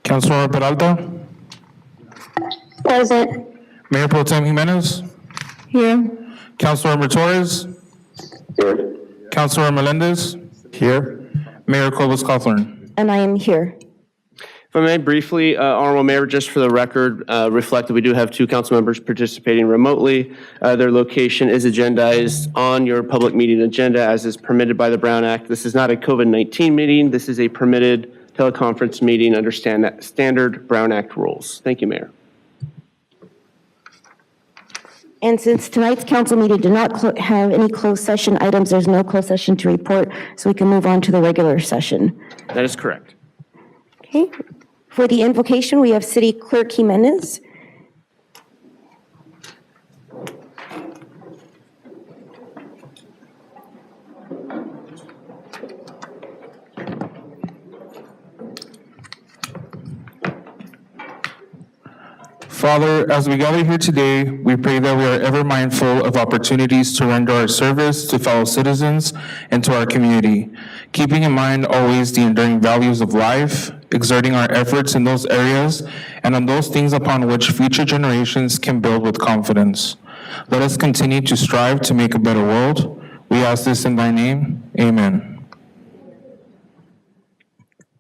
Councilor Peralta, Present. Mayor Pro Tem Jimenez, Here. Councilor Torres, Here. Councilor Melendez, Here. Mayor Cobus Cawthorn. And I am here. If I may briefly, Honorable Mayor, just for the record, reflect that we do have 2 council members participating remotely. Their location is agendized on your public meeting agenda as is permitted by the Brown Act. This is not a COVID-19 meeting. This is a permitted teleconference meeting under standard Brown Act rules. Thank you, Mayor. And since tonight's council meeting did not have any closed session items, there's no closed session to report, so we can move on to the regular session. That is correct. Okay. For the invocation, we have City Clerk Jimenez. Father, as we gather here today, we pray that we are ever mindful of opportunities to render our service to fellow citizens and to our community, keeping in mind always the enduring values of life, exerting our efforts in those areas and on those things upon which future generations can build with confidence. Let us continue to strive to make a better world. We ask this in thy name. Amen.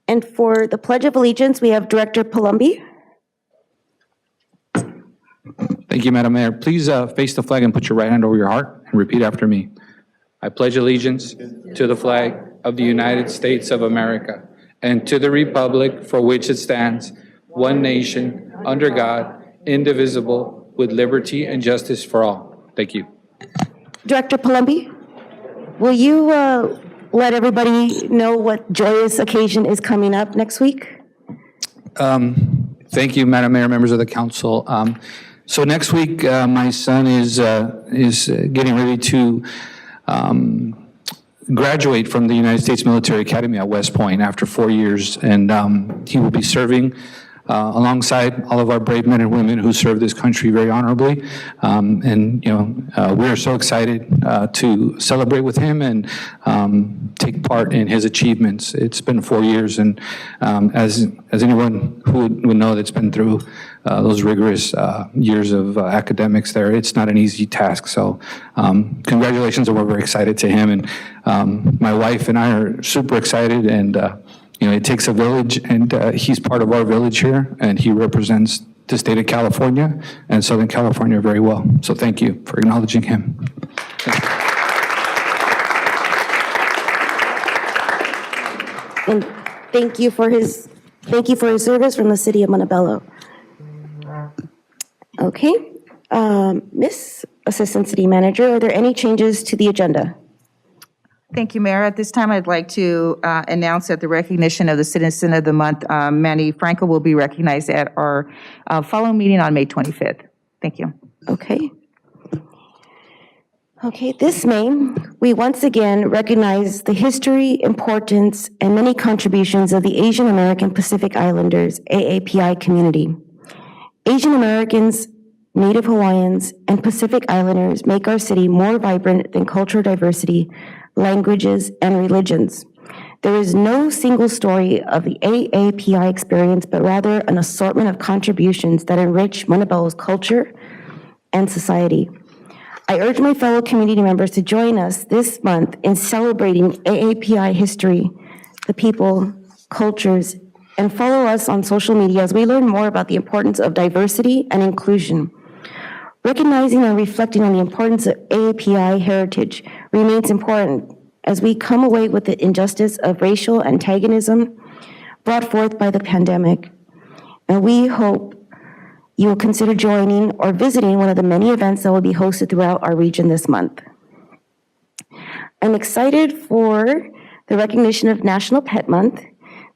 And for the Pledge of Allegiance, we have Director Palumbi. Thank you, Madam Mayor. Please face the flag and put your right hand over your heart and repeat after me. I pledge allegiance to the flag of the United States of America and to the republic for which it stands, one nation, under God, indivisible, with liberty and justice for all. Thank you. Director Palumbi, will you let everybody know what joyous occasion is coming up next week? Thank you, Madam Mayor, members of the council. So next week, my son is getting ready to graduate from the United States Military Academy at West Point after 4 years, and he will be serving alongside all of our brave men and women who serve this country very honorably. And we are so excited to celebrate with him and take part in his achievements. It's been 4 years, and as anyone who would know that's been through those rigorous years of academics there, it's not an easy task. So congratulations, and we're very excited to him. And my wife and I are super excited, and it takes a village, and he's part of our village here, and he represents the state of California and Southern California very well. So thank you for acknowledging him. And thank you for his service from the city of Montebello. Okay, Miss Assistant City Manager, are there any changes to the agenda? Thank you, Mayor. At this time, I'd like to announce that the recognition of the Citizen of the Month, Manny Franco, will be recognized at our following meeting on May 25th. Thank you. Okay. Okay, this May, we once again recognize the history, importance, and many contributions of the Asian American Pacific Islanders, AAPI community. Asian Americans, Native Hawaiians, and Pacific Islanders make our city more vibrant than cultural diversity, languages, and religions. There is no single story of the AAPI experience, but rather an assortment of contributions that enrich Montebello's culture and society. I urge my fellow community members to join us this month in celebrating AAPI history, the people, cultures, and follow us on social media as we learn more about the importance of diversity and inclusion. Recognizing and reflecting on the importance of AAPI heritage remains important as we come away with the injustice of racial antagonism brought forth by the pandemic. And we hope you will consider joining or visiting one of the many events that will be hosted throughout our region this month. I'm excited for the recognition of National Pet Month.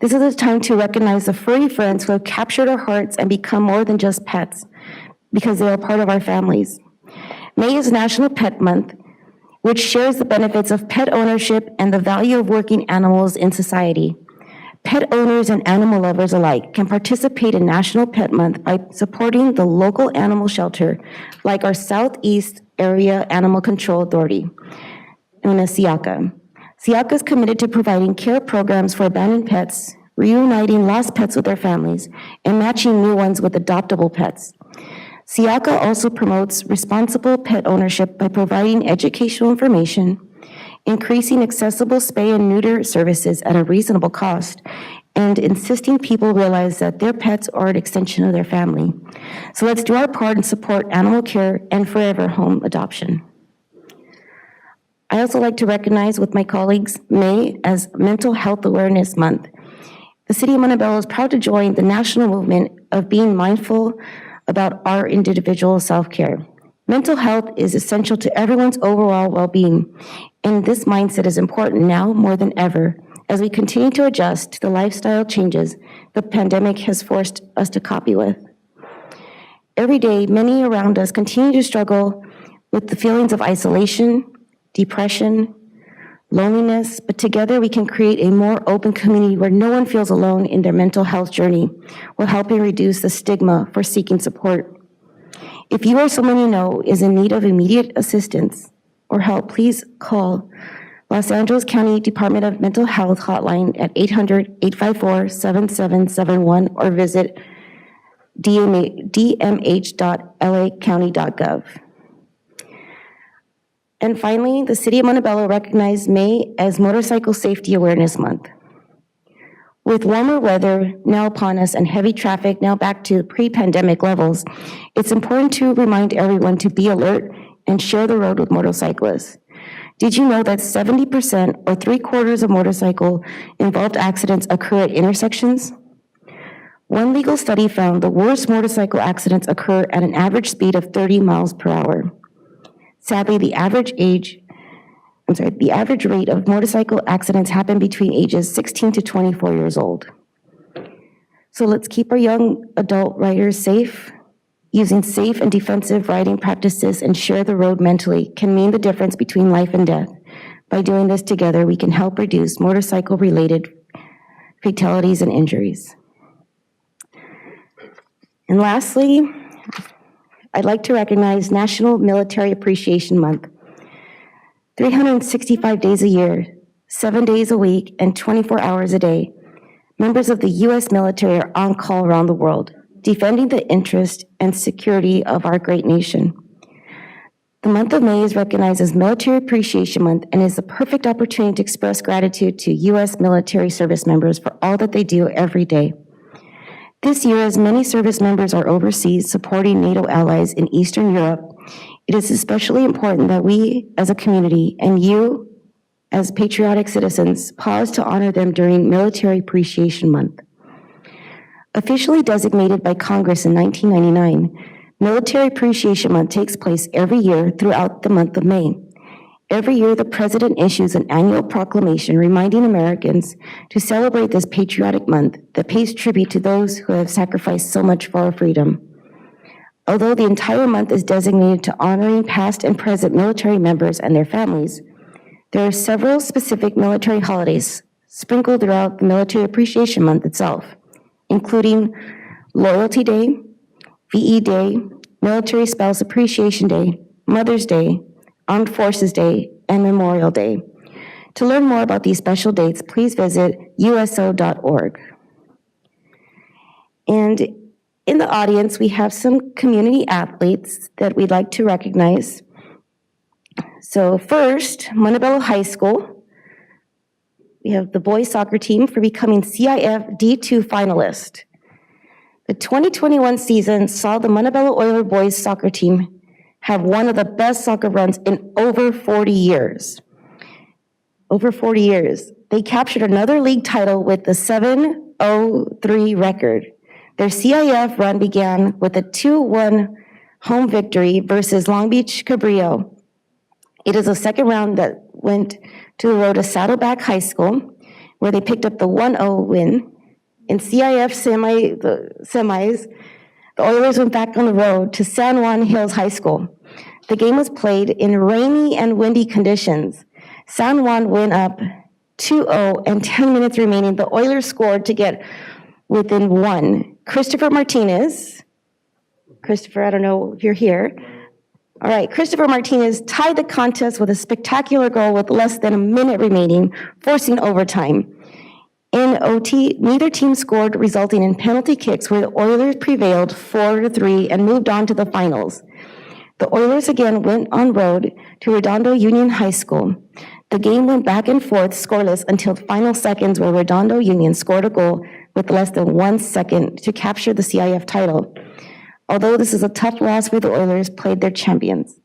This is a time to recognize the furry friends who have captured our hearts and become more than just pets, because they are part of our families. May is National Pet Month, which shares the benefits of pet ownership and the value of working animals in society. Pet owners and animal lovers alike can participate in National Pet Month by supporting the local animal shelter, like our Southeast Area Animal Control Authority, known as SIACA. SIACA is committed to providing care programs for abandoned pets, reuniting lost pets with their families, and matching new ones with adoptable pets. SIACA also promotes responsible pet ownership by providing educational information, increasing accessible spay and neuter services at a reasonable cost, and insisting people realize that their pets are an extension of their family. So let's do our part and support animal care and forever home adoption. I also like to recognize with my colleagues May as Mental Health Awareness Month. The City of Montebello is proud to join the national movement of being mindful about our individual self-care. Mental health is essential to everyone's overall well-being, and this mindset is important now more than ever as we continue to adjust to the lifestyle changes the pandemic has forced us to copy with. Every day, many around us continue to struggle with the feelings of isolation, depression, loneliness, but together we can create a more open community where no one feels alone in their mental health journey, while helping reduce the stigma for seeking support. If you or someone you know is in need of immediate assistance or help, please call Los Angeles County Department of Mental Health hotline at 800-854-7771 or visit dmh.lacounty.gov. And finally, the City of Montebello recognized May as Motorcycle Safety Awareness Month. With warmer weather now upon us and heavy traffic now back to pre-pandemic levels, it's important to remind everyone to be alert and share the road with motorcyclists. Did you know that 70% or 3/4 of motorcycle-involved accidents occur at intersections? One legal study found the worst motorcycle accidents occur at an average speed of 30 miles per hour. Sadly, the average rate of motorcycle accidents happen between ages 16 to 24 years old. So let's keep our young adult riders safe. Using safe and defensive riding practices and share the road mentally can mean the difference between life and death. By doing this together, we can help reduce motorcycle-related fatalities and injuries. And lastly, I'd like to recognize National Military Appreciation Month. 365 days a year, 7 days a week, and 24 hours a day, members of the U.S. military are on call around the world, defending the interest and security of our great nation. The month of May is recognized as Military Appreciation Month and is the perfect opportunity to express gratitude to U.S. military service members for all that they do every day. This year, as many service members are overseas supporting NATO allies in Eastern Europe, it is especially important that we as a community and you as patriotic citizens pause to honor them during Military Appreciation Month. Officially designated by Congress in 1999, Military Appreciation Month takes place every year throughout the month of May. Every year, the President issues an annual proclamation reminding Americans to celebrate this patriotic month that pays tribute to those who have sacrificed so much for our freedom. Although the entire month is designated to honoring past and present military members and their families, there are several specific military holidays sprinkled throughout the Military Appreciation Month itself, including Loyalty Day, VE Day, Military Spouse Appreciation Day, Mother's Day, Armed Forces Day, and Memorial Day. To learn more about these special dates, please visit uso.org. And in the audience, we have some community athletes that we'd like to recognize. So first, Montebello High School. We have the boys soccer team for becoming CIF D2 finalist. The 2021 season saw the Montebello Oiler boys soccer team have one of the best soccer runs in over 40 years. Over 40 years. They captured another league title with the 7-0-3 record. Their CIF run began with a 2-1 home victory versus Long Beach Cabrillo. It is a second round that went to the road to Saddleback High School, where they picked up the 1-0 win. In CIF semis, the Oilers went back on the road to San Juan Hills High School. The game was played in rainy and windy conditions. San Juan went up 2-0 and 10 minutes remaining. The Oilers scored to get within one. Christopher Martinez, Christopher, I don't know if you're here. All right, Christopher Martinez tied the contest with a spectacular goal with less than a minute remaining, forcing overtime. In OT, neither team scored, resulting in penalty kicks where the Oilers prevailed 4-3 and moved on to the finals. The Oilers again went on road to Redondo Union High School. The game went back and forth scoreless until the final seconds where Redondo Union scored a goal with less than 1 second to capture the CIF title. Although this is a tough loss where the Oilers played their champions.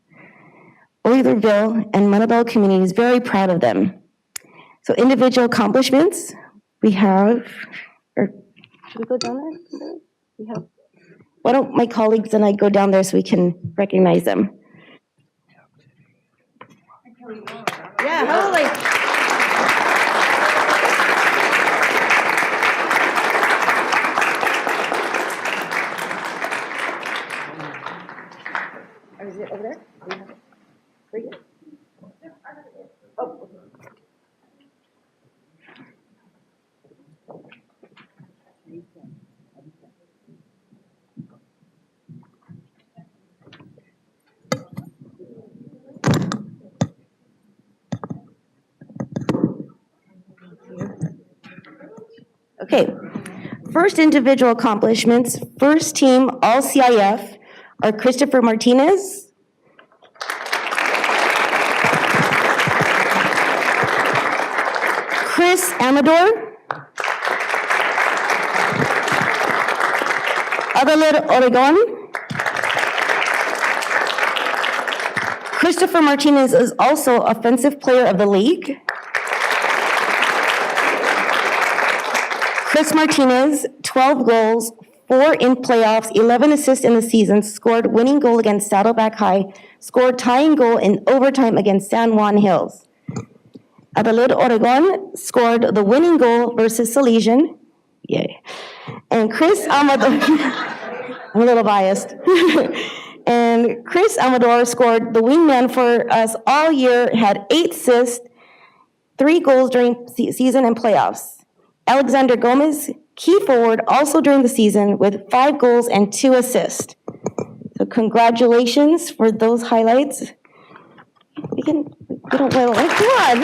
Oilerville and Montebello community is very proud of them. So individual accomplishments, we have, or should we go down there? We have, why don't my colleagues and I go down there so we can recognize them? Yeah, holy. Is it over there? Do you have it? Where you? Oh. Okay, first individual accomplishments, first team all CIF are Christopher Martinez, Chris Amador, Adelaide Oregon. Christopher Martinez is also Offensive Player of the League. Chris Martinez, 12 goals, 4 in playoffs, 11 assists in the season, scored winning goal against Saddleback High, scored tying goal in overtime against San Juan Hills. Adelaide Oregon scored the winning goal versus Salesian. Yay. And Chris Amador, I'm a little biased. And Chris Amador scored the wingman for us all year, had 8 assists, 3 goals during season and playoffs. Alexander Gomez, key forward, also during the season with 5 goals and 2 assists. So congratulations for those highlights. We don't well, come on.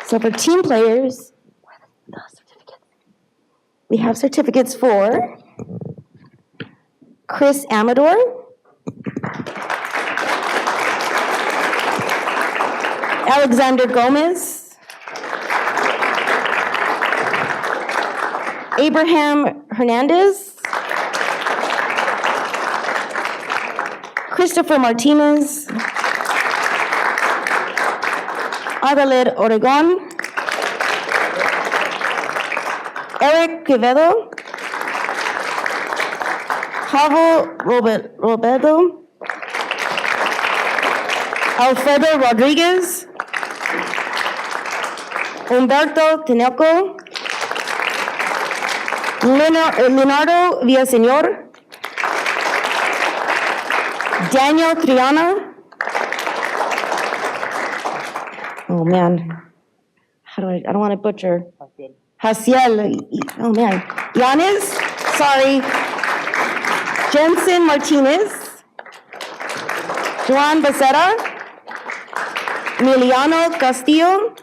So for team players, we have certificates for Chris Amador, Alexander Gomez, Abraham Hernandez, Christopher Martinez, Adelaide Oregon, Eric Quevedo, Pablo Roberto, Alfredo Rodriguez, Humberto Teneco, Leonardo Villaseñor, Daniel Triana. Oh man, how do I don't want to butcher. Haciel, oh man. Yanis, sorry. Jensen Martinez, Juan Becerra, Emiliano Castillo,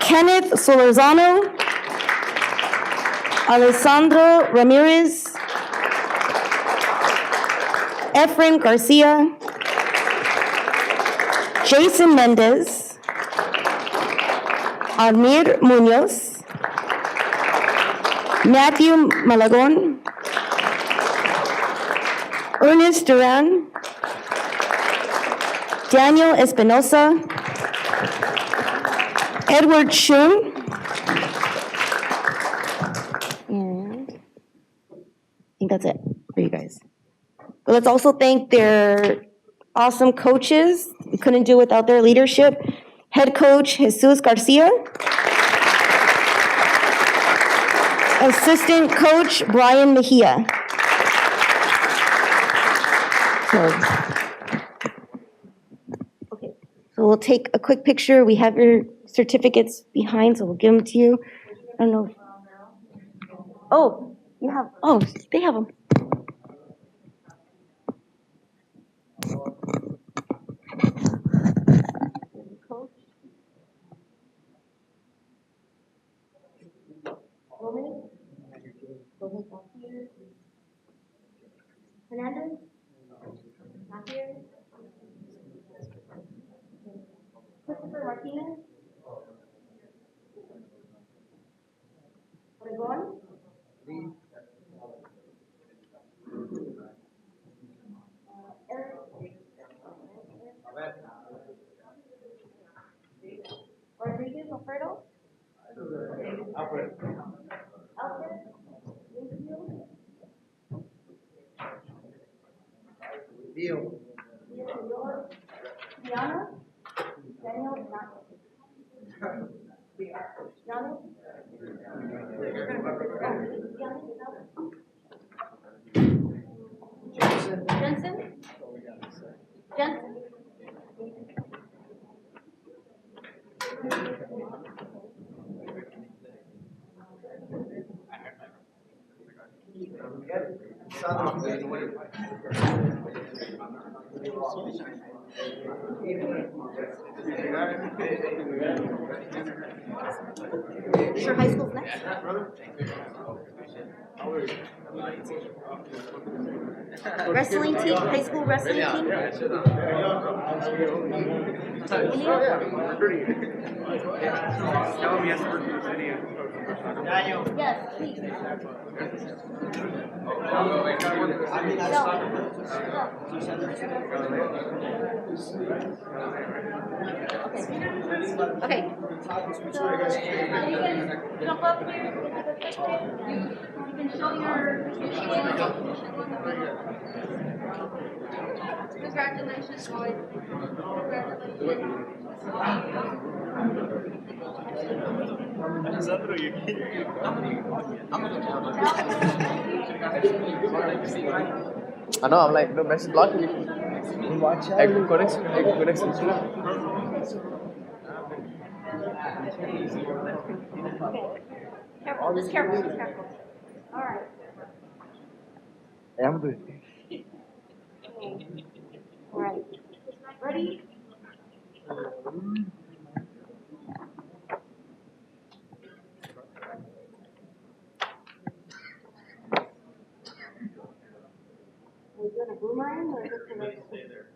Kenneth Solorzano, Alessandro Ramirez, Efren Garcia, Jason Mendez, Amir Munoz, Matthew Malagon, Ernest Duran, Daniel Espinosa, Edward Shun, and I think that's it for you guys. But let's also thank their awesome coaches. We couldn't do without their leadership. Head coach Jesus Garcia. Assistant coach Brian Mejia. So we'll take a quick picture. We have your certificates behind, so we'll give them to you. I don't know. Oh, you have, oh, they have them. Jennifer Martinez. Obregón. Rodriguez Alfredo. Alfred. Dio. Diana. Daniel. Johnny. Jensen. Jensen. Sure, high school's next. Wrestling team, high school wrestling team. Yes, please. Okay. So, you can jump up here, you can have a picture, you can show your Congratulations, boys. I know, I'm like, no, message block me. Egg connection. Careful, just careful, just careful. All right. I'm good. All right. Ready? Are we doing a boomerang or just a regular? Stay there.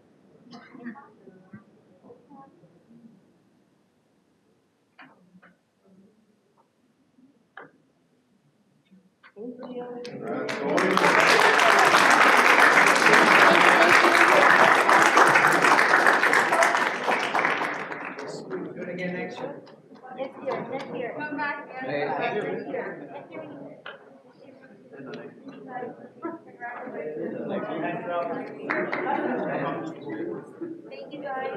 Thank you. Do it again next year. Next year. Come back again. Thank you, guys.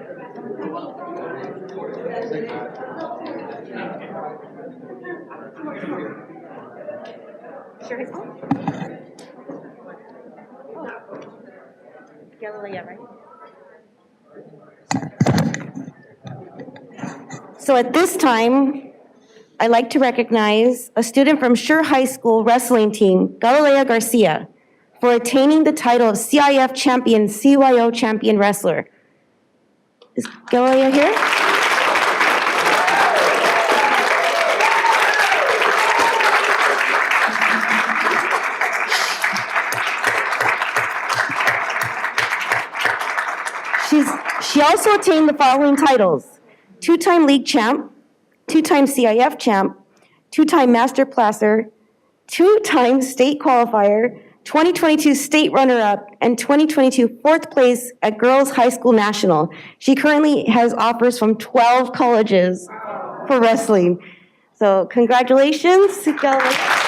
Sure, his home? Galilea, right? So at this time, I'd like to recognize a student from Sure High School wrestling team, Galilea Garcia, for attaining the title of CIF champion, CYO champion wrestler. Is Galilea here? She also attained the following titles: two-time league champ, two-time CIF champ, two-time master placer, two-time state qualifier, 2022 state runner-up, and 2022 fourth place at Girls High School National. She currently has offers from 12 colleges for wrestling. So congratulations, Galilea.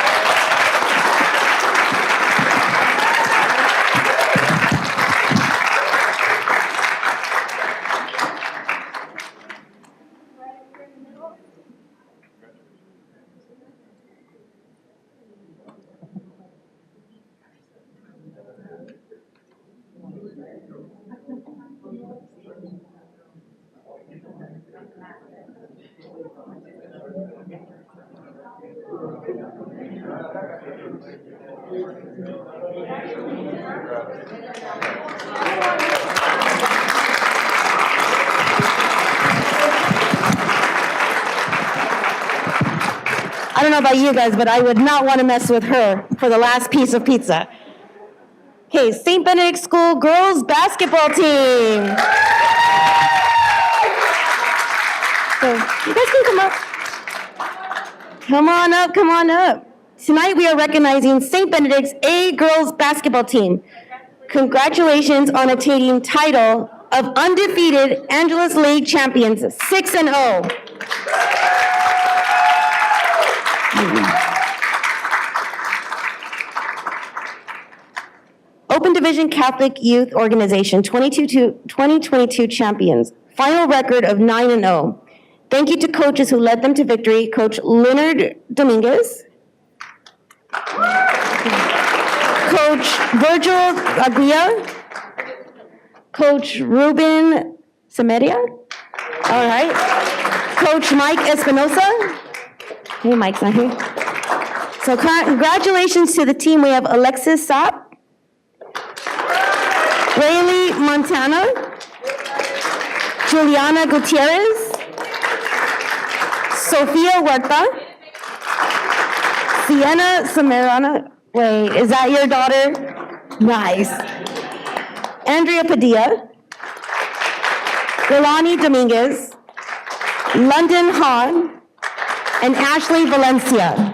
I don't know about you guys, but I would not want to mess with her for the last piece of pizza. Okay, St. Benedict School girls basketball team. Come on up, come on up. Tonight we are recognizing St. Benedict's A girls basketball team. Congratulations on attaining title of undefeated Angeles League champions, 6-0. Open Division Catholic Youth Organization 2022 champions. Final record of 9-0. Thank you to coaches who led them to victory. Coach Leonard Dominguez. Coach Virgil Aguia. Coach Ruben Semeria. All right. Coach Mike Espinosa. Hey, Mike's not here. So congratulations to the team. We have Alexis Sapp. Rayleigh Montana, Juliana Gutierrez, Sofia Huerta, Sienna Samarana. Wait, is that your daughter? Nice. Andrea Padilla, Delani Dominguez, London Hahn, and Ashley Valencia.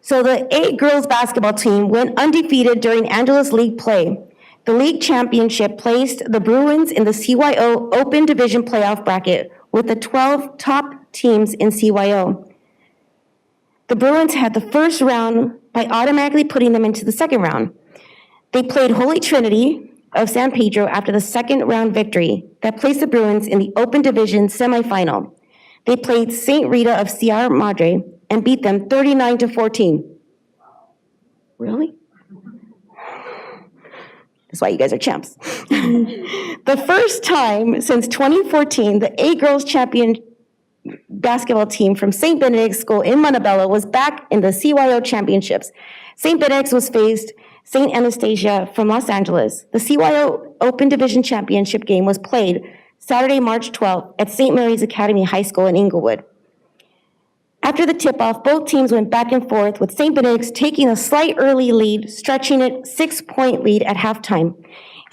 So the 8 girls basketball team went undefeated during Angeles League play. The league championship placed the Bruins in the CYO Open Division playoff bracket with the 12 top teams in CYO. The Bruins had the first round by automatically putting them into the second round. They played Holy Trinity of San Pedro after the second round victory that placed the Bruins in the Open Division semifinal. They played St. Rita of Sierra Madre and beat them 39-14. Really? That's why you guys are champs. The first time since 2014, the A girls champion basketball team from St. Benedict's School in Montebello was back in the CYO championships. St. Benedict's was faced St. Anastasia from Los Angeles. The CYO Open Division Championship game was played Saturday, March 12th at St. Mary's Academy High School in Inglewood. After the tip-off, both teams went back and forth, with St. Benedict's taking a slight early lead, stretching it 6-point lead at halftime.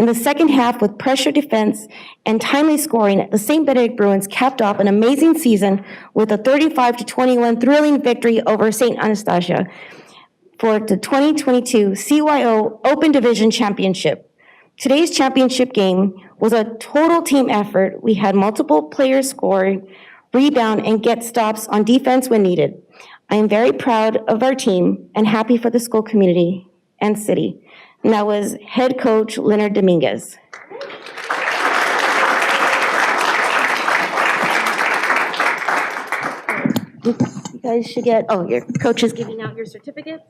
In the second half, with pressure defense and timely scoring, the St. Benedict Bruins capped off an amazing season with a 35-21 thrilling victory over St. Anastasia for the 2022 CYO Open Division Championship. Today's championship game was a total team effort. We had multiple players scoring, rebound, and get stops on defense when needed. I am very proud of our team and happy for the school community and city. And that was head coach Leonard Dominguez. You guys should get, oh, your coach is giving out your certificates.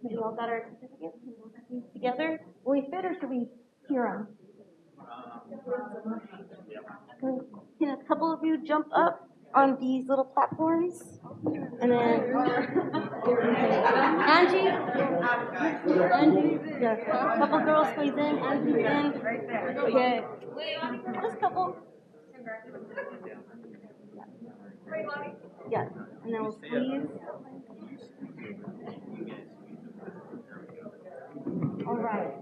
We all got our certificates? Can we all get these together? Will we fit or should we hear them? Can a couple of you jump up on these little platforms? And then Angie, yeah, a couple girls squeeze in, Angie's in. Okay, just a couple. Yeah, and then we'll squeeze. All right.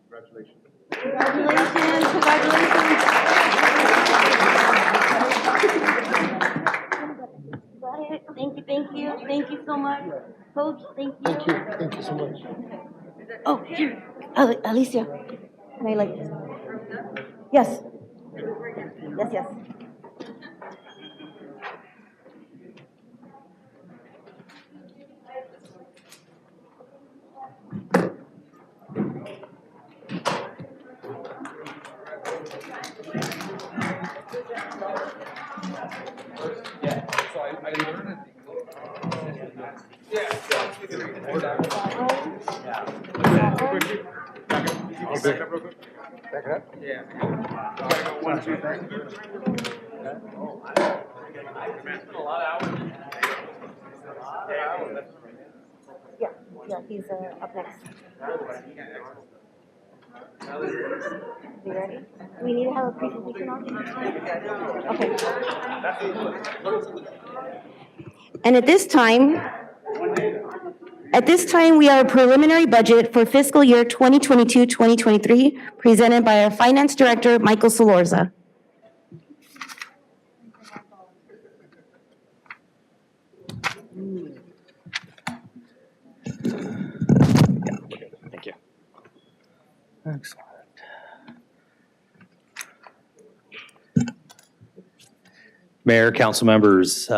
Congratulations. Congratulations, congratulations. Thank you so much. Coach, thank you. Thank you so much. Oh, here, Alicia. Can I like this? Yes. Yes. Yeah, so I Yeah, he's up next. You ready? Do we need to have a presentation on? Okay. And at this time, we have a preliminary budget for fiscal year 2022-2023 presented by our Finance Director, Michael Salorza. Thank you. Excellent. Mayor, council members,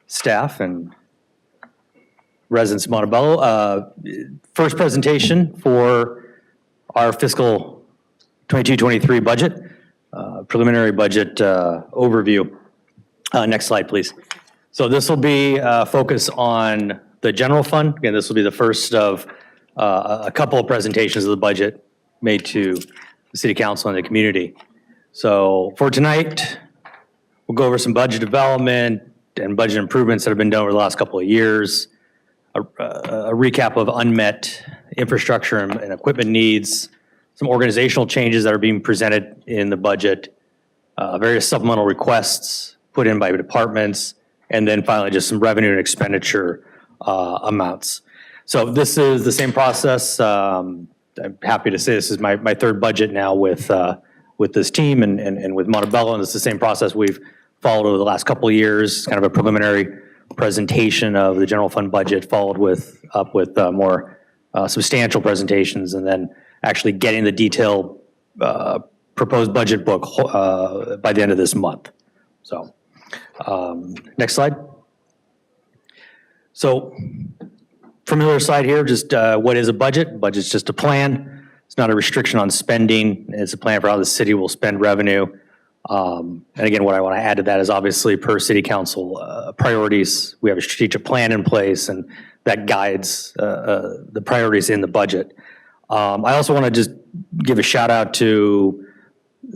staff, and residents of Montebello. First presentation for our fiscal 22-23 budget, preliminary budget overview. Next slide, please. So this will be focus on the general fund. Again, this will be the first of a couple of presentations of the budget made to the city council and the community. So for tonight, we'll go over some budget development and budget improvements that have been done over the last couple of years, a recap of unmet infrastructure and equipment needs, some organizational changes that are being presented in the budget, various supplemental requests put in by departments, and then finally just some revenue and expenditure amounts. So this is the same process. I'm happy to say this is my third budget now with this team and with Montebello, and it's the same process we've followed over the last couple of years, kind of a preliminary presentation of the general fund budget, followed with more substantial presentations, and then actually getting the detailed proposed budget book by the end of this month. So next slide. So familiar slide here, just what is a budget? Budget's just a plan. It's not a restriction on spending. It's a plan for how the city will spend revenue. And again, what I want to add to that is obviously per city council priorities. We have a strategic plan in place, and that guides the priorities in the budget. I also want to just give a shout out to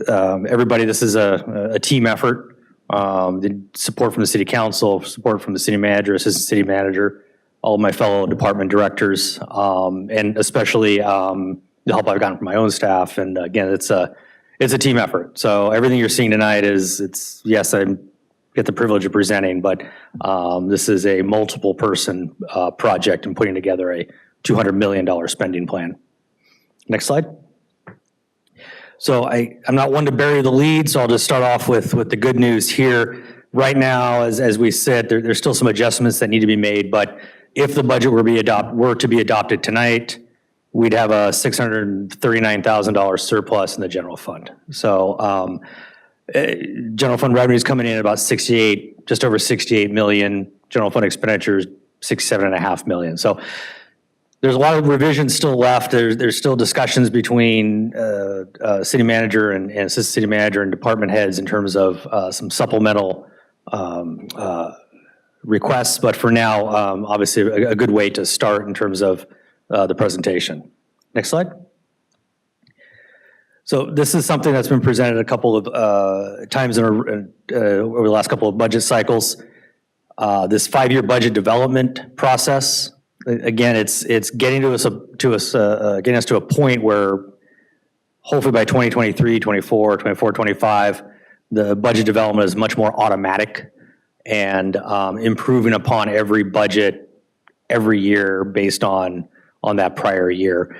everybody. This is a team effort. The support from the city council, support from the city manager, assistant city manager, all of my fellow department directors, and especially the help I've gotten from my own staff. And again, it's a team effort. So everything you're seeing tonight is yes, I get the privilege of presenting, but this is a multiple person project and putting together a $200 million spending plan. Next slide. So I'm not one to bury the lead, so I'll just start off with the good news here. Right now, as we said, there's still some adjustments that need to be made, but if the budget were to be adopted tonight, we'd have a $639,000 surplus in the general fund. So general fund revenue is coming in at about just over 68 million. General fund expenditures, 67.5 million. So there's a lot of revisions still left. There's still discussions between city manager and assistant city manager and department heads in terms of some supplemental requests. But for now, obviously a good way to start in terms of the presentation. Next slide. So this is something that's been presented a couple of times over the last couple of budget cycles. This 5-year budget development process. Again, it's getting us to a point where hopefully by 2023, 24, 25, the budget development is much more automatic and improving upon every budget every year based on that prior year.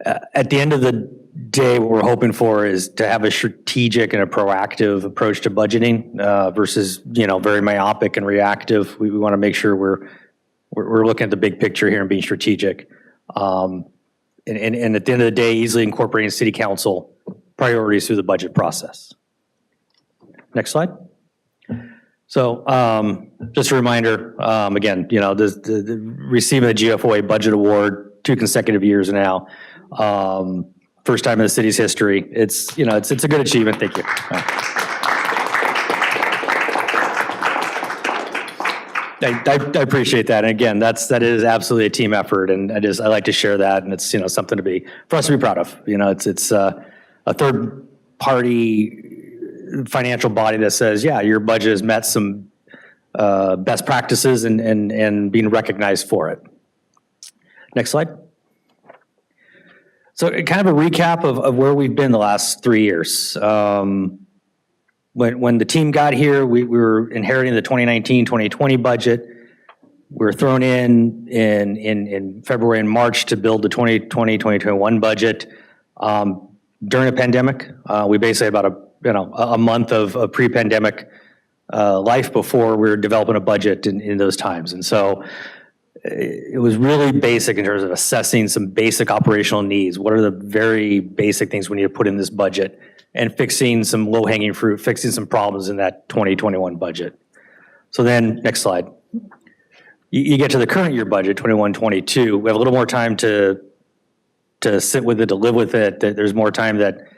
At the end of the day, what we're hoping for is to have a strategic and a proactive approach to budgeting versus very myopic and reactive. We want to make sure we're looking at the big picture here and being strategic. And at the end of the day, easily incorporating city council priorities through the budget process. Next slide. So just a reminder, again, the receiving the Gfoa budget award 2 consecutive years now. First time in the city's history. It's a good achievement. Thank you. I appreciate that. And again, that is absolutely a team effort, and I like to share that, and it's, something for us to be proud of. It's a third party financial body that says, yeah, your budget has met some best practices and being recognized for it. Next slide. So kind of a recap of where we've been the last 3 years. When the team got here, we were inheriting the 2019-2020 budget. We were thrown in February and March to build the 2020-2021 budget. During a pandemic, we basically had about a month of pre-pandemic life before we were developing a budget in those times. And so it was really basic in terms of assessing some basic operational needs. What are the very basic things we need to put in this budget, and fixing some low-hanging fruit, fixing some problems in that 2021 budget. So then, next slide. You get to the current year budget, 21-22. We have a little more time to sit with it, to live with it. That there's more time that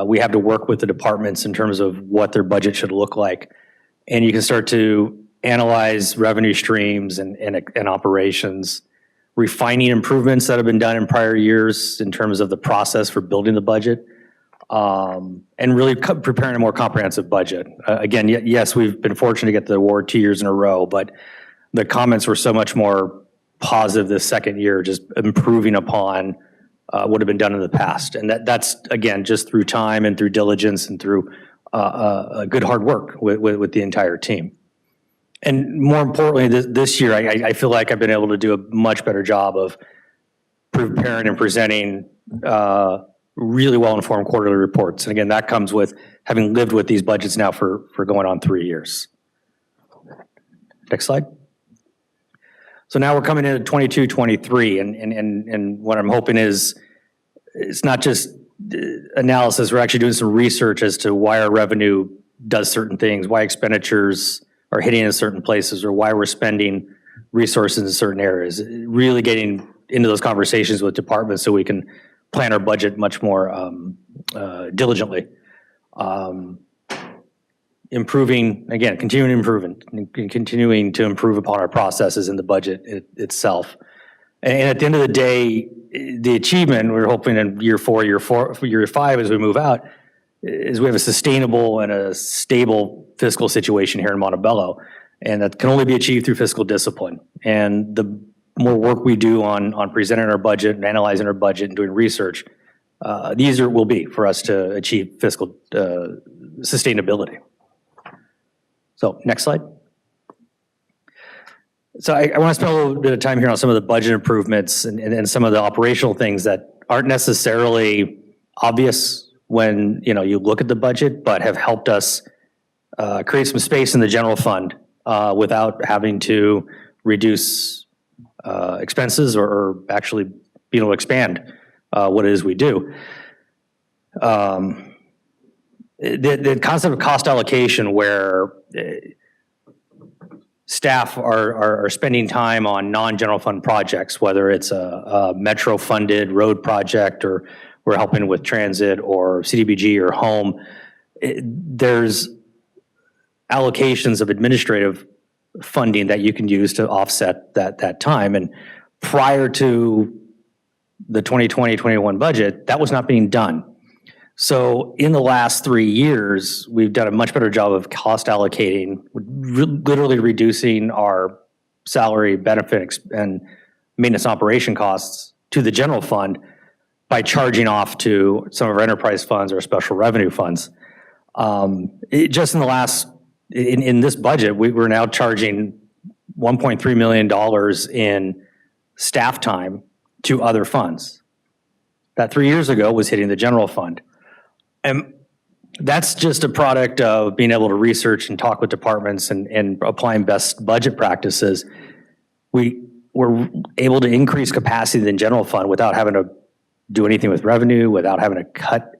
we have to work with the departments in terms of what their budget should look like. And you can start to analyze revenue streams and operations, refining improvements that have been done in prior years in terms of the process for building the budget, and really preparing a more comprehensive budget. Again, yes, we've been fortunate to get the award 2 years in a row, but the comments were so much more positive this second year, just improving upon what had been done in the past. And that's, again, just through time and through diligence and through good hard work with the entire team. And more importantly, this year, I feel like I've been able to do a much better job of preparing and presenting really well-informed quarterly reports. And again, that comes with having lived with these budgets now for going on 3 years. Next slide. So now we're coming into 22-23, and what I'm hoping is it's not just analysis, we're actually doing some research as to why our revenue does certain things, why expenditures are hitting in certain places, or why we're spending resources in certain areas. Really getting into those conversations with departments so we can plan our budget much more diligently. Improving, again, continuing to improve upon our processes in the budget itself. And at the end of the day, the achievement we're hoping in year 4, year 5 as we move out is we have a sustainable and a stable fiscal situation here in Montebello, and that can only be achieved through fiscal discipline. And the more work we do on presenting our budget and analyzing our budget and doing research, the easier it will be for us to achieve fiscal sustainability. So next slide. So I want to spend a little bit of time here on some of the budget improvements and some of the operational things that aren't necessarily obvious when you look at the budget, but have helped us create some space in the general fund without having to reduce expenses or actually being able to expand what it is we do. The concept of cost allocation, where staff are spending time on non-general fund projects, whether it's a metro-funded road project, or we're helping with transit or CDBG or home, there's allocations of administrative funding that you can use to offset that time. And prior to the 2020-21 budget, that was not being done. So in the last 3 years, we've done a much better job of cost allocating, literally reducing our salary, benefit, and maintenance operation costs to the general fund by charging off to some of our enterprise funds or special revenue funds. Just in the last, in this budget, we're now charging $1.3 million in staff time to other funds. That 3 years ago was hitting the general fund. And that's just a product of being able to research and talk with departments and applying best budget practices. We were able to increase capacity in the general fund without having to do anything with revenue, without having to cut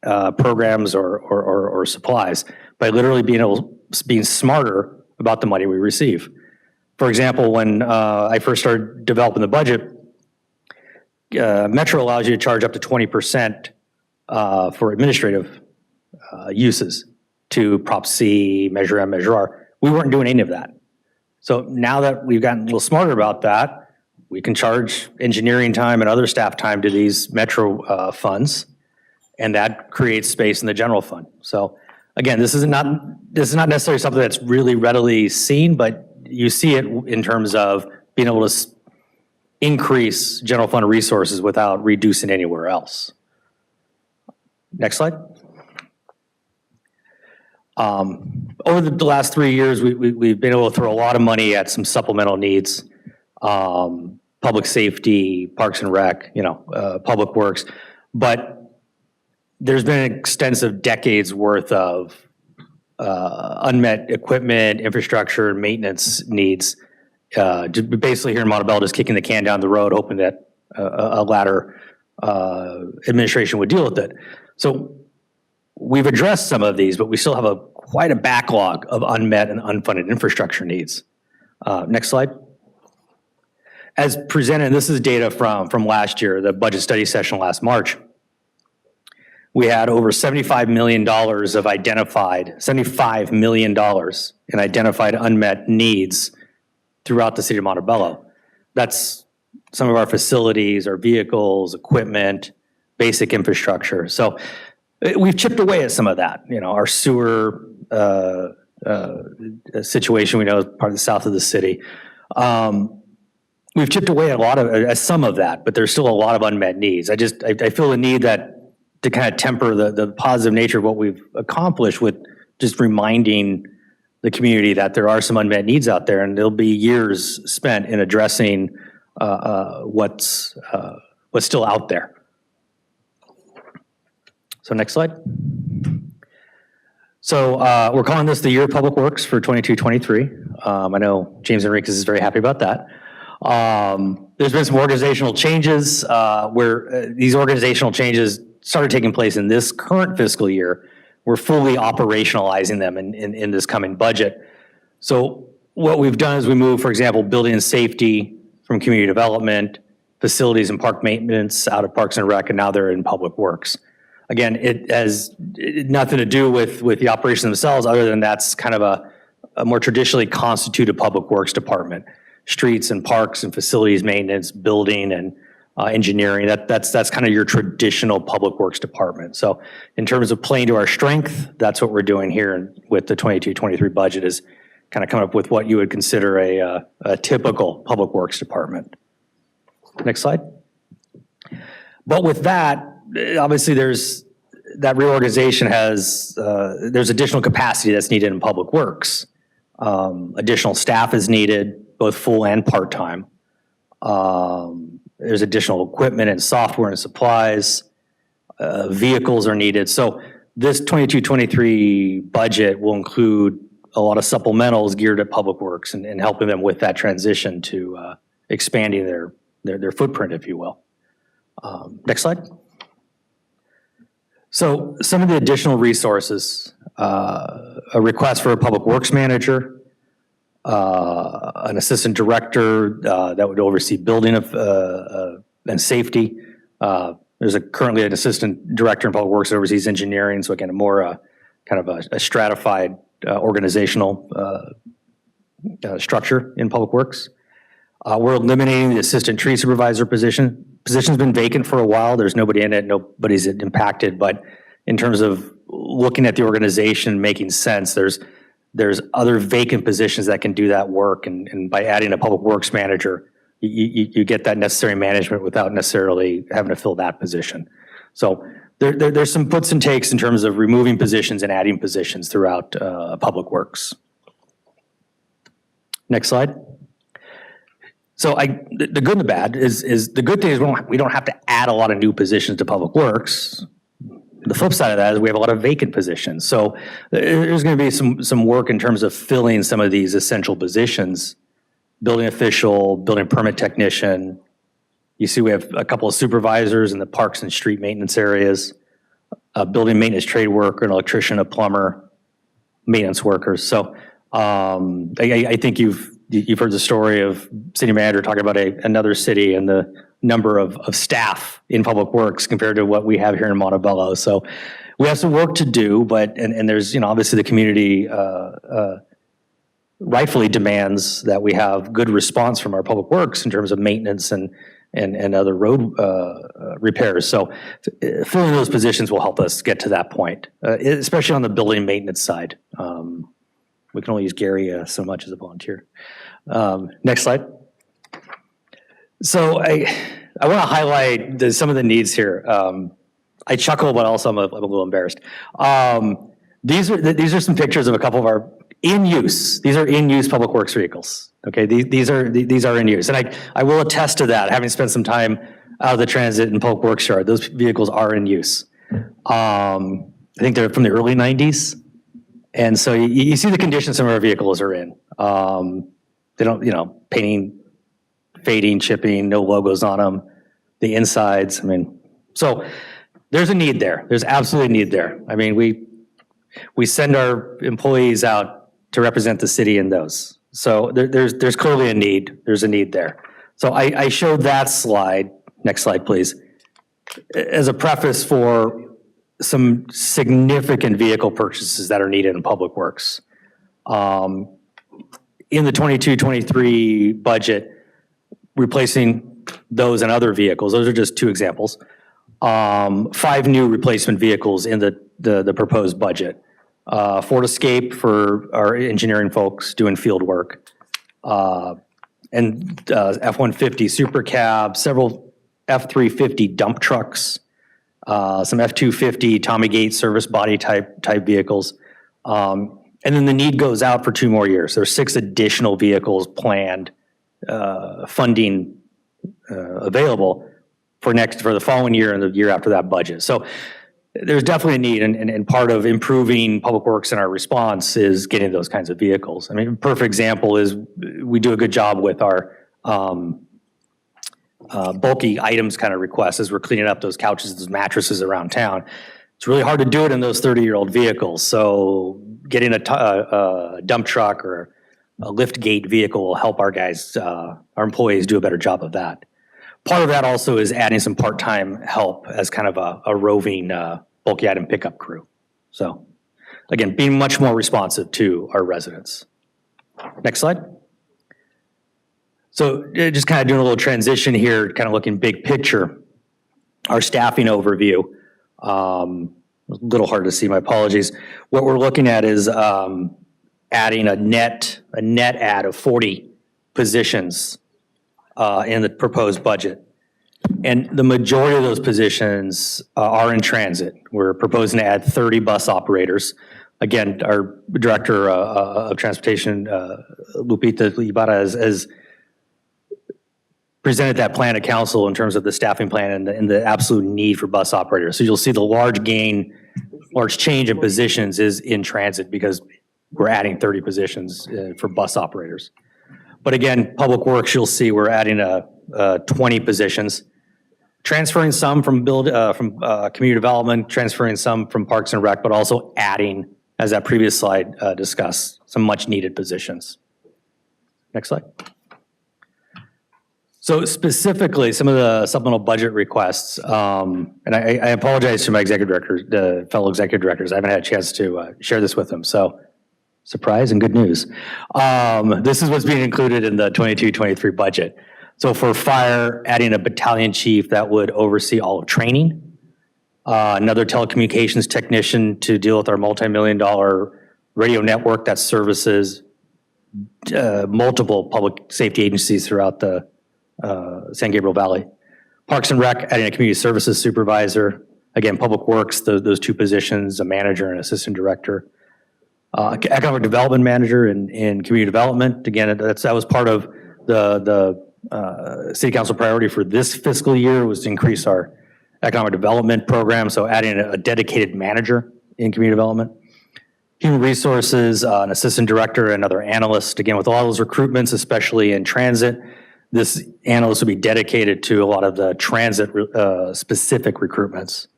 programs or supplies, by literally being smarter about the money we receive. For example, when I first started developing the budget, Metro allows you to charge up to 20% for administrative uses to Prop C, Measure M, Measure R. We weren't doing any of that. So now that we've gotten a little smarter about that, we can charge engineering time and other staff time to these metro funds, and that creates space in the general fund. So again, this is not necessarily something that's really readily seen, but you see it in terms of being able to increase general fund resources without reducing anywhere else. Next slide. Over the last 3 years, we've been able to throw a lot of money at some supplemental needs, public safety, parks and rec, public works, but there's been an extensive decades worth of unmet equipment, infrastructure, maintenance needs. Basically here in Montebello, just kicking the can down the road, hoping that a latter administration would deal with it. So we've addressed some of these, but we still have quite a backlog of unmet and unfunded infrastructure needs. Next slide. As presented, this is data from last year, the budget study session last March. We had over $75 million of $75 million in identified unmet needs throughout the city of Montebello. That's some of our facilities, our vehicles, equipment, basic infrastructure. So we've chipped away at some of that. Our sewer situation we know is part of the south of the city. We've chipped away at some of that, but there's still a lot of unmet needs. I feel the need to kind of temper the positive nature of what we've accomplished with just reminding the community that there are some unmet needs out there, and there'll be years spent in addressing what's still out there. So next slide. So we're calling this the Year of Public Works for 22-23. I know James Enriquez is very happy about that. There's been some organizational changes where these organizational changes started taking place in this current fiscal year. We're fully operationalizing them in this coming budget. So what we've done is we moved, for example, building and safety from community development, facilities and park maintenance out of Parks and Rec, and now they're in Public Works. Again, it has nothing to do with the operations themselves, other than that's kind of a more traditionally constituted Public Works department. Streets and parks and facilities maintenance, building and engineering, that's kind of your traditional Public Works department. So in terms of playing to our strength, that's what we're doing here with the 22-23 budget, is kind of coming up with what you would consider a typical Public Works department. Next slide. But with that, obviously that reorganization there's additional capacity that's needed in Public Works. Additional staff is needed, both full and part-time. There's additional equipment and software and supplies. Vehicles are needed. So this 22-23 budget will include a lot of supplementals geared at Public Works and helping them with that transition to expanding their footprint, if you will. Next slide. So some of the additional resources, a request for a Public Works manager, an assistant director that would oversee building and safety. There's currently an assistant director in Public Works that oversees engineering. So again, a more kind of a stratified organizational structure in Public Works. We're eliminating the assistant tree supervisor position. Position's been vacant for a while. There's nobody in it. Nobody's impacted. But in terms of looking at the organization, making sense, there's other vacant positions that can do that work. And by adding a Public Works manager, you get that necessary management without necessarily having to fill that position. So there's some puts and takes in terms of removing positions and adding positions throughout Public Works. Next slide. So the good and the bad is the good thing is we don't have to add a lot of new positions to Public Works. The flip side of that is we have a lot of vacant positions. So there's going to be some work in terms of filling some of these essential positions. Building official, building permit technician. You see we have a couple of supervisors in the parks and street maintenance areas. A building maintenance trade worker, an electrician, a plumber, maintenance workers. So I think you've heard the story of city manager talking about another city and the number of staff in Public Works compared to what we have here in Montebello. So we have some work to do, but and there's obviously the community rightfully demands that we have good response from our public works in terms of maintenance and other road repairs. So filling those positions will help us get to that point, especially on the building maintenance side. We can only use Gary so much as a volunteer. Next slide. So I want to highlight some of the needs here. I chuckle, but also I'm a little embarrassed. These are some pictures of a couple of our these are in-use public works vehicles. Okay, these are in use. And I will attest to that, having spent some time out of the transit and public works yard. Those vehicles are in use. I think they're from the early 90s. And so you see the condition some of our vehicles are in. They don't, painting, fading, chipping, no logos on them, the insides. I mean, so there's a need there. There's absolutely a need there. I mean, we send our employees out to represent the city in those. So there's clearly a need. There's a need there. So I showed that slide. Next slide, please. As a preface for some significant vehicle purchases that are needed in public works. In the 22-23 budget, replacing those and other vehicles, those are just two examples. 5 new replacement vehicles in the proposed budget. Ford Escape for our engineering folks doing field work. And F-150 Super Cab, several F-350 dump trucks, some F-250 Tommy Gates service body type vehicles. And then the need goes out for 2 more years. There's 6 additional vehicles planned, funding available for the following year and the year after that budget. So there's definitely a need, and part of improving public works and our response is getting those kinds of vehicles. I mean, a perfect example is we do a good job with our bulky items kind of requests as we're cleaning up those couches, those mattresses around town. It's really hard to do it in those 30-year-old vehicles. So getting a dump truck or a lift gate vehicle will help our guys, our employees do a better job of that. Part of that also is adding some part-time help as kind of a roving bulky item pickup crew. So again, being much more responsive to our residents. Next slide. So just kind of doing a little transition here, kind of looking big picture. Our staffing overview, a little hard to see, my apologies. What we're looking at is adding a net add of 40 positions in the proposed budget. And the majority of those positions are in transit. We're proposing to add 30 bus operators. Again, our Director of Transportation, Lupita Ibarra, has presented that plan to council in terms of the staffing plan and the absolute need for bus operators. So you'll see the large change in positions is in transit because we're adding 30 positions for bus operators. But again, Public Works, you'll see we're adding 20 positions, transferring some from community development, transferring some from Parks and Rec, but also adding, as that previous slide discussed, some much needed positions. Next slide. So specifically, some of the supplemental budget requests, and I apologize to my executive directors, the fellow executive directors. I haven't had a chance to share this with them. So surprise and good news. This is what's being included in the 22-23 budget. So for fire, adding a battalion chief that would oversee all of training, another telecommunications technician to deal with our multi-million-dollar radio network that services multiple public safety agencies throughout the San Gabriel Valley. Parks and Rec, adding a community services supervisor. Again, Public Works, those 2 positions, a manager and assistant director. Economic development manager in community development. Again, that was part of the city council priority for this fiscal year was to increase our economic development program. So adding a dedicated manager in community development. Human resources, an assistant director, another analyst. Again, with all those recruitments, especially in transit, this analyst will be dedicated to a lot of the transit specific recruitments.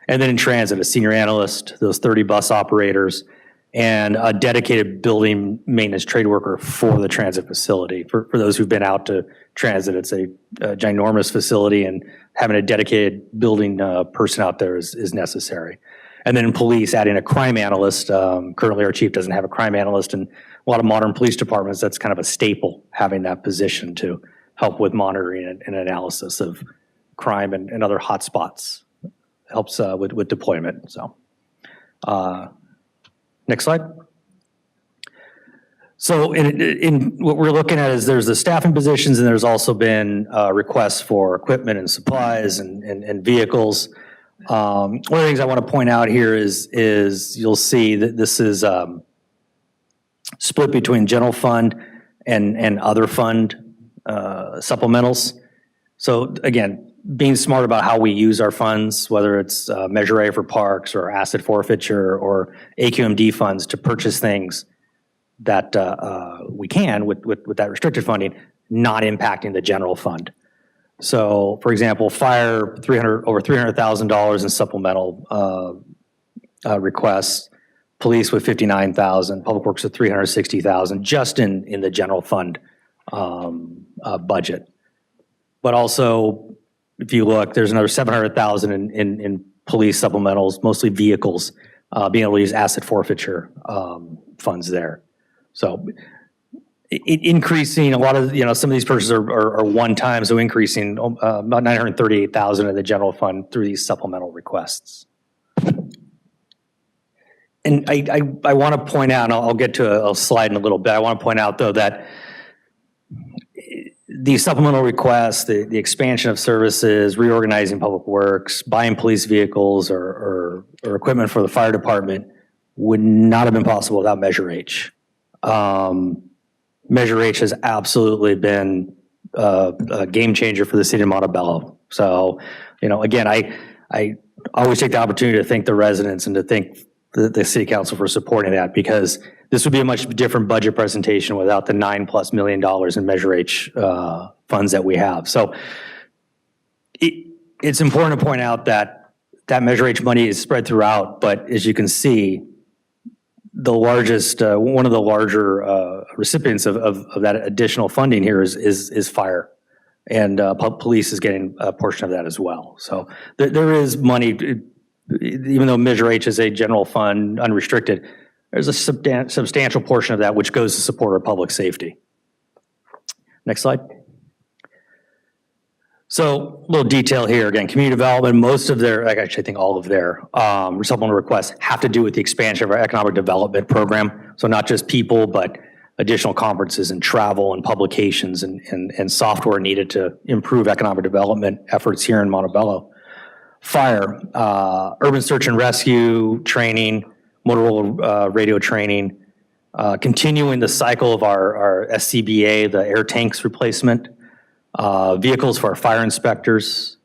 And then in transit, a senior analyst, those 30 bus operators, and a dedicated building maintenance trade worker for the transit facility. For those who've been out to transit, it's a ginormous facility, and having a dedicated building person out there is necessary. And then in police, adding a crime analyst. Currently, our chief doesn't have a crime analyst, and a lot of modern police departments, that's kind of a staple, having that position to help with monitoring and analysis of crime and other hotspots. Helps with deployment. So, next slide. So, in what we're looking at is there's the staffing positions, and there's also been requests for equipment and supplies and vehicles. One of the things I want to point out here is you'll see that this is split between general fund and other fund supplementals. So again, being smart about how we use our funds, whether it's Measure A for parks or asset forfeiture or AQMD funds to purchase things that we can with that restricted funding, not impacting the general fund. So, for example, fire, over $300,000 in supplemental requests, police with $59,000, public works with $360,000, just in the general fund budget. But also, if you look, there's another $700,000 in police supplementals, mostly vehicles, being able to use asset forfeiture funds there. So increasing a lot of, some of these purchases are one time, so increasing about $938,000 in the general fund through these supplemental requests. And I want to point out, and I'll get to a slide in a little bit, I want to point out though that these supplemental requests, the expansion of services, reorganizing public works, buying police vehicles or equipment for the fire department would not have been possible without Measure H. Measure H has absolutely been a game changer for the city of Montebello. So, again, I always take the opportunity to thank the residents and to thank the city council for supporting that, because this would be a much different budget presentation without the $9+ million in Measure H funds that we have. So it's important to point out that Measure H money is spread throughout, but as you can see, the largest, one of the larger recipients of that additional funding here is fire, and police is getting a portion of that as well. So there is money, even though Measure H is a general fund, unrestricted, there's a substantial portion of that which goes to support our public safety. Next slide. So a little detail here. Again, community development, most of their, actually I think all of their supplemental requests have to do with the expansion of our economic development program. So not just people, but additional conferences and travel and publications and software needed to improve economic development efforts here in Montebello. Fire, urban search and rescue training, Motorola radio training, continuing the cycle of our SCBA, the air tanks replacement, vehicles for our fire inspectors,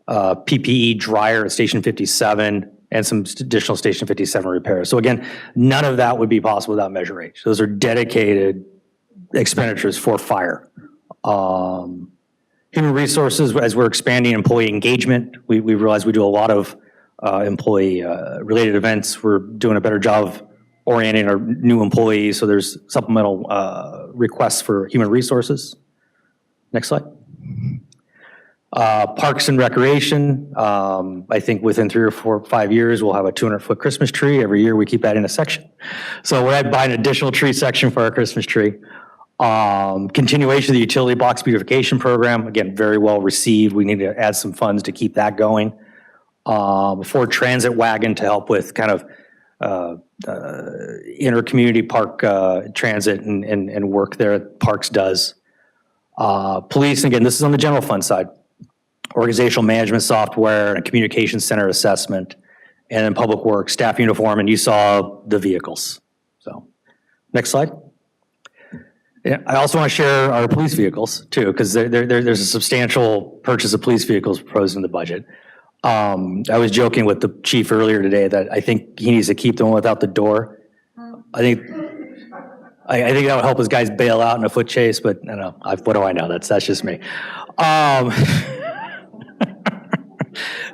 PPE dryer at Station 57, and some additional Station 57 repairs. So again, none of that would be possible without Measure H. Those are dedicated expenditures for fire. Human resources, as we're expanding employee engagement, we realize we do a lot of employee related events. We're doing a better job of orienting our new employees, so there's supplemental requests for human resources. Next slide. Parks and recreation, I think within 3 or 4 or 5 years, we'll have a 200-foot Christmas tree. Every year we keep adding a section. So we're buying an additional tree section for our Christmas tree. Continuation of the utility box beautification program, again, very well received. We need to add some funds to keep that going. Ford Transit wagon to help with kind of inter-community park transit and work there that Parks does. Police, again, this is on the general fund side. Organizational management software and a communications center assessment, and then public works, staff uniform, and you saw the vehicles. So, next slide. Yeah, I also want to share our police vehicles too, because there's a substantial purchase of police vehicles proposed in the budget. I was joking with the chief earlier today that I think he needs to keep the one without the door. I think that would help his guys bail out in a foot chase, but I don't know. What do I know? That's just me.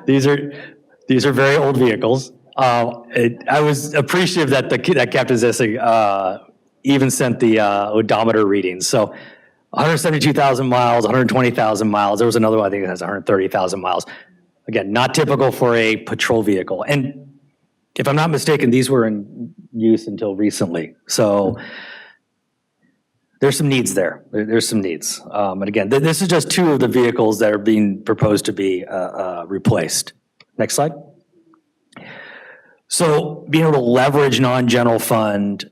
These are very old vehicles. I was appreciative that that Captain Zissig even sent the odometer readings. So 172,000 miles, 120,000 miles. There was another one I think that has 130,000 miles. Again, not typical for a patrol vehicle. And if I'm not mistaken, these were in use until recently. So there's some needs there. There's some needs. And again, this is just two of the vehicles that are being proposed to be replaced. Next slide. So being able to leverage non-general fund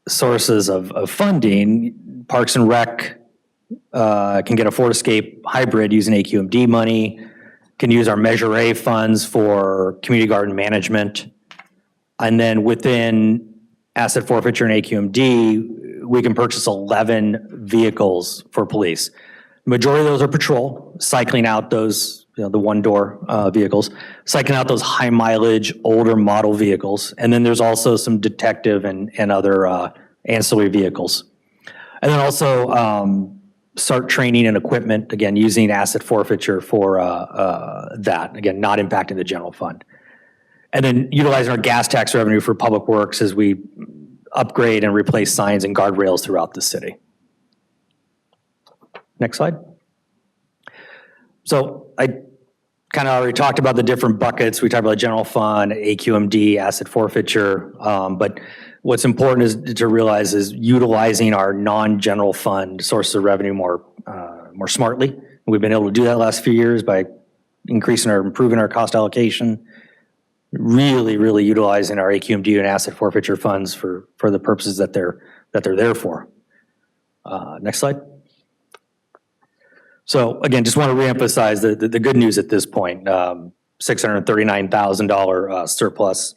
sources of funding, Parks and Rec can get a Ford Escape hybrid using AQMD money, can use our Measure A funds for community garden management. And then within asset forfeiture and AQMD, we can purchase 11 vehicles for police. Majority of those are patrol, cycling out those, the one-door vehicles, cycling out those high mileage, older model vehicles. And then there's also some detective and other ancillary vehicles. And then also start training and equipment, again, using asset forfeiture for that, again, not impacting the general fund. And then utilizing our gas tax revenue for public works as we upgrade and replace signs and guardrails throughout the city. Next slide. So I kind of already talked about the different buckets. We talked about general fund, AQMD, asset forfeiture. But what's important is to realize is utilizing our non-general fund sources of revenue more smartly. We've been able to do that the last few years by improving our cost allocation, really utilizing our AQMD and asset forfeiture funds for the purposes that they're there for. Next slide. So again, just want to reemphasize the good news at this point, $639,000 surplus.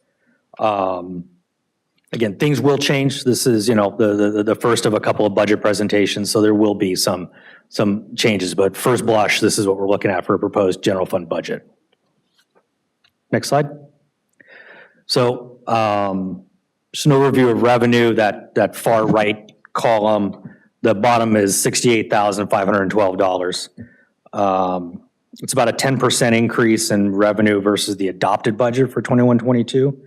Again, things will change. This is, the first of a couple of budget presentations, so there will be some changes, but first blush, this is what we're looking at for a proposed general fund budget. Next slide. So just an overview of revenue, that far right column. The bottom is $68,512. It's about a 10% increase in revenue versus the adopted budget for 21-22.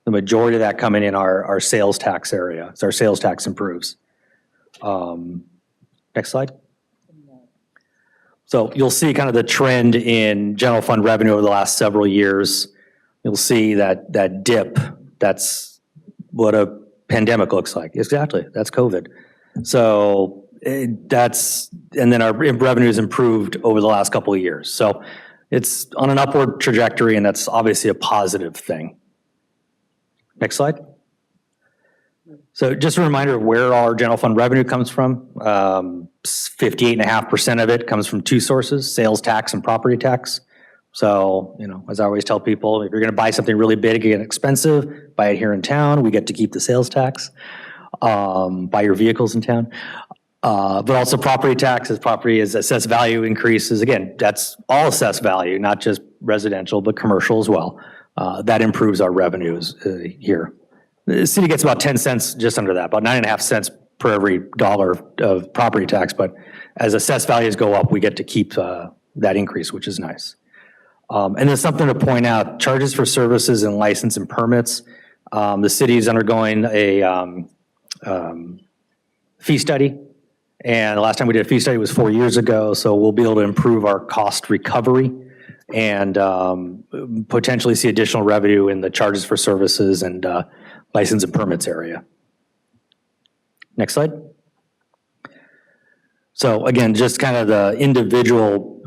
The majority of that coming in our sales tax area. So our sales tax improves. Next slide. So you'll see kind of the trend in general fund revenue over the last several years. You'll see that dip. That's what a pandemic looks like. Exactly. That's COVID. So and then our revenue has improved over the last couple of years. So it's on an upward trajectory, and that's obviously a positive thing. Next slide. So just a reminder of where our general fund revenue comes from. 58.5% of it comes from two sources: sales tax and property tax. So, as I always tell people, if you're going to buy something really big and expensive, buy it here in town. We get to keep the sales tax. Buy your vehicles in town. But also property tax, as property as assessed value increases. Again, that's all assessed value, not just residential, but commercial as well. That improves our revenues here. The city gets about 10 cents just under that, about 9.5 cents per every dollar of property tax. But as assessed values go up, we get to keep that increase, which is nice. And then something to point out, charges for services and license and permits. The city is undergoing a fee study. And the last time we did a fee study was 4 years ago. So we'll be able to improve our cost recovery and potentially see additional revenue in the charges for services and license and permits area. Next slide. So again, just kind of the individual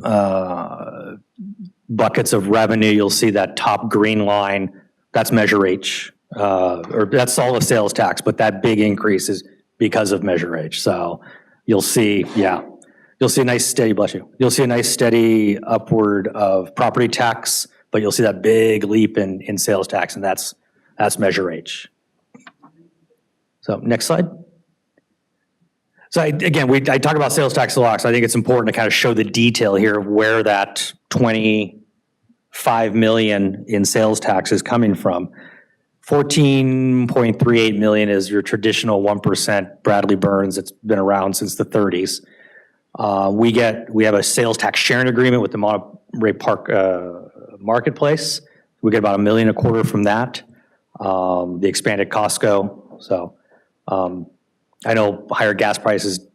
buckets of revenue. You'll see that top green line, that's Measure H, or that's all the sales tax, but that big increase is because of Measure H. So you'll see, you'll see a nice steady, bless you. You'll see a nice steady upward of property tax, but you'll see that big leap in sales tax, and that's Measure H. So next slide. So I talk about sales tax a lot, so I think it's important to kind of show the detail here of where that 25 million in sales tax is coming from. 14.38 million is your traditional 1% Bradley Burns. It's been around since the 30s. We have a sales tax sharing agreement with the Monterey Park Marketplace. We get about $1 million a quarter from that. The expanded Costco. So I know higher gas prices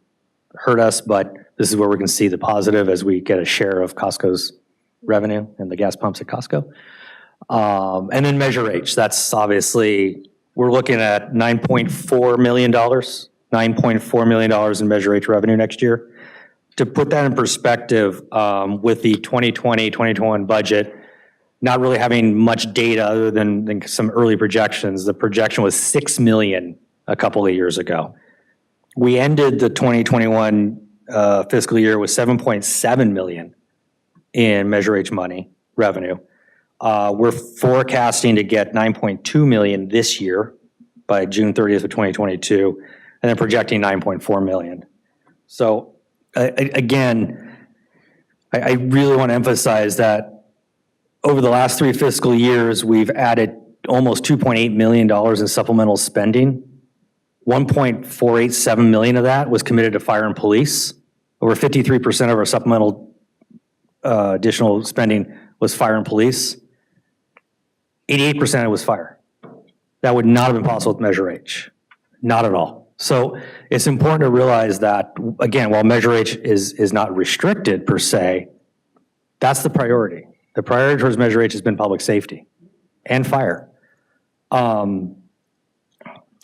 hurt us, but this is where we can see the positive as we get a share of Costco's revenue and the gas pumps at Costco. And then Measure H, that's obviously, we're looking at $9.4 million $9.4 million in Measure H revenue next year. To put that in perspective, with the 2020-2021 budget, not really having much data other than some early projections, the projection was $6 million a couple of years ago. We ended the 2021 fiscal year with $7.7 million in Measure H money revenue. We're forecasting to get $9.2 million this year by June 30th of 2022, and then projecting $9.4 million. So again, I really want to emphasize that over the last 3 fiscal years, we've added almost $2.8 million in supplemental spending. $1.487 million of that was committed to fire and police. Over 53% of our supplemental additional spending was fire and police. 88% of it was fire. That would not have been possible with Measure H. Not at all. So it's important to realize that, again, while Measure H is not restricted per se, that's the priority. The priority towards Measure H has been public safety and fire. I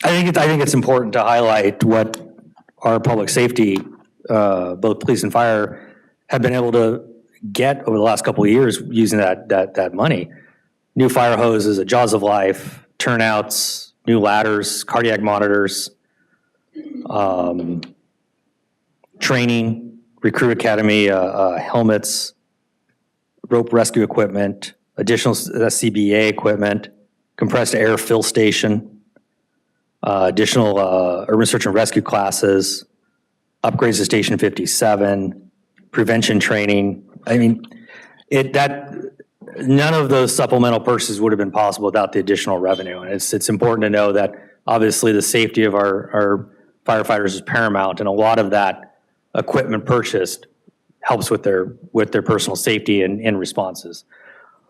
think it's important to highlight what our public safety, both police and fire, have been able to get over the last couple of years using that money. New fire hoses, a Jaws of Life, turnouts, new ladders, cardiac monitors, training, Recruit Academy, helmets, rope rescue equipment, additional CBA equipment, compressed air fill station, additional urban search and rescue classes, upgrades to Station 57, prevention training. I mean, none of those supplemental purchases would have been possible without the additional revenue. And it's important to know that obviously the safety of our firefighters is paramount, and a lot of that equipment purchased helps with their personal safety and responses.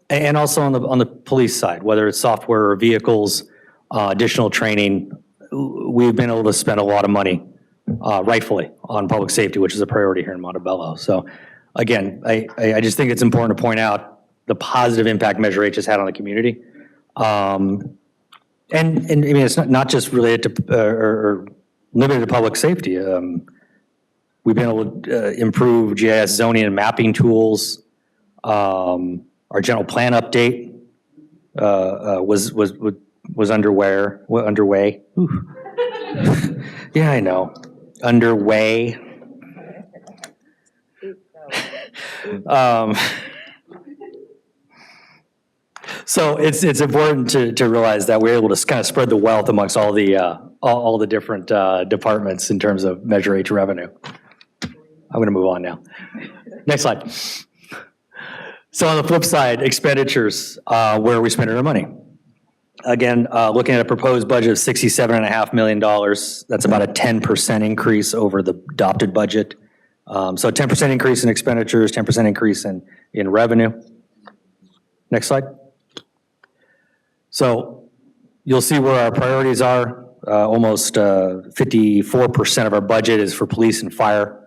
And also on the police side, whether it's software or vehicles, additional training, we've been able to spend a lot of money, rightfully, on public safety, which is a priority here in Montebello. So again, I just think it's important to point out the positive impact Measure H has had on the community. And I mean, it's not just related to or limited to public safety. We've been able to improve GIS zoning and mapping tools. Our general plan update was underway. Ooh. Yeah, I know. Underway. So it's important to realize that we're able to kind of spread the wealth amongst all the different departments in terms of Measure H revenue. I'm going to move on now. Next slide. So on the flip side, expenditures, where are we spending our money? Again, looking at a proposed budget of $67.5 million, that's about a 10% increase over the adopted budget. So 10% increase in expenditures, 10% increase in revenue. Next slide. So you'll see where our priorities are. Almost 54% of our budget is for police and fire.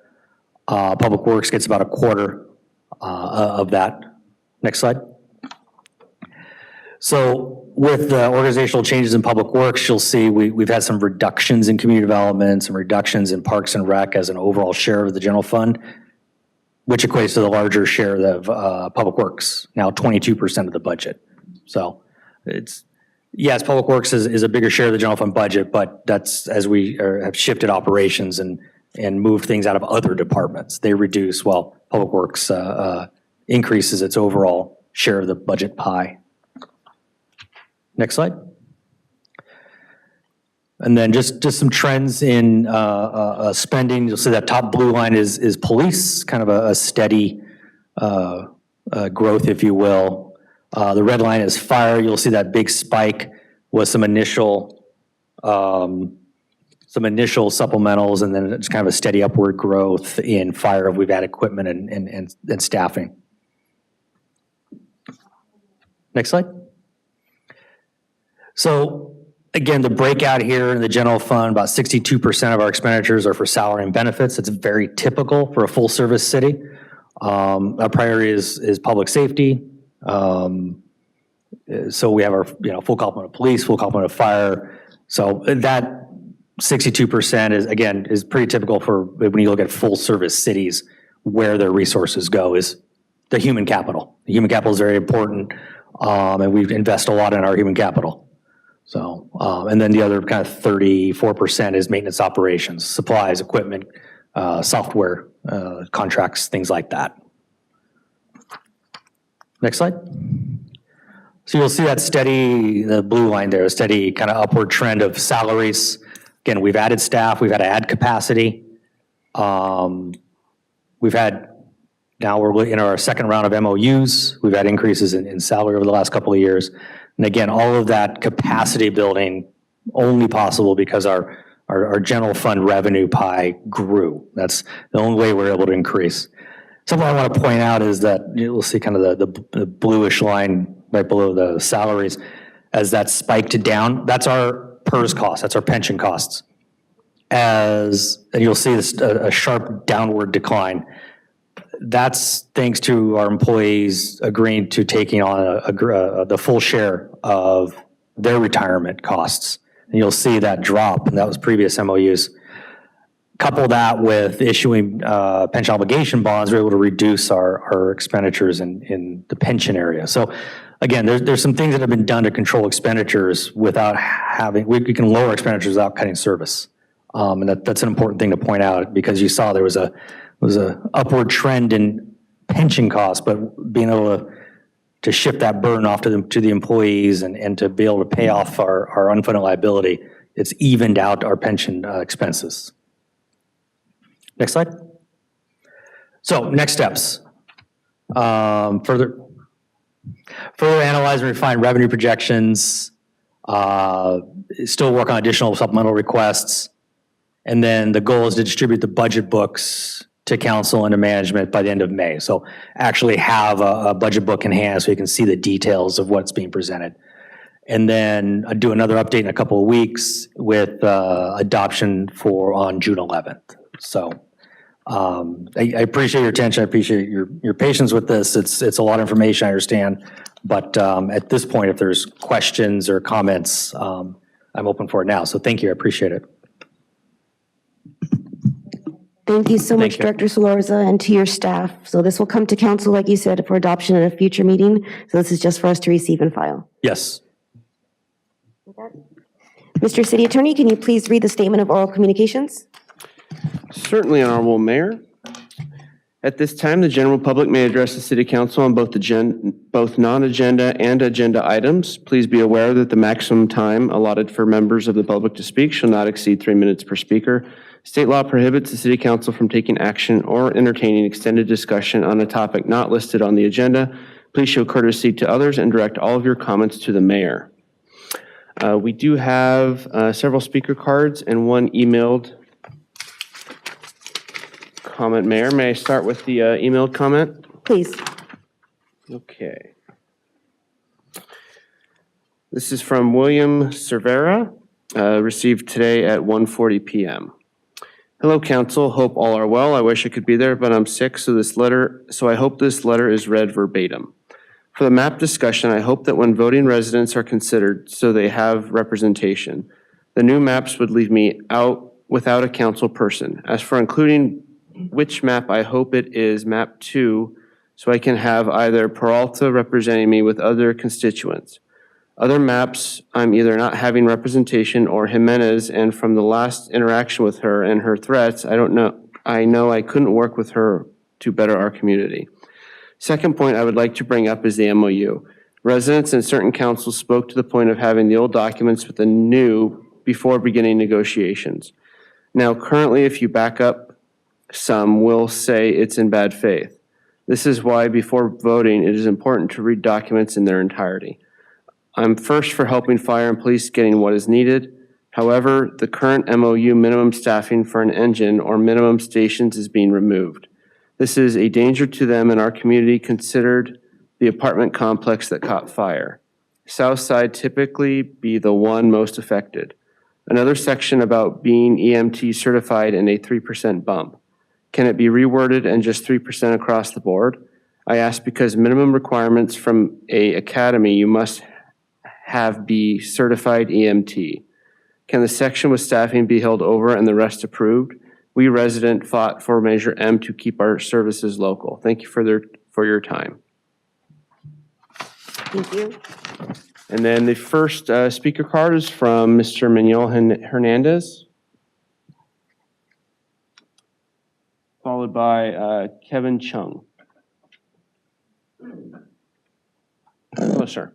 Public Works gets about a quarter of that. Next slide. So with the organizational changes in Public Works, you'll see we've had some reductions in community development, some reductions in Parks and Rec as an overall share of the general fund, which equates to the larger share of Public Works, now 22% of the budget. So yes, Public Works is a bigger share of the general fund budget, but that's as we have shifted operations and moved things out of other departments. They reduce while Public Works increases its overall share of the budget pie. Next slide. And then just some trends in spending. You'll see that top blue line is police, kind of a steady growth, if you will. The red line is fire. You'll see that big spike with some initial supplementals, and then it's kind of a steady upward growth in fire. We've added equipment and staffing. Next slide. So again, the breakout here in the general fund, about 62% of our expenditures are for salary and benefits. It's very typical for a full service city. Our priority is public safety. So we have our full complement of police, full complement of fire. So that 62% is pretty typical for when you look at full service cities where their resources go is the human capital. The human capital is very important, and we invest a lot in our human capital. So, and then the other kind of 34% is maintenance operations, supplies, equipment, software, contracts, things like that. Next slide. So you'll see that steady, the blue line there, a steady kind of upward trend of salaries. Again, we've added staff, we've had to add capacity. We've had, now we're in our second round of MOUs. We've had increases in salary over the last couple of years. And again, all of that capacity building only possible because our general fund revenue pie grew. That's the only way we're able to increase. Something I want to point out is that you'll see kind of the bluish line right below the salaries as that spiked down. That's our PERS costs, that's our pension costs. And you'll see this, a sharp downward decline. That's thanks to our employees agreeing to taking on the full share of their retirement costs. And you'll see that drop, and that was previous MOUs. Couple that with issuing pension obligation bonds, we're able to reduce our expenditures in the pension area. So again, there's some things that have been done to control expenditures without having, we can lower expenditures without cutting service. And that's an important thing to point out because you saw there was a upward trend in pension costs, but being able to shift that burden off to the employees and to be able to pay off our unfunded liability, it's evened out our pension expenses. Next slide. So next steps. Further analyze and refine revenue projections, still work on additional supplemental requests, and then the goal is to distribute the budget books to council and to management by the end of May. So actually have a budget book in hand so you can see the details of what's being presented. And then do another update in a couple of weeks with adoption on June 11th. So I appreciate your attention. I appreciate your patience with this. It's a lot of information, I understand. But at this point, if there's questions or comments, I'm open for it now. So thank you. I appreciate it. Thank you so much, Director Solorza, and to your staff. So this will come to council, like you said, for adoption at a future meeting. So this is just for us to receive and file. Yes. Mr. City Attorney, can you please read the statement of oral communications? Certainly, Honorable Mayor. At this time, the general public may address the City Council on both non-agenda and agenda items. Please be aware that the maximum time allotted for members of the public to speak shall not exceed 3 minutes per speaker. State law prohibits the City Council from taking action or entertaining extended discussion on a topic not listed on the agenda. Please show courtesy to others and direct all of your comments to the mayor. We do have several speaker cards and one emailed comment. Mayor, may I start with the emailed comment? Please. Okay. This is from William Cervera, received today at 1:40 p.m. Hello, Council. Hope all are well. I wish I could be there, but I'm sick, so I hope this letter is read verbatim. For the map discussion, I hope that when voting residents are considered so they have representation, the new maps would leave me out without a council person. As for including which map, I hope it is map 2, so I can have either Peralta representing me with other constituents. Other maps, I'm either not having representation or Jimenez, and from the last interaction with her and her threats, I know I couldn't work with her to better our community. Second point I would like to bring up is the MOU. Residents and certain councils spoke to the point of having the old documents with the new before beginning negotiations. Now, currently, if you back up, some will say it's in bad faith. This is why before voting, it is important to read documents in their entirety. I'm first for helping fire and police getting what is needed. However, the current MOU minimum staffing for an engine or minimum stations is being removed. This is a danger to them in our community considered the apartment complex that caught fire. South Side typically be the one most affected. Another section about being EMT certified and a 3% bump. Can it be reworded and just 3% across the board? I ask because minimum requirements from a academy you must have be certified EMT. Can the section with staffing be held over and the rest approved? We resident fought for Measure M to keep our services local. Thank you for your time. Thank you. And then the first speaker card is from Mr. Manuel Hernandez, followed by Kevin Chung. Hello, sir.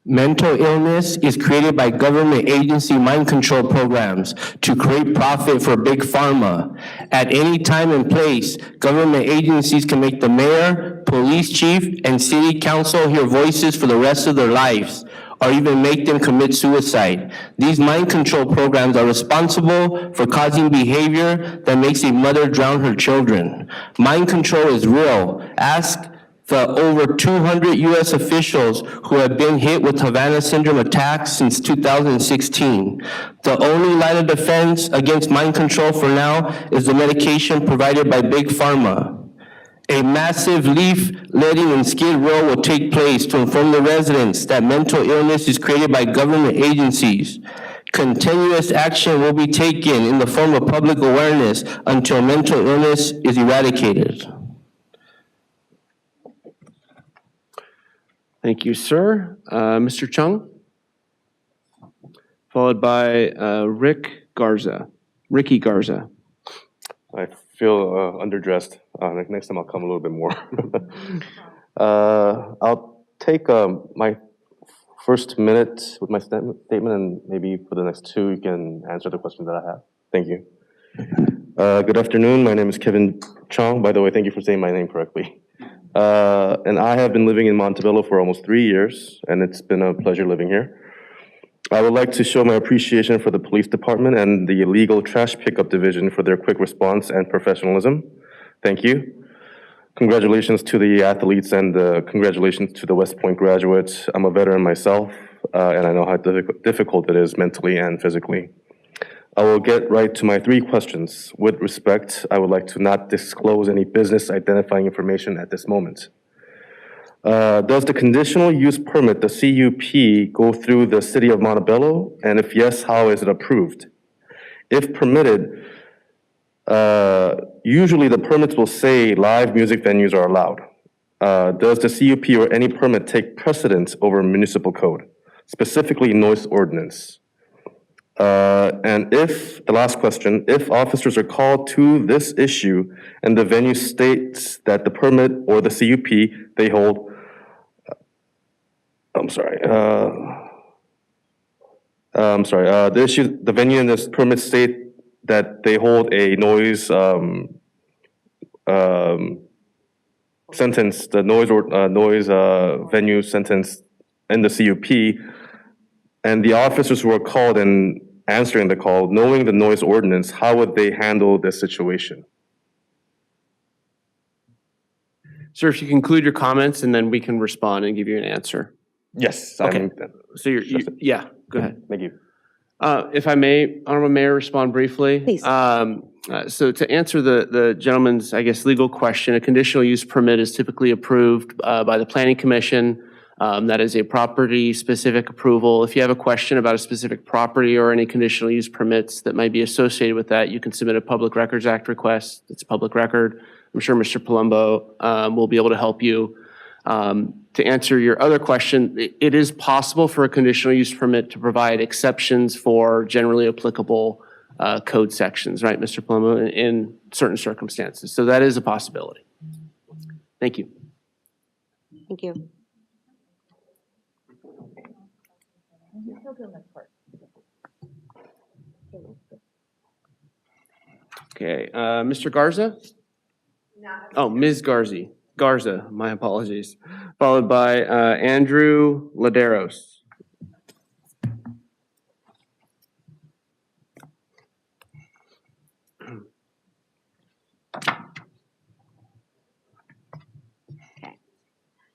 Mental illness is created by government agency mind control programs to create profit for big pharma. At any time and place, government agencies can make the mayor, police chief, and city council hear voices for the rest of their lives, or even make them commit suicide. These mind control programs are responsible for causing behavior that makes a mother drown her children. Mind control is real. Ask the over 200 U.S. officials who have been hit with Havana syndrome attacks since 2016. The only line of defense against mind control for now is the medication provided by Big Pharma. A massive leafletting and skid row will take place to inform the residents that mental illness is created by government agencies. Continuous action will be taken in the form of public awareness until mental illness is eradicated. Thank you, sir. Mr. Chung, followed by Ricky Garza. I feel underdressed. Next time I'll come a little bit more. I'll take my first minute with my statement, and maybe for the next 2, you can answer the questions that I have. Thank you. Good afternoon. My name is Kevin Chong. By the way, thank you for saying my name correctly. And I have been living in Montebello for almost 3 years, and it's been a pleasure living here. I would like to show my appreciation for the police department and the illegal trash pickup division for their quick response and professionalism. Thank you. Congratulations to the athletes and congratulations to the West Point graduates. I'm a veteran myself, and I know how difficult it is mentally and physically. I will get right to my 3 questions. With respect, I would like to not disclose any business identifying information at this moment. Does the conditional use permit, the CUP, go through the city of Montebello? And if yes, how is it approved? If permitted, usually the permits will say live music venues are allowed. Does the CUP or any permit take precedence over municipal code, specifically noise ordinance? And if, the last question, if officers are called to this issue and the venue states that the permit or the CUP they hold, the venue and this permit state that they hold a noise sentence, the noise venue sentence in the CUP, and the officers who are called and answering the call, knowing the noise ordinance, how would they handle this situation? Sir, if you conclude your comments, and then we can respond and give you an answer. Yes. Okay. So yeah, go ahead. Thank you. If I may, Honorable Mayor, respond briefly. Please. So to answer the gentleman's, I guess, legal question, a conditional use permit is typically approved by the Planning Commission. That is a property-specific approval. If you have a question about a specific property or any conditional use permits that might be associated with that, you can submit a Public Records Act request. It's public record. I'm sure Mr. Palumbo will be able to help you. To answer your other question, it is possible for a conditional use permit to provide exceptions for generally applicable code sections, right, Mr. Palumbo, in certain circumstances. So that is a possibility. Thank you. Thank you. Okay, Mr. Garza? Oh, Ms. Garza, my apologies. Followed by Andrew Laderos.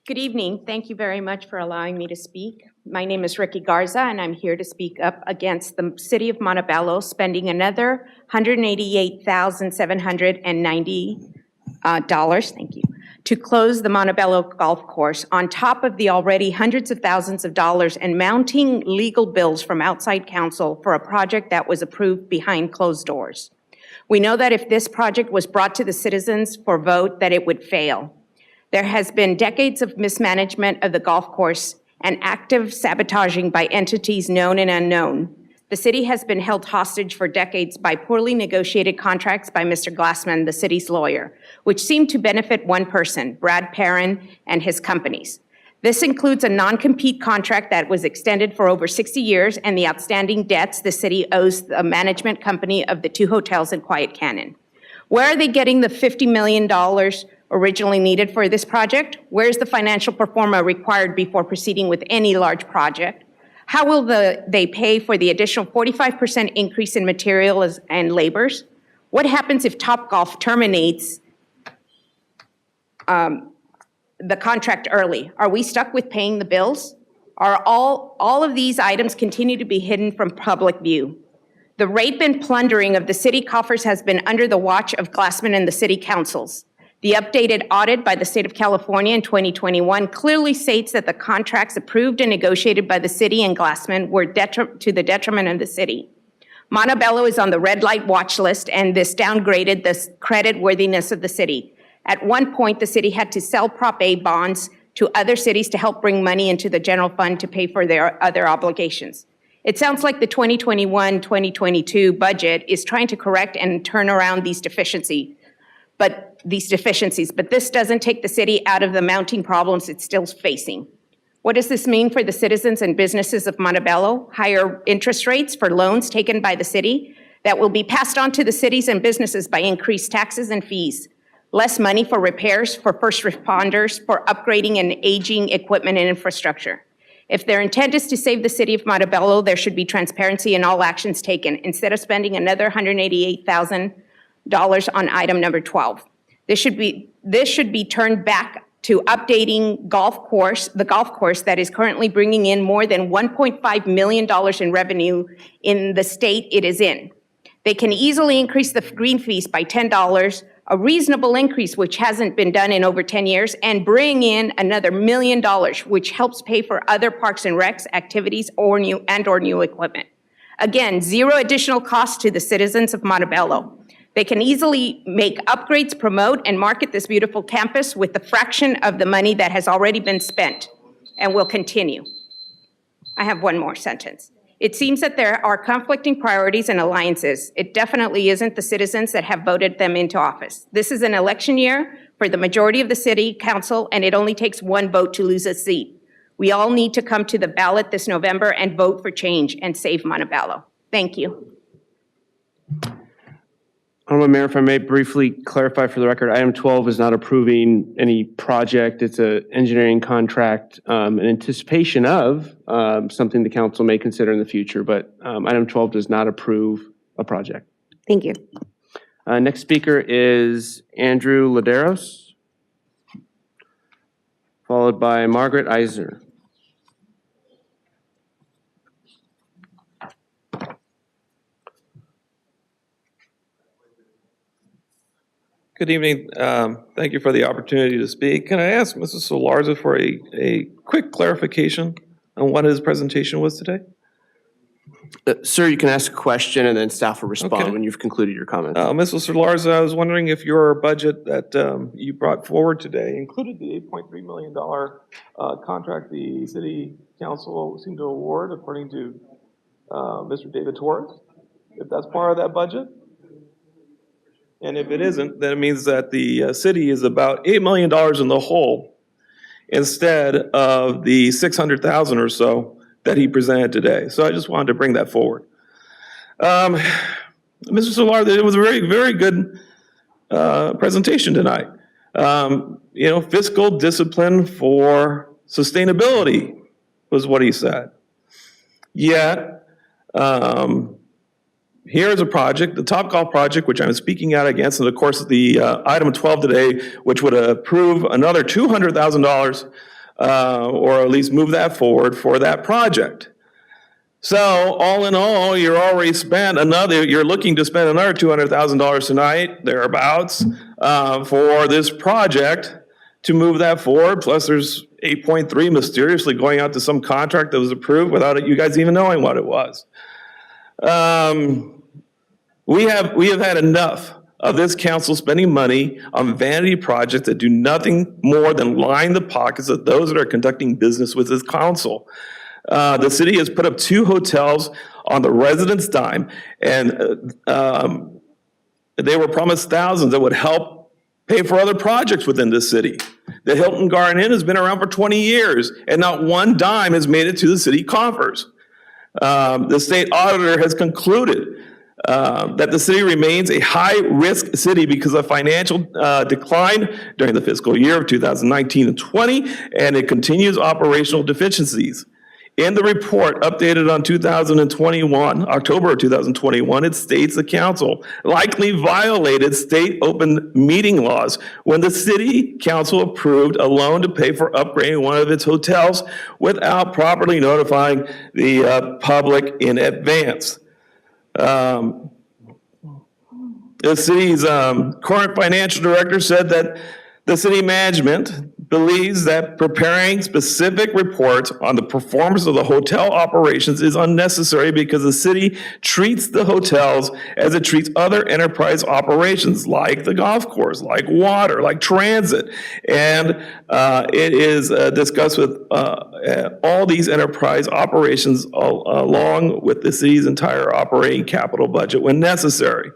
Good evening. Thank you very much for allowing me to speak. My name is Ricky Garza, and I'm here to speak up against the City of Montebello spending another $188,790, thank you, to close the Montebello Golf Course on top of the already hundreds of thousands of dollars and mounting legal bills from outside counsel for a project that was approved behind closed doors. We know that if this project was brought to the citizens for vote, that it would fail. There has been decades of mismanagement of the golf course and active sabotaging by entities known and unknown. The city has been held hostage for decades by poorly negotiated contracts by Mr. Glassman, the city's lawyer, which seemed to benefit one person, Brad Perrin, and his companies. This includes a non-compete contract that was extended for over 60 years and the outstanding debts the city owes the management company of the 2 hotels in Quiet Canyon. Where are they getting the $50 million originally needed for this project? Where's the financial pro forma required before proceeding with any large project? How will they pay for the additional 45% increase in materials and labors? What happens if Topgolf terminates the contract early? Are we stuck with paying the bills? Are all of these items continue to be hidden from public view? The rape and plundering of the city coffers has been under the watch of Glassman and the city councils. The updated audit by the state of California in 2021 clearly states that the contracts approved and negotiated by the city and Glassman were to the detriment of the city. Montebello is on the red light watch list, and this downgraded the credit worthiness of the city. At one point, the city had to sell Prop A bonds to other cities to help bring money into the general fund to pay for their other obligations. It sounds like the 2021-2022 budget is trying to correct and turn around these deficiencies, but this doesn't take the city out of the mounting problems it's still facing. What does this mean for the citizens and businesses of Montebello? Higher interest rates for loans taken by the city that will be passed on to the cities and businesses by increased taxes and fees. Less money for repairs, for first responders, for upgrading and aging equipment and infrastructure. If their intent is to save the city of Montebello, there should be transparency in all actions taken, instead of spending another $188,000 on item number 12. This should be turned back to updating the golf course that is currently bringing in more than $1.5 million in revenue in the state it is in. They can easily increase the green fees by $10, a reasonable increase which hasn't been done in over 10 years, and bring in another $1 million, which helps pay for other parks and recs activities or new equipment. Again, zero additional cost to the citizens of Montebello. They can easily make upgrades, promote, and market this beautiful campus with the fraction of the money that has already been spent and will continue. I have one more sentence. It seems that there are conflicting priorities and alliances. It definitely isn't the citizens that have voted them into office. This is an election year for the majority of the city council, and it only takes one vote to lose a seat. We all need to come to the ballot this November and vote for change and save Montebello. Thank you. Honorable Mayor, if I may briefly clarify for the record, item 12 is not approving any project. It's an engineering contract in anticipation of something the council may consider in the future, but item 12 does not approve a project. Thank you. Next speaker is Andrew Laderos, followed by Margaret Eisner. Good evening. Thank you for the opportunity to speak. Can I ask Mr. Solarza for a quick clarification on what his presentation was today? Sir, you can ask a question and then staff will respond when you've concluded your comment. Mr. Solarza, I was wondering if your budget that you brought forward today included the $8.3 million contract the city council seemed to award according to Mr. David Torres, if that's part of that budget? And if it isn't, then it means that the city is about $8 million in the hole instead of the $600,000 or so that he presented today. So I just wanted to bring that forward. Mr. Solar, it was a very, very good presentation tonight. Fiscal discipline for sustainability was what he said. Yet, here's a project, the Topgolf Project, which I'm speaking out against, and of course the item 12 today, which would approve another $200,000 or at least move that forward for that project. So all in all, you're looking to spend another $200,000 tonight, thereabouts, for this project to move that forward. Plus there's 8.3 mysteriously going out to some contract that was approved without you guys even knowing what it was. We have had enough of this council spending money on vanity projects that do nothing more than line the pockets of those that are conducting business with this council. The city has put up 2 hotels on the residents' dime, and they were promised thousands that would help pay for other projects within the city. The Hilton Garden Inn has been around for 20 years, and not one dime has made it to the city coffers. The state auditor has concluded that the city remains a high-risk city because of financial decline during the fiscal year of 2019 and 20, and it continues operational deficiencies. In the report updated on October of 2021, it states the council likely violated state open meeting laws when the city council approved a loan to pay for upgrading one of its hotels without properly notifying the public in advance. The city's current financial director said that the city management believes that preparing specific reports on the performance of the hotel operations is unnecessary because the city treats the hotels as it treats other enterprise operations like the golf course, like water, like transit. And it is discussed with all these enterprise operations along with the city's entire operating capital budget when necessary.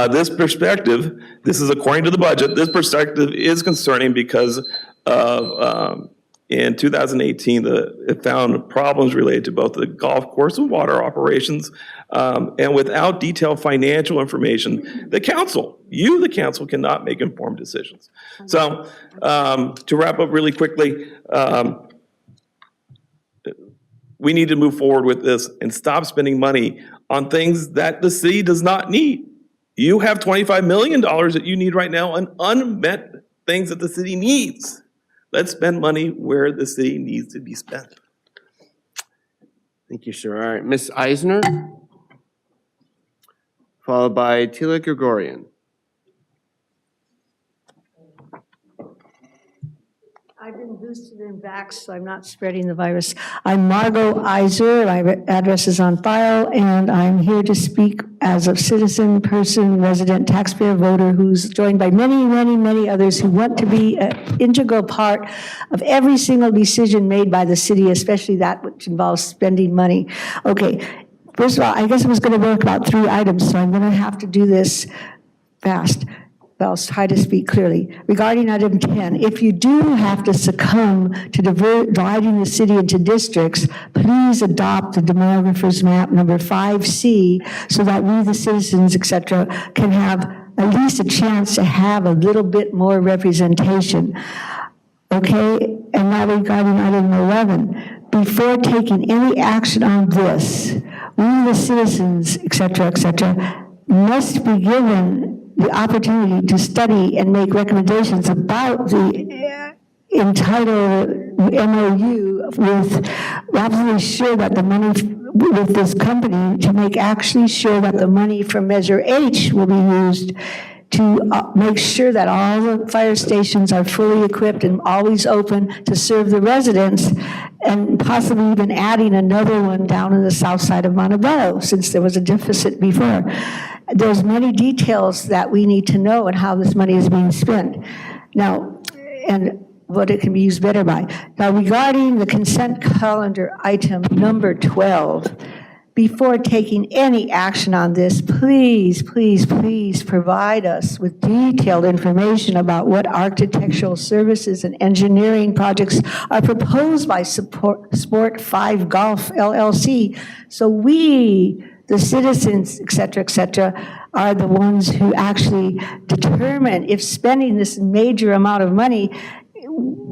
This perspective, this is according to the budget, this perspective is concerning because of, in 2018, it found problems related to both the golf course and water operations. And without detailed financial information, the council cannot make informed decisions. So to wrap up really quickly, we need to move forward with this and stop spending money on things that the city does not need. You have $25 million that you need right now on unmet things that the city needs. Let's spend money where the city needs to be spent. Thank you, sir. All right, Ms. Eisner, followed by Tila Gregorian. I've been boosted and vaxxed, so I'm not spreading the virus. I'm Margot Iser, my address is on file, and I'm here to speak as a citizen, person, resident, taxpayer, voter, who's joined by many, many, many others who want to be an integral part of every single decision made by the city, especially that which involves spending money. Okay, first of all, I guess I was going to work about 3 items, so I'm going to have to do this fast. I'll try to speak clearly. Regarding item 10, if you do have to succumb to dividing the city into districts, please adopt the demographer's map number 5C so that we, the citizens, et cetera, can have at least a chance to have a little bit more representation. Okay, and now regarding item 11, before taking any action on this, we, the citizens, et cetera, must be given the opportunity to study and make recommendations about the entitled MOU with absolutely sure that the money with this company to make actually sure that the money from Measure H will be used to make sure that all the fire stations are fully equipped and always open to serve the residents, and possibly even adding another one down in the south side of Montebello, since there was a deficit before. There's many details that we need to know and how this money is being spent. Now, and what it can be used better by. Now, regarding the consent calendar item number 12, before taking any action on this, please, please, please provide us with detailed information about what architectural services and engineering projects are proposed by Sport 5 Golf LLC. So we, the citizens, et cetera, are the ones who actually determine if spending this major amount of money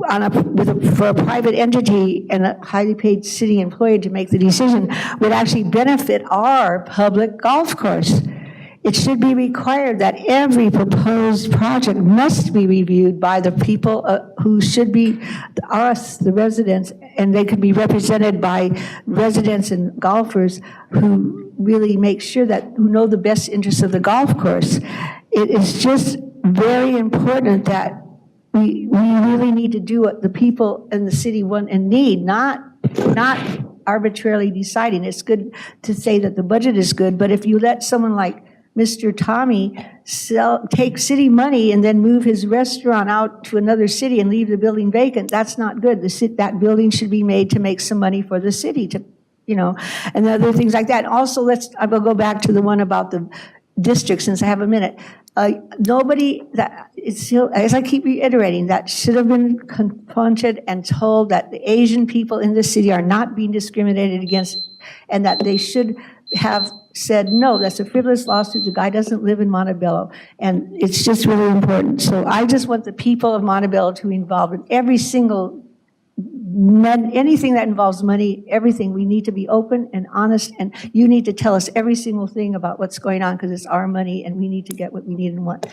for a private entity and a highly paid city employee to make the decision would actually benefit our public golf course. It should be required that every proposed project must be reviewed by the people who should be us, the residents, and they could be represented by residents and golfers who really make sure that, who know the best interests of the golf course. It is just very important that we really need to do what the people in the city want and need, not arbitrarily deciding. It's good to say that the budget is good, but if you let someone like Mr. Tommy take city money and then move his restaurant out to another city and leave the building vacant, that's not good. That building should be made to make some money for the city to, and other things like that. Also, I will go back to the one about the district since I have a minute. As I keep reiterating, that should have been confronted and told that the Asian people in the city are not being discriminated against, and that they should have said, no, that's a frivolous lawsuit, the guy doesn't live in Montebello, and it's just really important. So I just want the people of Montebello to be involved in every single, anything that involves money, everything. We need to be open and honest, and you need to tell us every single thing about what's going on, because it's our money, and we need to get what we need and want.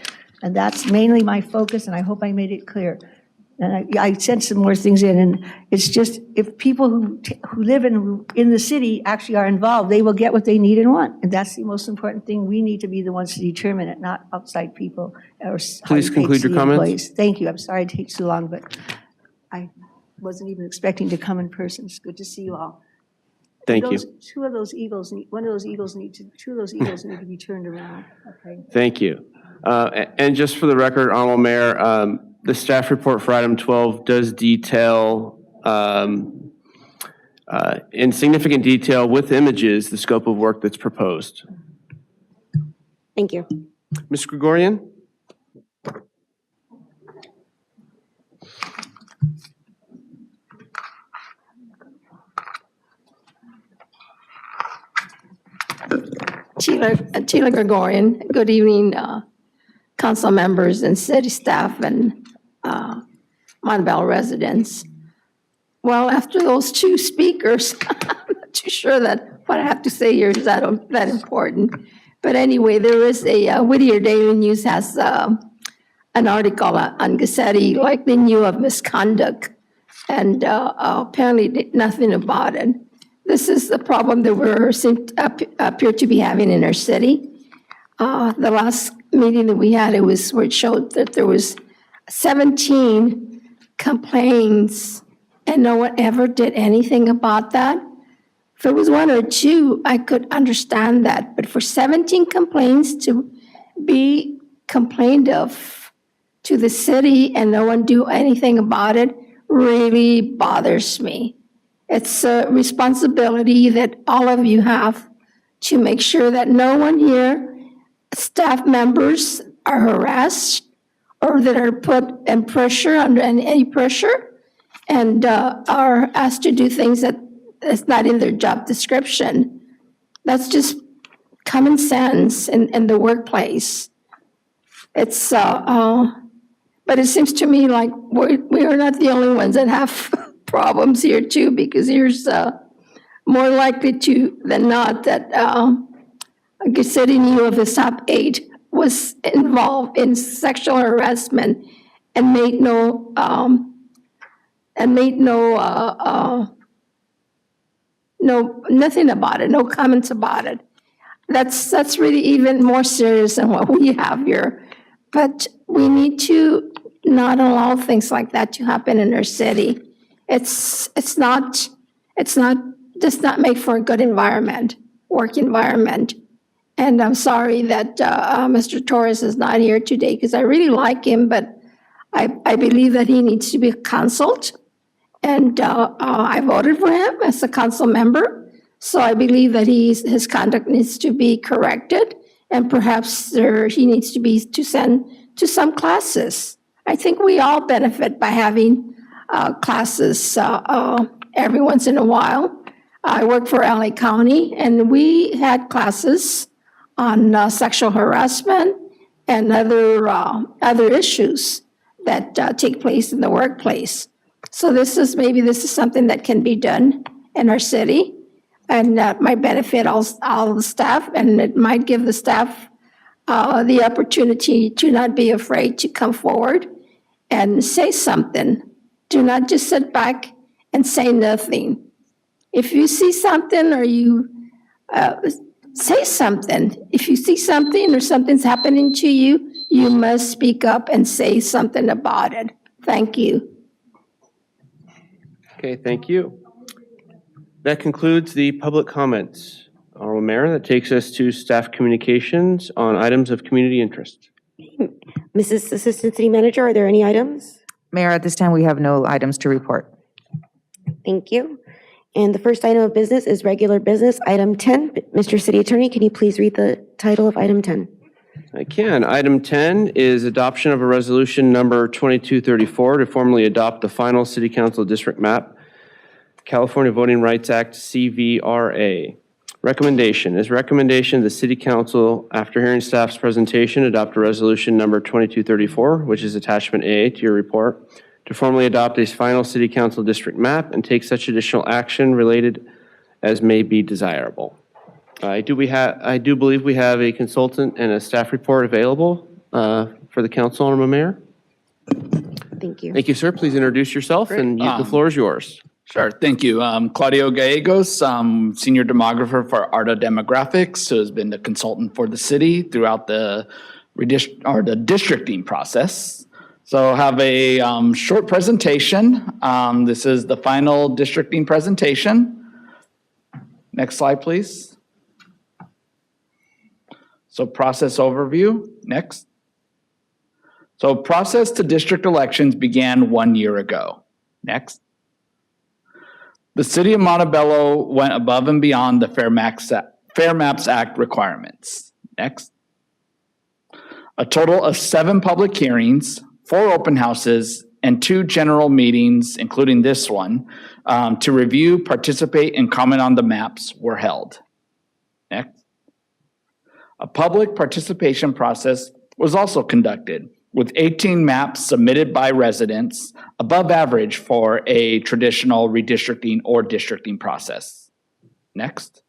And that's mainly my focus, and I hope I made it clear. And I sent some more things in, and it's just, if people who live in the city actually are involved, they will get what they need and want. And that's the most important thing. We need to be the ones to determine it, not outside people or Please conclude your comments. employees. Thank you. I'm sorry it takes so long, but I wasn't even expecting to come in person. It's good to see you all. Thank you. Two of those eagles need to be turned around. Okay. Thank you. And just for the record, Honorable Mayor, the staff report for item 12 does detail, in significant detail with images, the scope of work that's proposed. Thank you. Ms. Gregorian? Sheila Gregorian. Good evening, council members and city staff and Montebello residents. Well, after those two speakers, I'm not too sure that what I have to say here is that important. But anyway, there is a Whittier Daily News has an article on Gassetti likely knew of misconduct, and apparently did nothing about it. This is the problem that we appear to be having in our city. The last meeting that we had, where it showed that there was 17 complaints and no one ever did anything about that. If it was one or two, I could understand that. But for 17 complaints to be complained of to the city and no one do anything about it really bothers me. It's a responsibility that all of you have to make sure that no one here, staff members, are harassed or that are put in pressure, under any pressure, and are asked to do things that is not in their job description. That's just common sense in the workplace. It's, but it seems to me like we are not the only ones that have problems here too, because here's more likely than not that Gassetti knew of the top 8 was involved in sexual harassment and made no nothing about it, no comments about it. That's really even more serious than what we have here. But we need to not allow things like that to happen in our city. It's does not make for a good environment, work environment. And I'm sorry that Mr. Torres is not here today, because I really like him, but I believe that he needs to be counseled. And I voted for him as a council member. So I believe that his conduct needs to be corrected, and perhaps he needs to be sent to some classes. I think we all benefit by having classes every once in a while. I work for LA County, and we had classes on sexual harassment and other issues that take place in the workplace. So this is something that can be done in our city, and that might benefit all the staff, and it might give the staff the opportunity to not be afraid to come forward and say something. Do not just sit back and say nothing. If you see something or you say something. If you see something or something's happening to you, you must speak up and say something about it. Thank you. Okay, thank you. That concludes the public comments. Honorable Mayor, that takes us to staff communications on items of community interest. Mrs. Assistant City Manager, are there any items? Mayor, at this time, we have no items to report. Thank you. And the first item of business is regular business, item 10. Mr. City Attorney, can you please read the title of item 10? I can. Item 10 is adoption of a resolution number 2234 to formally adopt the final City Council District Map, California Voting Rights Act, CVRA. Recommendation is recommendation the City Council, after hearing staff's presentation, adopt a resolution number 2234, which is attachment A to your report, to formally adopt a final City Council District Map and take such additional action related as may be desirable. I do believe we have a consultant and a staff report available for the council, Honorable Mayor. Thank you. Thank you, sir. Please introduce yourself, and the floor is yours. Sure, thank you. Claudio Gallegos, senior demographer for ARDA Demographics, who has been the consultant for the city throughout the districting process. So I have a short presentation. This is the final districting presentation. Next slide, please. So process overview, next. So process to district elections began 1 year ago. Next. The City of Montebello went above and beyond the Fair Maps Act requirements. Next. A total of 7 public hearings, 4 open houses, and 2 general meetings, including this one, to review, participate, and comment on the maps were held. Next. A public participation process was also conducted, with 18 maps submitted by residents, above average for a traditional redistricting or districting process. Next.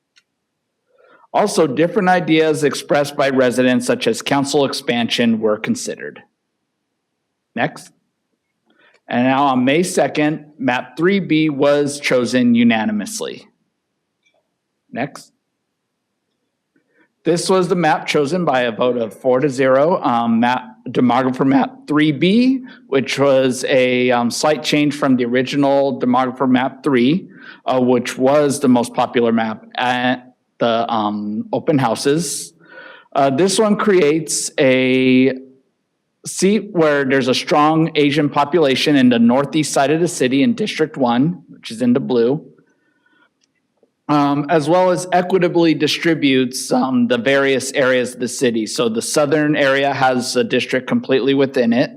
Also, different ideas expressed by residents, such as council expansion, were considered. Next. And now on May 2nd, map 3B was chosen unanimously. Next. This was the map chosen by a vote of 4-0. Demographer map 3B, which was a slight change from the original demographer map 3, which was the most popular map at the open houses. This one creates a seat where there's a strong Asian population in the northeast side of the city in District 1, which is in the blue. As well as equitably distributes the various areas of the city. So the southern area has a district completely within it.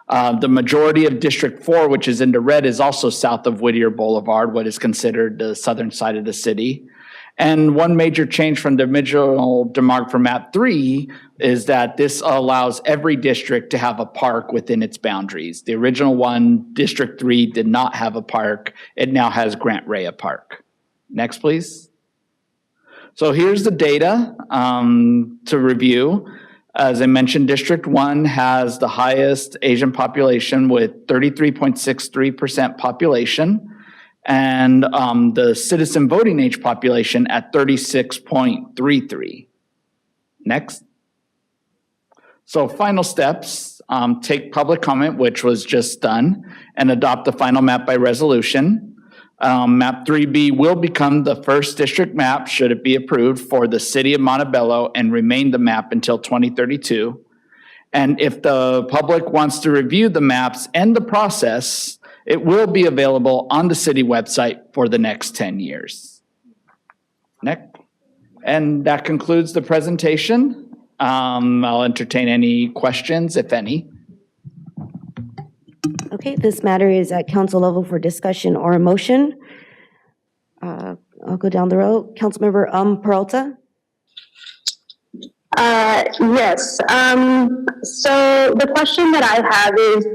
The majority of District 4, which is in the red, is also south of Whittier Boulevard, what is considered the southern side of the city. And one major change from the original demographer map 3 is that this allows every district to have a park within its boundaries. The original one, District 3, did not have a park. It now has Grant Rhea Park. Next, please. So here's the data to review. As I mentioned, District 1 has the highest Asian population with 33.63% population, and the citizen voting age population at 36.33. Next. So final steps, take public comment, which was just done, and adopt the final map by resolution. Map 3B will become the first district map, should it be approved, for the City of Montebello and remain the map until 2032. And if the public wants to review the maps and the process, it will be available on the city website for the next 10 years. Next. And that concludes the presentation. I'll entertain any questions, if any. Okay, this matter is at council level for discussion or a motion. I'll go down the row. Councilmember Peralta? Yes. So the question that I have is,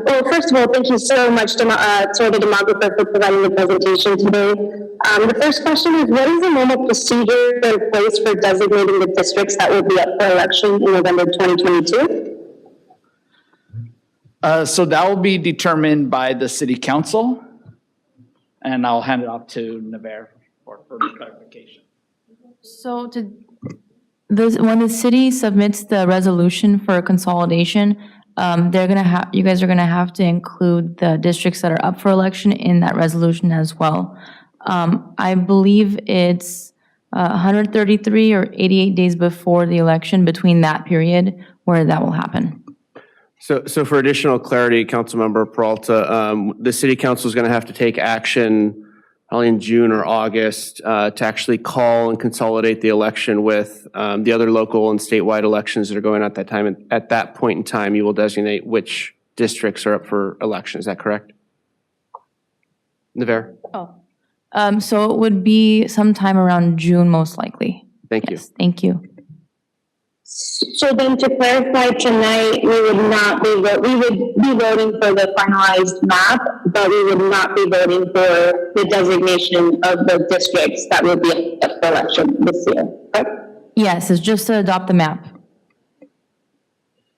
well, first of all, thank you so much to the demographer for providing the presentation today. The first question is, what is the normal procedure in place for designating the districts that will be up for election in November 2022? So that will be determined by the city council, and I'll hand it off to Navarre for further clarification. So when the city submits the resolution for consolidation, you guys are gonna have to include the districts that are up for election in that resolution as well. I believe it's 133 or 88 days before the election, between that period where that will happen. So for additional clarity, Councilmember Peralta, the city council is going to have to take action probably in June or August to actually call and consolidate the election with the other local and statewide elections that are going on at that time. And at that point in time, you will designate which districts are up for election. Is that correct? Navarre? So it would be sometime around June, most likely. Thank you. Thank you. So then to clarify, tonight, we would be voting for the finalized map, but we would not be voting for the designation of the districts that will be up for election this year, correct? Yes, it's just to adopt the map.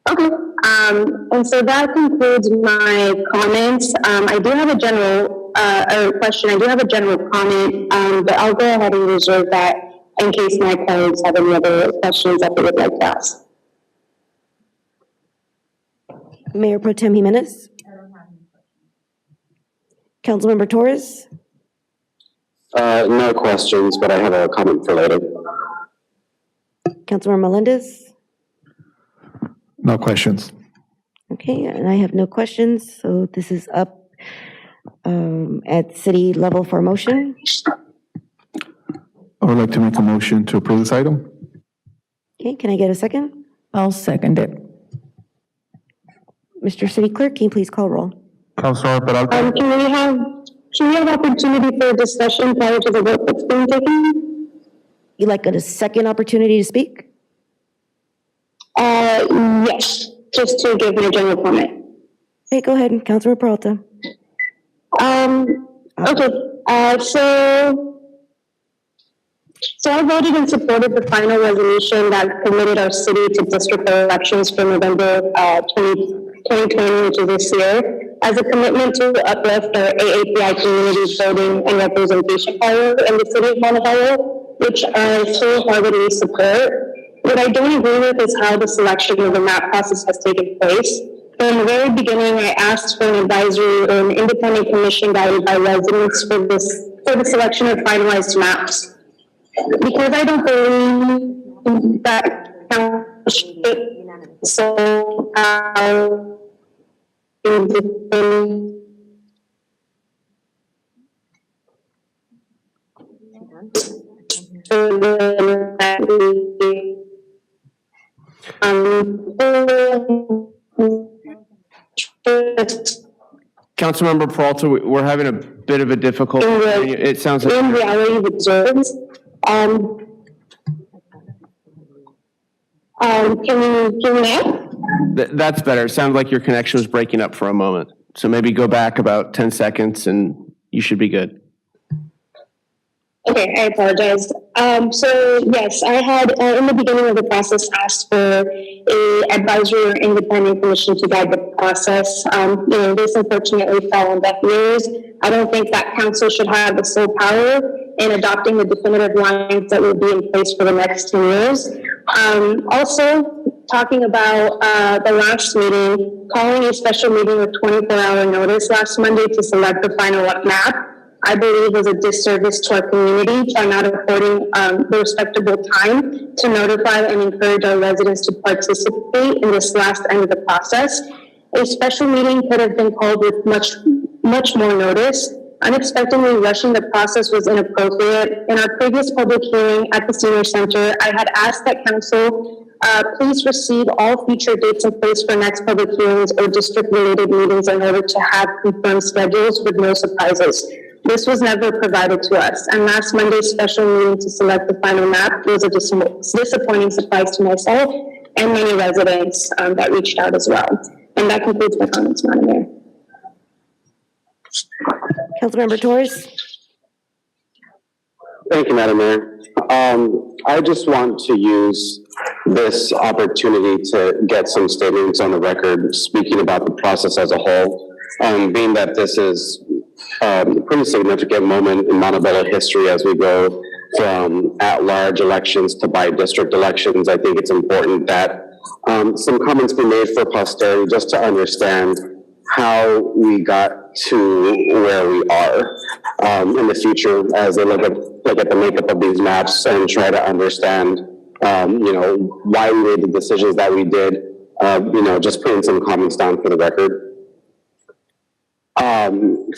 Okay, and so that concludes my comments. I do have a general, question, I do have a general comment, but I'll go ahead and reserve that in case my colleagues have any other questions that they would like to ask. Mayor Pro Tem Jimenez? Councilmember Torres? No questions, but I have a comment for later. Councilmember Melendez? No questions. Okay, and I have no questions, so this is up at city level for motion. I would like to make a motion to approve this item. Okay, can I get a second? I'll second it. Mr. City Clerk, can you please call roll? Councilor Peralta. Can we have opportunity for discussion prior to the vote that's being taken? You'd like a second opportunity to speak? Yes, just to give my general comment. Okay, go ahead, Councilor Peralta. Okay, so I voted in support of the final resolution that committed our city to district elections for November 2020, which is this year, as a commitment to uplift our AAPI community's voting and representation power in the city of Montebello, which I wholeheartedly support. What I don't agree with is how the selection of the map process has taken place. From the very beginning, I asked for an advisory or an independent commission guided by residents for the selection of finalized maps. Because I don't believe that council so Councilmember Peralta, we're having a bit of a difficulty. It sounds like in reality of observance. Can you hear me now? That's better. It sounded like your connection was breaking up for a moment. So maybe go back about 10 seconds and you should be good. Okay, I apologize. So yes, I had in the beginning of the process asked for a advisory or independent commission to guide the process. This unfortunately fell on deaf ears. I don't think that council should have the sole power in adopting the definitive lines that will be in place for the next 10 years. Also, talking about the last meeting, calling a special meeting with 24-hour notice last Monday to select the final map, I believe was a disservice to our community by not affording the respectable time to notify and encourage our residents to participate in this last end of the process. A special meeting could have been called with much more notice. Unexpectedly rushing the process was inappropriate. In our previous public hearing at the Senior Center, I had asked that council please receive all future dates in place for next public hearings or district-related meetings in order to have confirmed schedules with no surprises. This was never provided to us, and last Monday's special meeting to select the final map was a disappointing surprise to myself and many residents that reached out as well. And that concludes my comments, Madam Mayor. Councilmember Torres? Thank you, Madam Mayor. I just want to use this opportunity to get some statements on the record speaking about the process as a whole, being that this is a pretty significant moment in Montebello history as we go from at-large elections to by-district elections. I think it's important that some comments be made for posterity just to understand how we got to where we are in the future as they look at the makeup of these maps and try to understand, why we made the decisions that we did. Just putting some comments down for the record.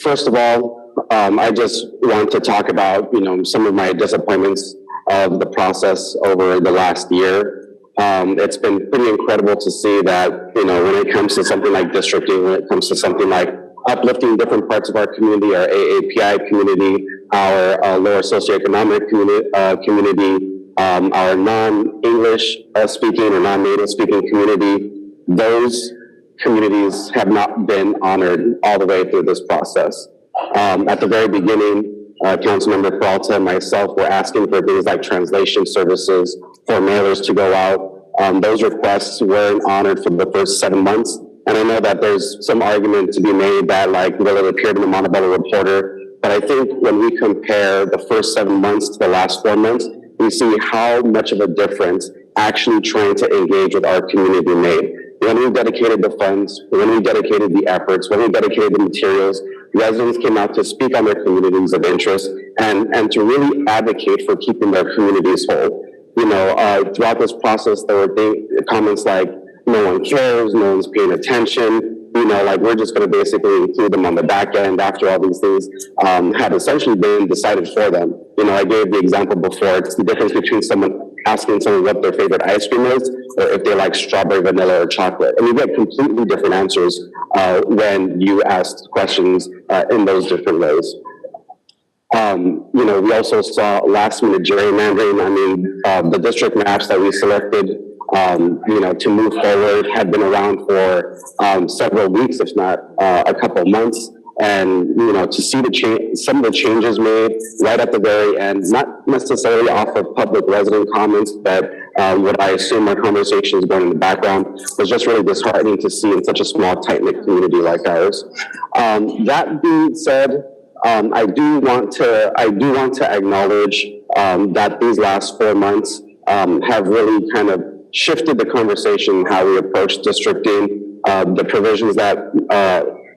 First of all, I just want to talk about, some of my disappointments of the process over the last year. It's been pretty incredible to see that, when it comes to something like districting, when it comes to something like uplifting different parts of our community, our AAPI community, our lower socioeconomic community, our non-English speaking or non-native speaking community, those communities have not been honored all the way through this process. At the very beginning, Councilmember Peralta and myself were asking for things like translation services for mailers to go out. Those requests weren't honored for the first 7 months. And I know that there's some argument to be made that it appeared in the Montebello Reporter. But I think when we compare the first 7 months to the last 4 months, we see how much of a difference actually trying to engage with our community made. When we dedicated the funds, when we dedicated the efforts, when we dedicated the materials, residents came out to speak on their communities of interest and to really advocate for keeping their communities whole. Throughout this process, there were comments like, no one cares, no one's paying attention, we're just going to basically include them on the back end after all these things had essentially been decided for them. I gave the example before. It's the difference between asking someone what their favorite ice cream is, or if they like strawberry, vanilla, or chocolate. And you get completely different answers when you ask questions in those different ways. We also saw last minute gerrymandering. The district maps that we selected to move forward had been around for several weeks, if not a couple months. And, to see some of the changes made right at the very end, not necessarily off of public resident comments, but what I assume are conversations going in the background, was just really disheartening to see in such a small, tight-knit community like ours. That being said, I do want to acknowledge that these last 4 months have really kind of shifted the conversation how we approach districting. The provisions that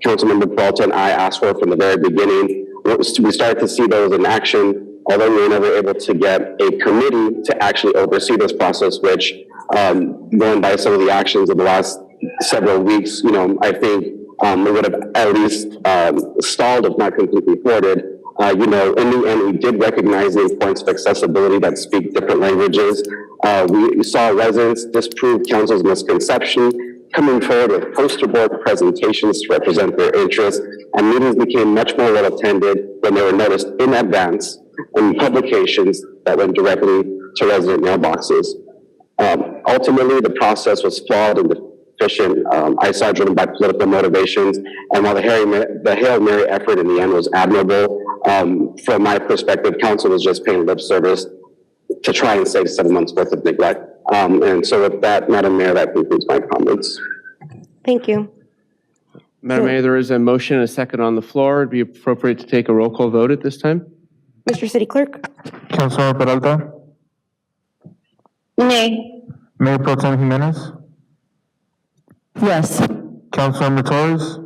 Councilmember Peralta and I asked for from the very beginning, we started to see those in action, although we were never able to get a committee to actually oversee this process, which, going by some of the actions of the last several weeks, I think it would have at least stalled, if not completely thwarted. In the end, we did recognize the importance of accessibility that speak different languages. We saw residents disprove council's misconception, coming forward with poster board presentations to represent their interests, and meetings became much more well attended when they were noticed in advance in publications that went directly to resident mailboxes. Ultimately, the process was flawed and deficient. I saw it driven by political motivations, and while the Hail Mary effort in the end was admirable, from my perspective, council was just paying lip service to try and save 7 months worth of neglect. And so with that, Madam Mayor, that concludes my comments. Thank you. Madam Mayor, there is a motion and a second on the floor. It'd be appropriate to take a roll call vote at this time. Mr. City Clerk? Councilor Peralta? Nay. Mayor Pro Tem Jimenez? Yes. Councilor Torres?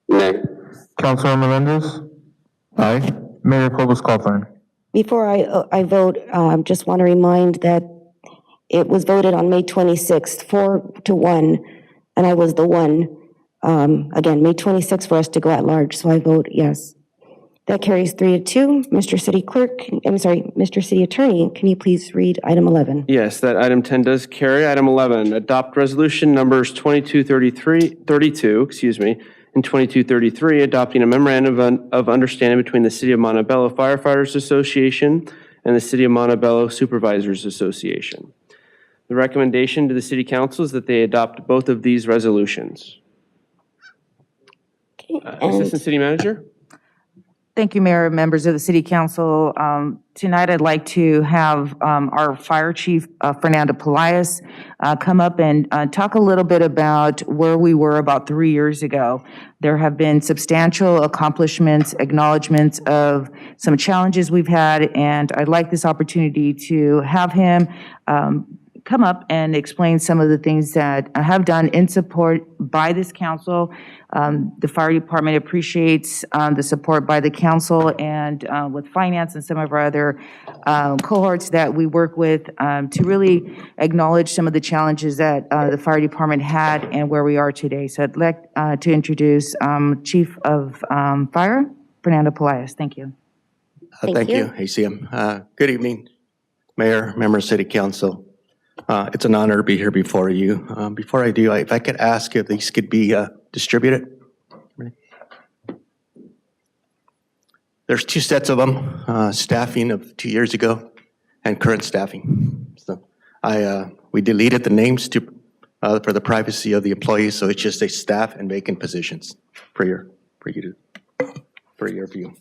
Nay. Councilor Melendez? Aye. Mayor Cobus Cawthorn? Before I vote, just want to remind that it was voted on May 26th, 4-1, and I was the one, again, May 26th for us to go at large, so I vote yes. That carries 3-2. Mr. City Attorney, can you please read item 11? Yes, that item 10 does carry. Item 11, adopt resolution numbers 2232, and 2233, adopting a memorandum of understanding between the City of Montebello Firefighters Association and the City of Montebello Supervisors Association. The recommendation to the City Council is that they adopt both of these resolutions. Assistant City Manager? Thank you, Mayor, members of the City Council. Tonight, I'd like to have our Fire Chief, Fernando Pelaez, come up and talk a little bit about where we were about 3 years ago. There have been substantial accomplishments, acknowledgments of some challenges we've had, and I'd like this opportunity to have him come up and explain some of the things that I have done in support by this council. The fire department appreciates the support by the council and with finance and some of our other cohorts that we work with to really acknowledge some of the challenges that the fire department had and where we are today. So I'd like to introduce Chief of Fire, Fernando Pelaez. Thank you. Thank you, ACM. Good evening, Mayor, members of City Council. It's an honor to be here before you. Before I do, if I could ask if these could be distributed. There's two sets of them, staffing of 2 years ago and current staffing. So we deleted the names for the privacy of the employees, so it's just a staff and vacant positions for your view.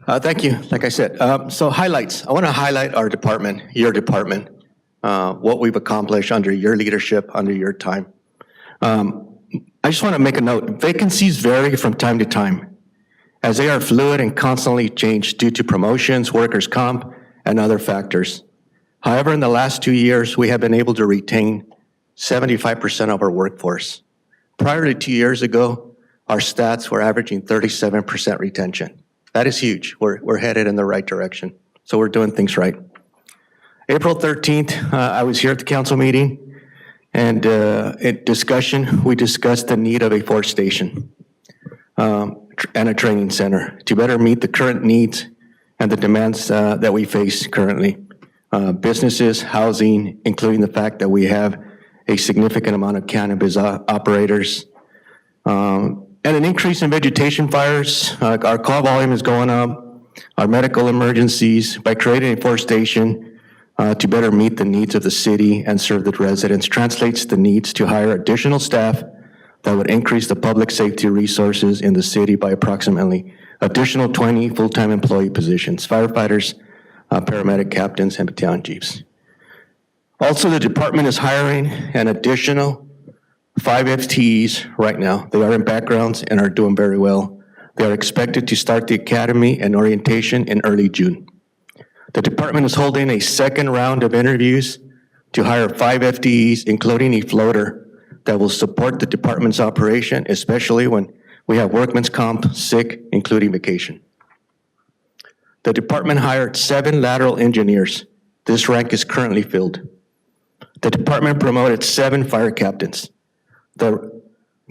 Thank you. Like I said, so highlights. I want to highlight our department, your department, what we've accomplished under your leadership, under your time. I just want to make a note. Vacancies vary from time to time, as they are fluid and constantly change due to promotions, workers' comp, and other factors. However, in the last 2 years, we have been able to retain 75% of our workforce. Prior to 2 years ago, our stats were averaging 37% retention. That is huge. We're headed in the right direction. So we're doing things right. April 13th, I was here at the council meeting, and in discussion, we discussed the need of a force station and a training center to better meet the current needs and the demands that we face currently. Businesses, housing, including the fact that we have a significant amount of cannabis operators, and an increase in vegetation fires. Our call volume is going up, our medical emergencies. By creating a force station to better meet the needs of the city and serve the residents translates the needs to hire additional staff that would increase the public safety resources in the city by approximately additional 20 full-time employee positions, firefighters, paramedic captains, and battalion chiefs. Also, the department is hiring an additional 5 FTEs right now. They are in backgrounds and are doing very well. They are expected to start the academy and orientation in early June. The department is holding a second round of interviews to hire 5 FTEs, including a floater that will support the department's operation, especially when we have workman's comp, sick, including vacation. The department hired 7 lateral engineers. This rank is currently filled. The department promoted 7 fire captains. The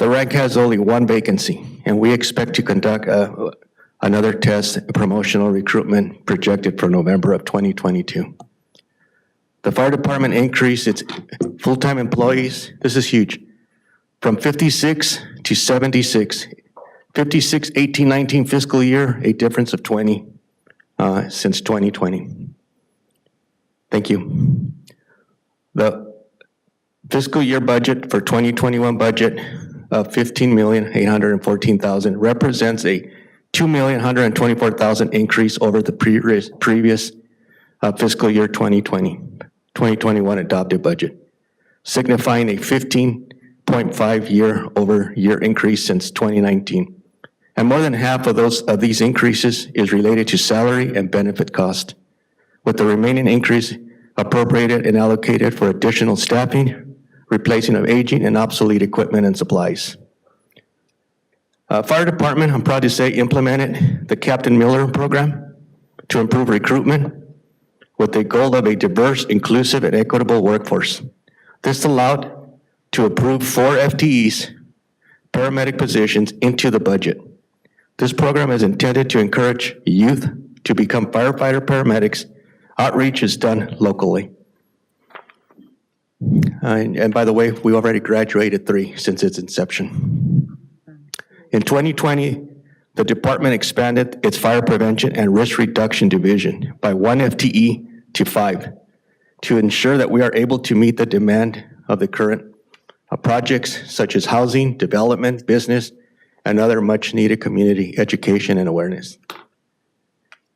rank has only 1 vacancy, and we expect to conduct another test, promotional recruitment projected for November of 2022. The fire department increased its full-time employees, this is huge, from 56 to 76. 56, 18, 19 fiscal year, a difference of 20 since 2020. Thank you. The fiscal year budget for 2021 budget of $15,814,000 represents a $2,124,000 increase over the previous fiscal year 2021 adopted budget, signifying a 15.5 year-over-year increase since 2019. And more than half of these increases is related to salary and benefit cost, with the remaining increase appropriated and allocated for additional staffing, replacing of aging and obsolete equipment and supplies. Fire department, I'm proud to say, implemented the Captain Miller program to improve recruitment with the goal of a diverse, inclusive, and equitable workforce. This allowed to approve 4 FTEs, paramedic positions, into the budget. This program is intended to encourage youth to become firefighter paramedics. Outreach is done locally. And by the way, we already graduated 3 since its inception. In 2020, the department expanded its fire prevention and risk reduction division by 1 FTE to 5 to ensure that we are able to meet the demand of the current projects such as housing, development, business, and other much needed community education and awareness.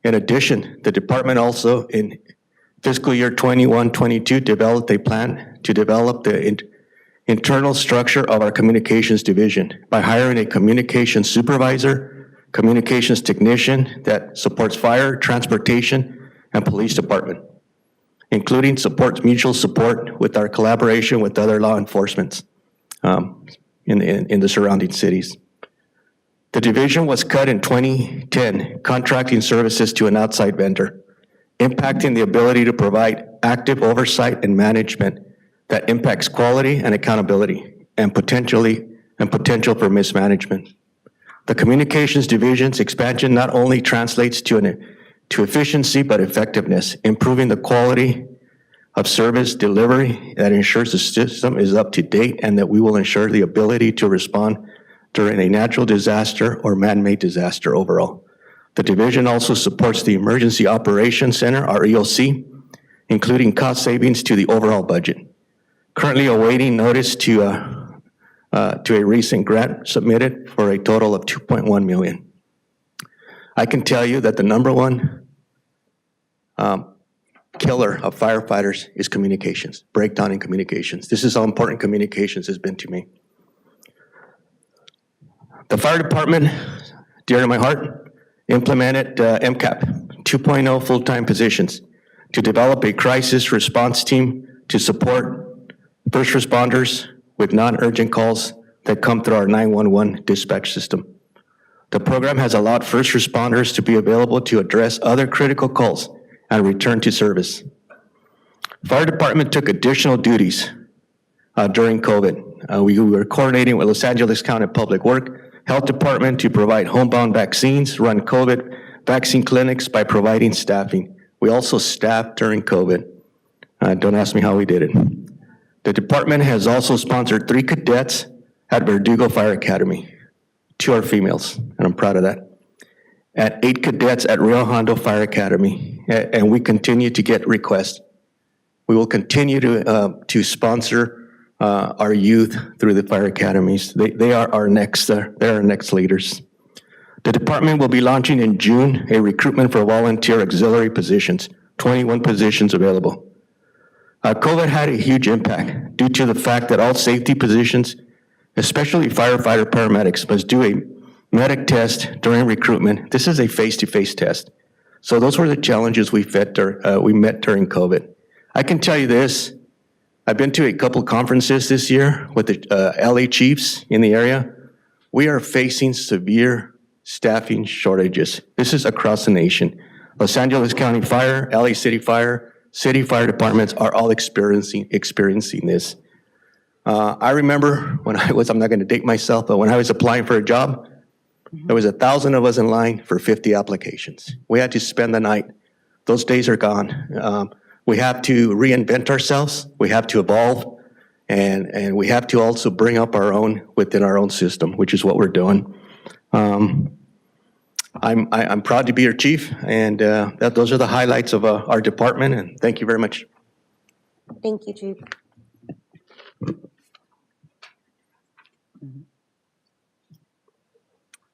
In addition, the department also in fiscal year 21-22 developed a plan to develop the internal structure of our communications division by hiring a communications supervisor, communications technician that supports fire, transportation, and police department, including mutual support with our collaboration with other law enforcement in the surrounding cities. The division was cut in 2010, contracting services to an outside vendor, impacting the ability to provide active oversight and management that impacts quality and accountability and potential for mismanagement. The communications division's expansion not only translates to efficiency but effectiveness, improving the quality of service delivery that ensures the system is up to date and that we will ensure the ability to respond during a natural disaster or man-made disaster overall. The division also supports the Emergency Operations Center, our EOC, including cost savings to the overall budget. Currently awaiting notice to a recent grant submitted for a total of $2.1 million. I can tell you that the number one killer of firefighters is communications, breakdown in communications. This is how important communications has been to me. The fire department, dear to my heart, implemented MCAP 2.0 full-time positions to develop a crisis response team to support first responders with non-urgent calls that come through our 911 dispatch system. The program has allowed first responders to be available to address other critical calls and return to service. Fire department took additional duties during COVID. We were coordinating with Los Angeles County Public Works, Health Department to provide homebound vaccines, run COVID vaccine clinics by providing staffing. We also staffed during COVID. Don't ask me how we did it. The department has also sponsored 3 cadets at Verdugo Fire Academy. 2 are females, and I'm proud of that. At 8 cadets at Rio Hondo Fire Academy, and we continue to get requests. We will continue to sponsor our youth through the fire academies. They are our next leaders. The department will be launching in June a recruitment for volunteer auxiliary positions, 21 positions available. COVID had a huge impact due to the fact that all safety positions, especially firefighter paramedics, must do a medic test during recruitment. This is a face-to-face test. So those were the challenges we met during COVID. I can tell you this, I've been to a couple conferences this year with the LA chiefs in the area. We are facing severe staffing shortages. This is across the nation. Los Angeles County Fire, LA City Fire departments are all experiencing this. I remember when I'm not going to date myself, but when I was applying for a job, there was 1,000 of us in line for 50 applications. We had to spend the night. Those days are gone. We have to reinvent ourselves. We have to evolve, and we have to also bring up our own within our own system, which is what we're doing. I'm proud to be your chief, and those are the highlights of our department. And thank you very much. Thank you, Chief.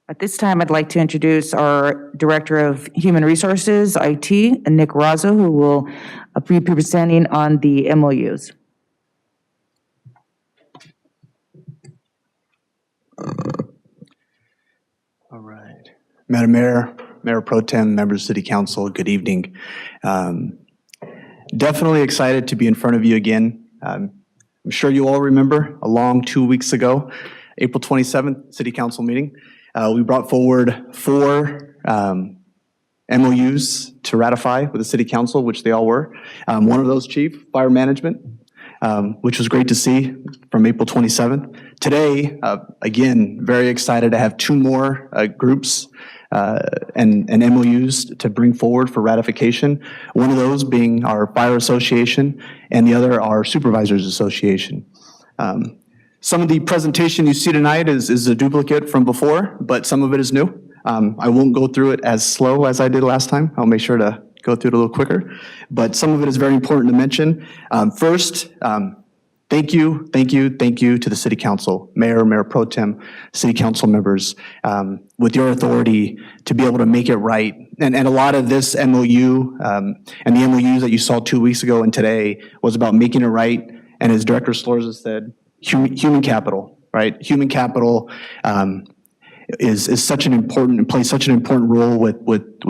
At this time, I'd like to introduce our Director of Human Resources, IT, Nick Razzo, who will be presenting on the MOUs. All right. Madam Mayor, Mayor Pro Tem, members of City Council, good evening. Definitely excited to be in front of you again. I'm sure you all remember a long 2 weeks ago, April 27th, City Council meeting. We brought forward 4 MOUs to ratify with the City Council, which they all were. One of those, Chief, fire management, which was great to see from April 27th. Today, again, very excited to have 2 more groups and MOUs to bring forward for ratification. One of those being our Fire Association and the other our Supervisors Association. Some of the presentation you see tonight is a duplicate from before, but some of it is new. I won't go through it as slow as I did last time. I'll make sure to go through it a little quicker, but some of it is very important to mention. First, Thank you to the City Council, Mayor Pro Tem, City Council members, with your authority to be able to make it right. And a lot of this MOU and the MOUs that you saw 2 weeks ago and today was about making it right. And as Director Slorza said, human capital, right? Human capital is such an important, plays such an important role with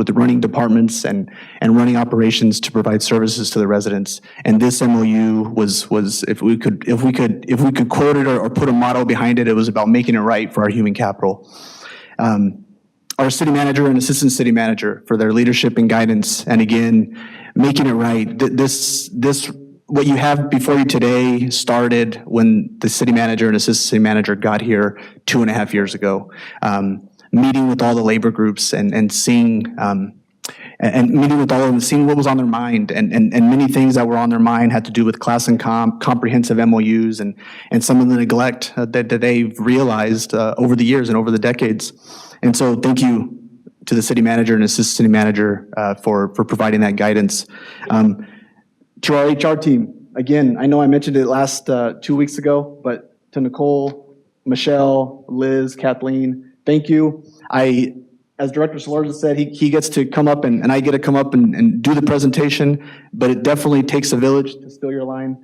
the running departments and running operations to provide services to the residents. And this MOU was if we could quote it or put a motto behind it, it was about making it right for our human capital. Our city manager and assistant city manager for their leadership and guidance, and again, making it right. What you have before you today started when the city manager and assistant city manager got here 2.5 years ago. Meeting with all the labor groups and seeing, and meeting with all of them, seeing what was on their mind, and many things that were on their mind had to do with class and comprehensive MOUs and some of the neglect that they've realized over the years and over the decades. And so thank you to the city manager and assistant city manager for providing that guidance. To our HR team, again, I know I mentioned it last 2 weeks ago, but to Nicole, Michelle, Liz, Kathleen, thank you. As Director Slorza said, he gets to come up and I get to come up and do the presentation, but it definitely takes a village, to steal your line.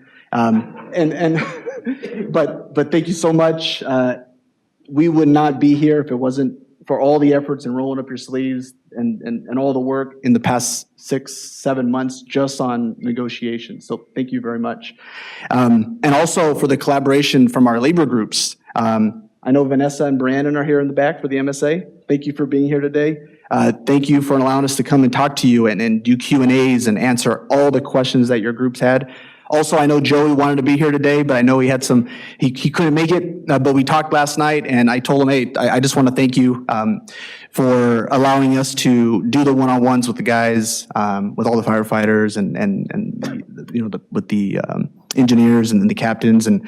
But thank you so much. We would not be here if it wasn't for all the efforts and rolling up your sleeves and all the work in the past 6-7 months just on negotiations. So thank you very much. And also for the collaboration from our labor groups. I know Vanessa and Brandon are here in the back for the MSA. Thank you for being here today. Thank you for allowing us to come and talk to you and do Q&As and answer all the questions that your groups had. Also, I know Joey wanted to be here today, but I know he had he couldn't make it, but we talked last night and I told him, hey, I just want to thank you for allowing us to do the one-on-ones with the guys, with all the firefighters and with the engineers and the captains and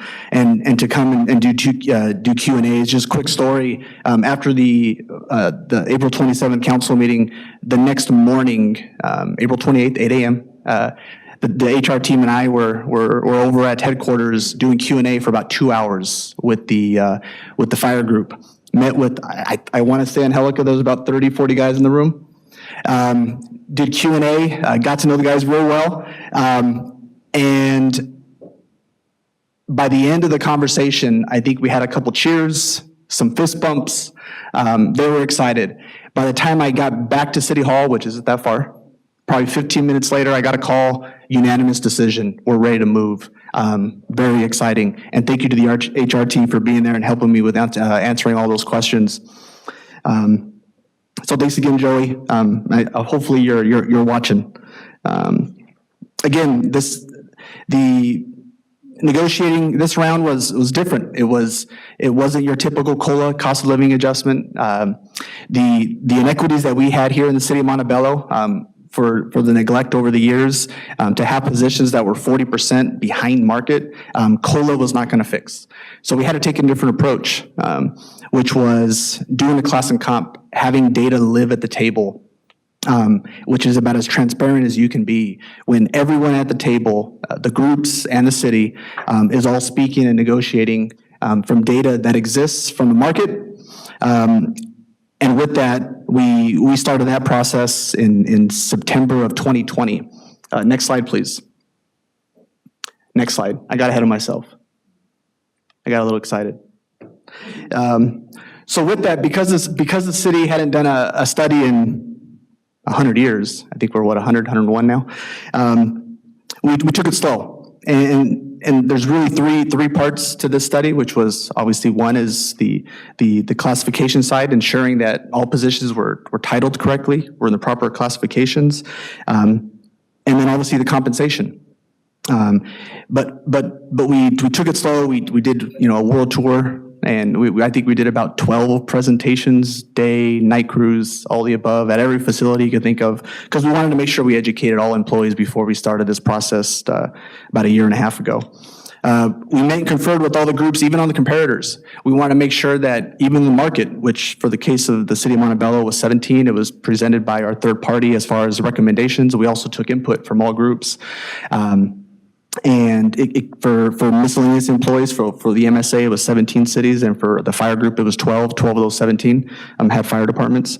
to come and do Q&As. Just quick story, after the April 27th council meeting, the next morning, April 28th, 8 a.m., the HR team and I were over at headquarters doing Q&A for about 2 hours with the fire group. Met with, I want to say Angelica, there was about 30, 40 guys in the room. Did Q&A, got to know the guys real well. And by the end of the conversation, I think we had a couple cheers, some fist bumps. They were excited. By the time I got back to City Hall, which isn't that far, probably 15 minutes later, I got a call, unanimous decision, we're ready to move. Very exciting. And thank you to the HR team for being there and helping me with answering all those questions. So thanks again, Joey. Hopefully you're watching. Again, the negotiating this round was different. It wasn't your typical COLA, cost of living adjustment. The inequities that we had here in the city of Montebello, for the neglect over the years, to have positions that were 40% behind market, COLA was not going to fix. So we had to take a different approach, which was doing the class and comp, having data live at the table, which is about as transparent as you can be. When everyone at the table, the groups and the city, is all speaking and negotiating from data that exists from the market. And with that, we started that process in September of 2020. Next slide, please. Next slide. I got ahead of myself. I got a little excited. So with that, because the city hadn't done a study in 100 years, I think we're 100, 101 now, we took it slow. And there's really three parts to this study, which was obviously one is the classification side, ensuring that all positions were titled correctly, were in the proper classifications, and then obviously the compensation. But we took it slow. We did a world tour, and I think we did about 12 presentations, day, night crews, all the above, at every facility you could think of, because we wanted to make sure we educated all employees before we started this process about 1.5 years ago. We met and conferred with all the groups, even on the comparators. We want to make sure that even the market, which for the case of the city of Montebello was 17, it was presented by our third party as far as recommendations. We also took input from all groups. And for miscellaneous employees, for the MSA, it was 17 cities, and for the fire group, it was 12. 12 of those 17 had fire departments.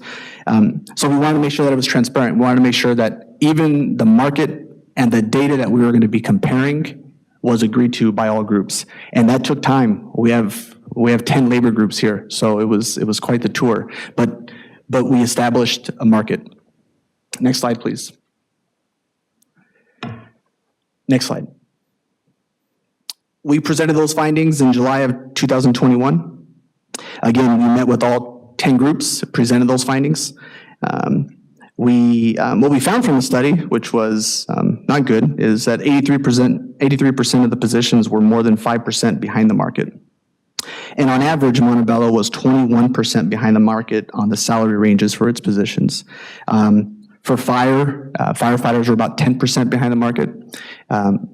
So we wanted to make sure that it was transparent. We wanted to make sure that even the market and the data that we were going to be comparing was agreed to by all groups. And that took time. We have 10 labor groups here, so it was quite the tour. But we established a market. Next slide, please. Next slide. We presented those findings in July of 2021. Again, we met with all 10 groups, presented those findings. What we found from the study, which was not good, is that 83% of the positions were more than 5% behind the market. And on average, Montebello was 21% behind the market on the salary ranges for its positions. For firefighters were about 10% behind the market.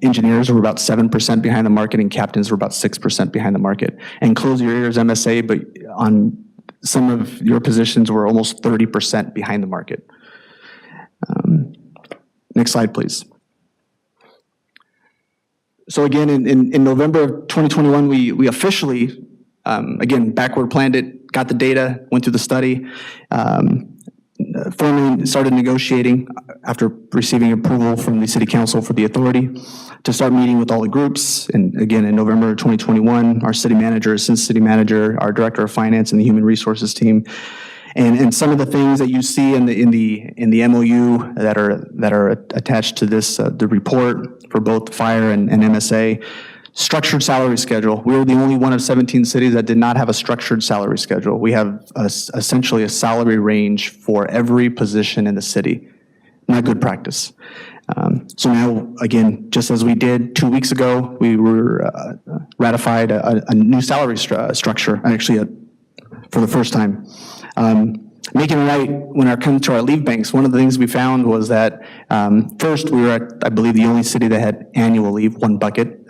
Engineers were about 7% behind the market, and captains were about 6% behind the market. And close your ears, MSA, but on some of your positions were almost 30% behind the market. Next slide, please. So again, in November of 2021, we officially, again, backward planned it, got the data, went through the study, formally started negotiating after receiving approval from the city council for the authority to start meeting with all the groups. And again, in November of 2021, our city manager, assistant city manager, our director of finance, and the human resources team. And some of the things that you see in the MOU that are attached to this the report for both fire and MSA. Structured salary schedule. We were the only one of 17 cities that did not have a structured salary schedule. We have essentially a salary range for every position in the city. Not good practice. So now, again, just as we did 2 weeks ago, we were ratified a new salary structure, actually for the first time. Making it right when it comes to our leave banks, one of the things we found was that first we were, I believe, the only city that had annual leave, one bucket.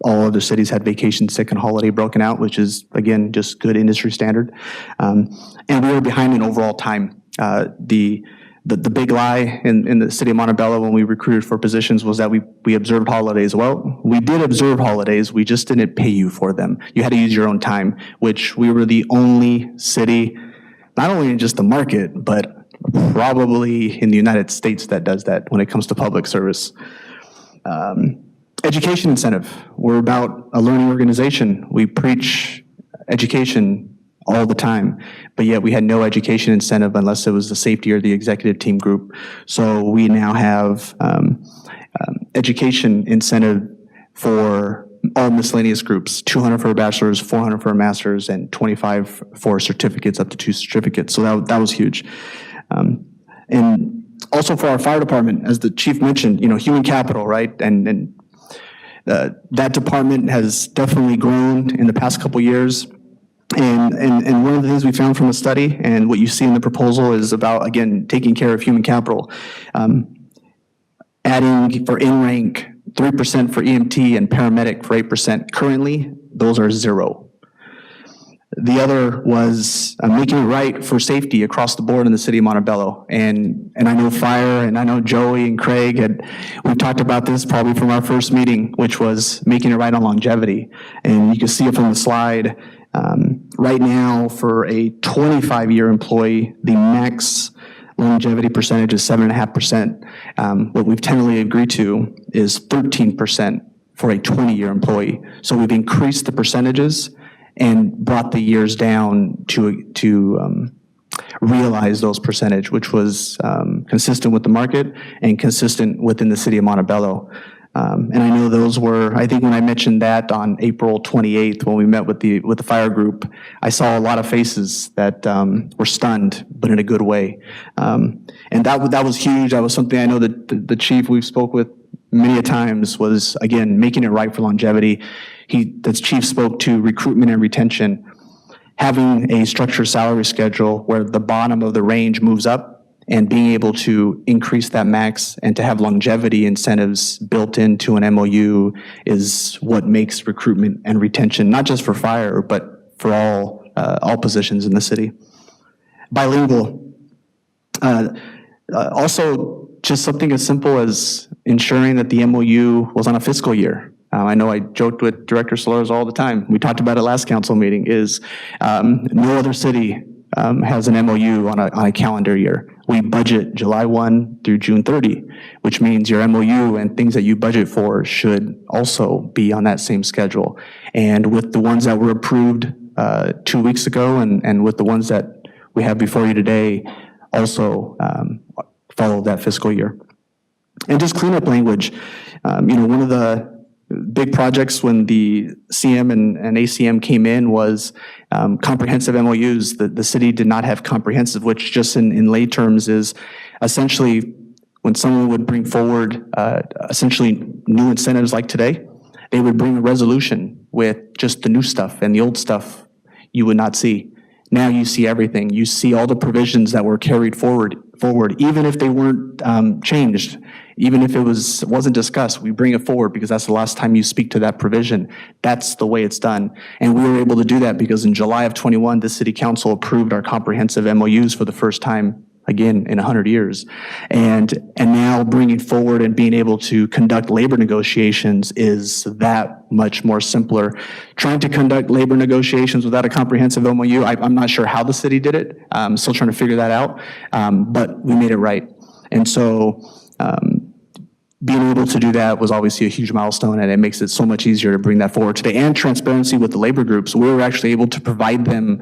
All other cities had vacation, sick, and holiday broken out, which is, again, just good industry standard. And we were behind in overall time. The big lie in the city of Montebello when we recruited for positions was that we observed holidays. Well, we did observe holidays, we just didn't pay you for them. You had to use your own time, which we were the only city, not only in just the market, but probably in the United States that does that when it comes to public service. Education incentive. We're about a learning organization. We preach education all the time, but yet we had no education incentive unless it was the safety or the executive team group. So we now have education incentive for all miscellaneous groups, 200 for a bachelor's, 400 for a master's, and 25 for certificates, up to 2 certificates. So that was huge. And also for our fire department, as the chief mentioned, human capital, right? And that department has definitely grown in the past couple years. And one of the things we found from the study and what you see in the proposal is about, again, taking care of human capital. Adding for in-rank 3% for EMT and paramedic for 8%. Currently, those are 0. The other was making it right for safety across the board in the city of Montebello. And I know Fire, and I know Joey and Craig, we talked about this probably from our first meeting, which was making it right on longevity. And you can see it from the slide. Right now, for a 25-year employee, the max longevity percentage is 7.5%. What we've tentatively agreed to is 13% for a 20-year employee. So we've increased the percentages and brought the years down to realize those percentage, which was consistent with the market and consistent within the city of Montebello. And I know those were, I think when I mentioned that on April 28th, when we met with the fire group, I saw a lot of faces that were stunned, but in a good way. And that was huge. That was something I know that the chief we've spoke with many a times was, again, making it right for longevity. The chief spoke to recruitment and retention, having a structured salary schedule where the bottom of the range moves up, and being able to increase that max and to have longevity incentives built into an MOU is what makes recruitment and retention, not just for fire, but for all positions in the city. Bilingual. Also, just something as simple as ensuring that the MOU was on a fiscal year. I know I joked with Director Solars all the time. We talked about it last council meeting, is no other city has an MOU on a calendar year. We budget July 1 through June 30, which means your MOU and things that you budget for should also be on that same schedule. And with the ones that were approved 2 weeks ago and with the ones that we have before you today, also follow that fiscal year. And just cleanup language. One of the big projects when the CM and ACM came in was comprehensive MOUs. The city did not have comprehensive, which just in lay terms is essentially when someone would bring forward essentially new incentives like today, they would bring a resolution with just the new stuff, and the old stuff you would not see. Now you see everything. You see all the provisions that were carried forward, even if they weren't changed, even if it wasn't discussed, we bring it forward because that's the last time you speak to that provision. That's the way it's done. And we were able to do that because in July of 21, the city council approved our comprehensive MOUs for the first time, again, in 100 years. And now bringing forward and being able to conduct labor negotiations is that much more simpler. Trying to conduct labor negotiations without a comprehensive MOU, I'm not sure how the city did it. I'm still trying to figure that out, but we made it right. And so being able to do that was obviously a huge milestone, and it makes it so much easier to bring that forward today. And transparency with the labor groups, we were actually able to provide them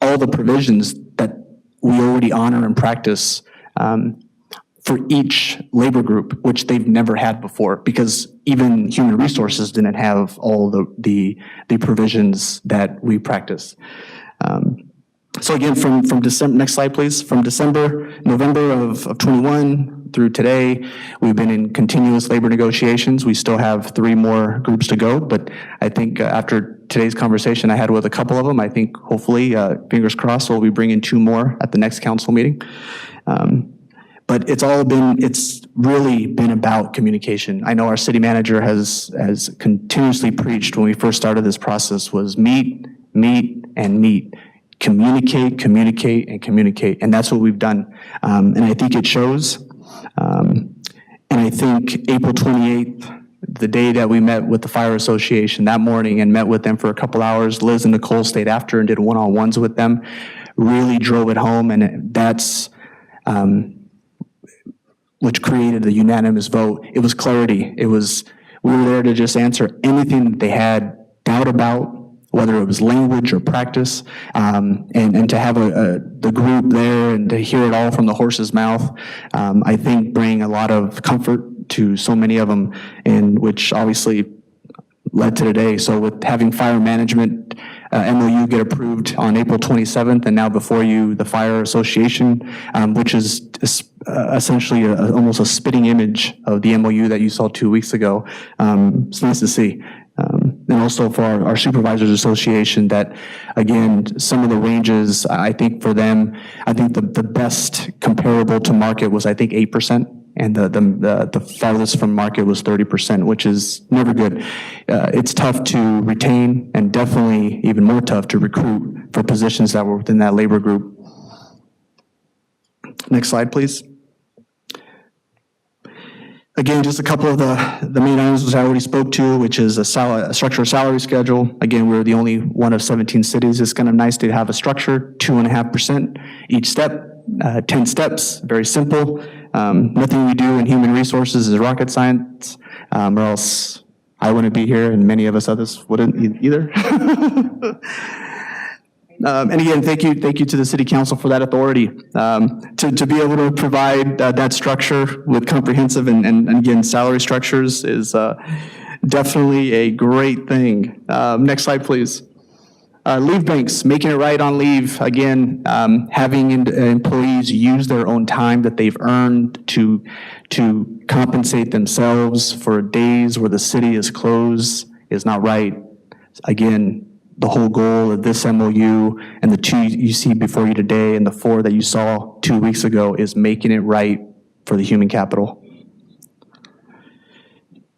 all the provisions that we already honor and practice for each labor group, which they've never had before, because even human resources didn't have all the provisions that we practice. So again, from December, next slide please, from November of 21 through today, we've been in continuous labor negotiations. We still have 3 more groups to go, but I think after today's conversation I had with a couple of them, I think hopefully, fingers crossed, we'll be bringing 2 more at the next council meeting. But it's really been about communication. I know our city manager has continuously preached when we first started this process was meet, and meet. Communicate, communicate, and communicate. And that's what we've done. And I think it shows. And I think April 28th, the day that we met with the Fire Association that morning and met with them for a couple hours, Liz and Nicole stayed after and did one-on-ones with them, really drove it home. And that's which created the unanimous vote. It was clarity. We were there to just answer anything that they had doubt about, whether it was language or practice, and to have the group there and to hear it all from the horse's mouth, I think bring a lot of comfort to so many of them, and which obviously led to today. So with having fire management MOU get approved on April 27th, and now before you, the Fire Association, which is essentially almost a spitting image of the MOU that you saw 2 weeks ago. It's nice to see. And also for our Supervisors Association that, again, some of the ranges, I think for them, I think the best comparable to market was, I think, 8%. And the farthest from market was 30%, which is never good. It's tough to retain and definitely even more tough to recruit for positions that were within that labor group. Next slide, please. Again, just a couple of the main items which I already spoke to, which is a structured salary schedule. Again, we're the only one of 17 cities. It's kind of nice to have a structure, 2.5% each step, 10 steps, very simple. Nothing we do in human resources is rocket science, or else I wouldn't be here and many of us others wouldn't either. And again, thank you to the City Council for that authority to be able to provide that structure with comprehensive and again, salary structures is definitely a great thing. Next slide, please. Leave banks, making it right on leave. Again, having employees use their own time that they've earned to compensate themselves for days where the city is closed is not right. Again, the whole goal of this MOU and the 2 you see before you today and the 4 that you saw 2 weeks ago is making it right for the human capital.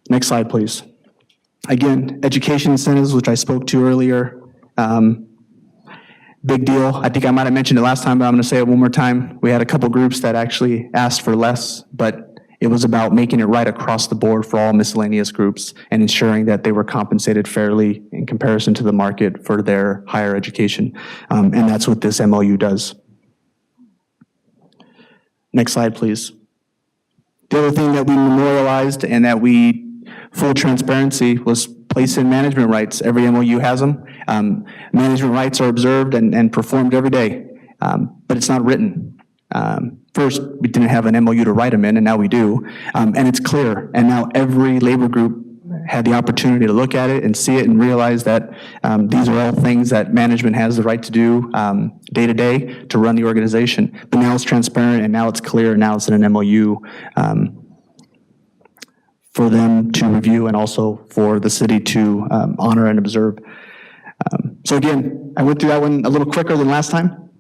Next slide, please. Again, education incentives, which I spoke to earlier. Big deal. I think I might have mentioned it last time, but I'm going to say it one more time. We had a couple groups that actually asked for less, but It was about making it right across the board for all miscellaneous groups and ensuring that they were compensated fairly in comparison to the market for their higher education. And that's what this MOU does. Next slide, please. The other thing that we memorialized and that we, full transparency, was place in management rights. Every MOU has them. Management rights are observed and performed every day, but it's not written. First, we didn't have an MOU to write them in, and now we do. And it's clear, and now every labor group had the opportunity to look at it and see it and realize that these are all things that management has the right to do day to day to run the organization. But now it's transparent, and now it's clear, and now it's in an MOU for them to review and also for the city to honor and observe. So again, I went through that one a little quicker than last time.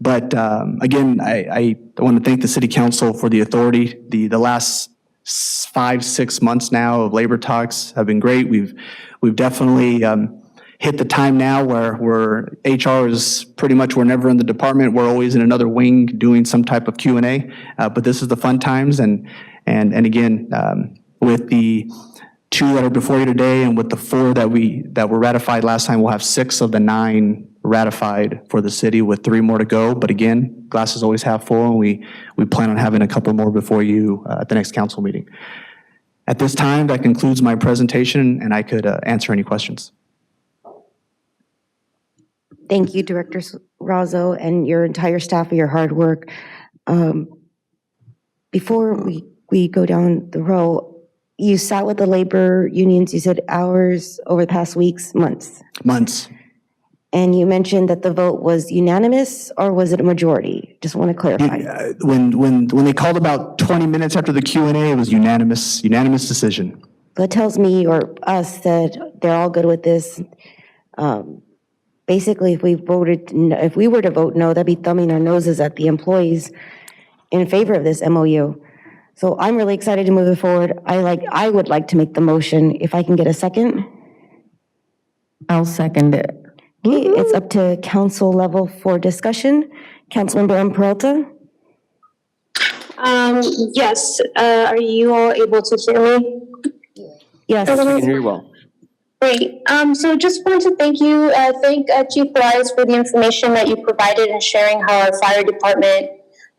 But again, I want to thank the City Council for the authority. The last 5-6 months now of labor talks have been great. We've definitely hit the time now where HR is pretty much, we're never in the department. We're always in another wing doing some type of Q&A. But this is the fun times, and again, with the 2 that are before you today, and with the 4 that were ratified last time, we'll have 6 of the 9 ratified for the city, with 3 more to go. But again, glass is always half full, and we plan on having a couple more before you at the next council meeting. At this time, that concludes my presentation, and I could answer any questions. Thank you, Director Razzo, and your entire staff for your hard work. Before we go down the row, you sat with the labor unions, you said hours over the past weeks, months. Months. And you mentioned that the vote was unanimous, or was it a majority? Just want to clarify. When they called about 20 minutes after the Q&A, it was unanimous decision. That tells me or us that they're all good with this. Basically, if we were to vote no, that'd be thumbing our noses at the employees in favor of this MOU. So I'm really excited to move it forward. I would like to make the motion. If I can get a second. I'll second it. Okay, it's up to council level for discussion. Councilmember Peralta? Yes, are you all able to hear me? Yes. I can hear you well. Great. So just want to thank Chief Wise for the information that you provided and sharing how our fire department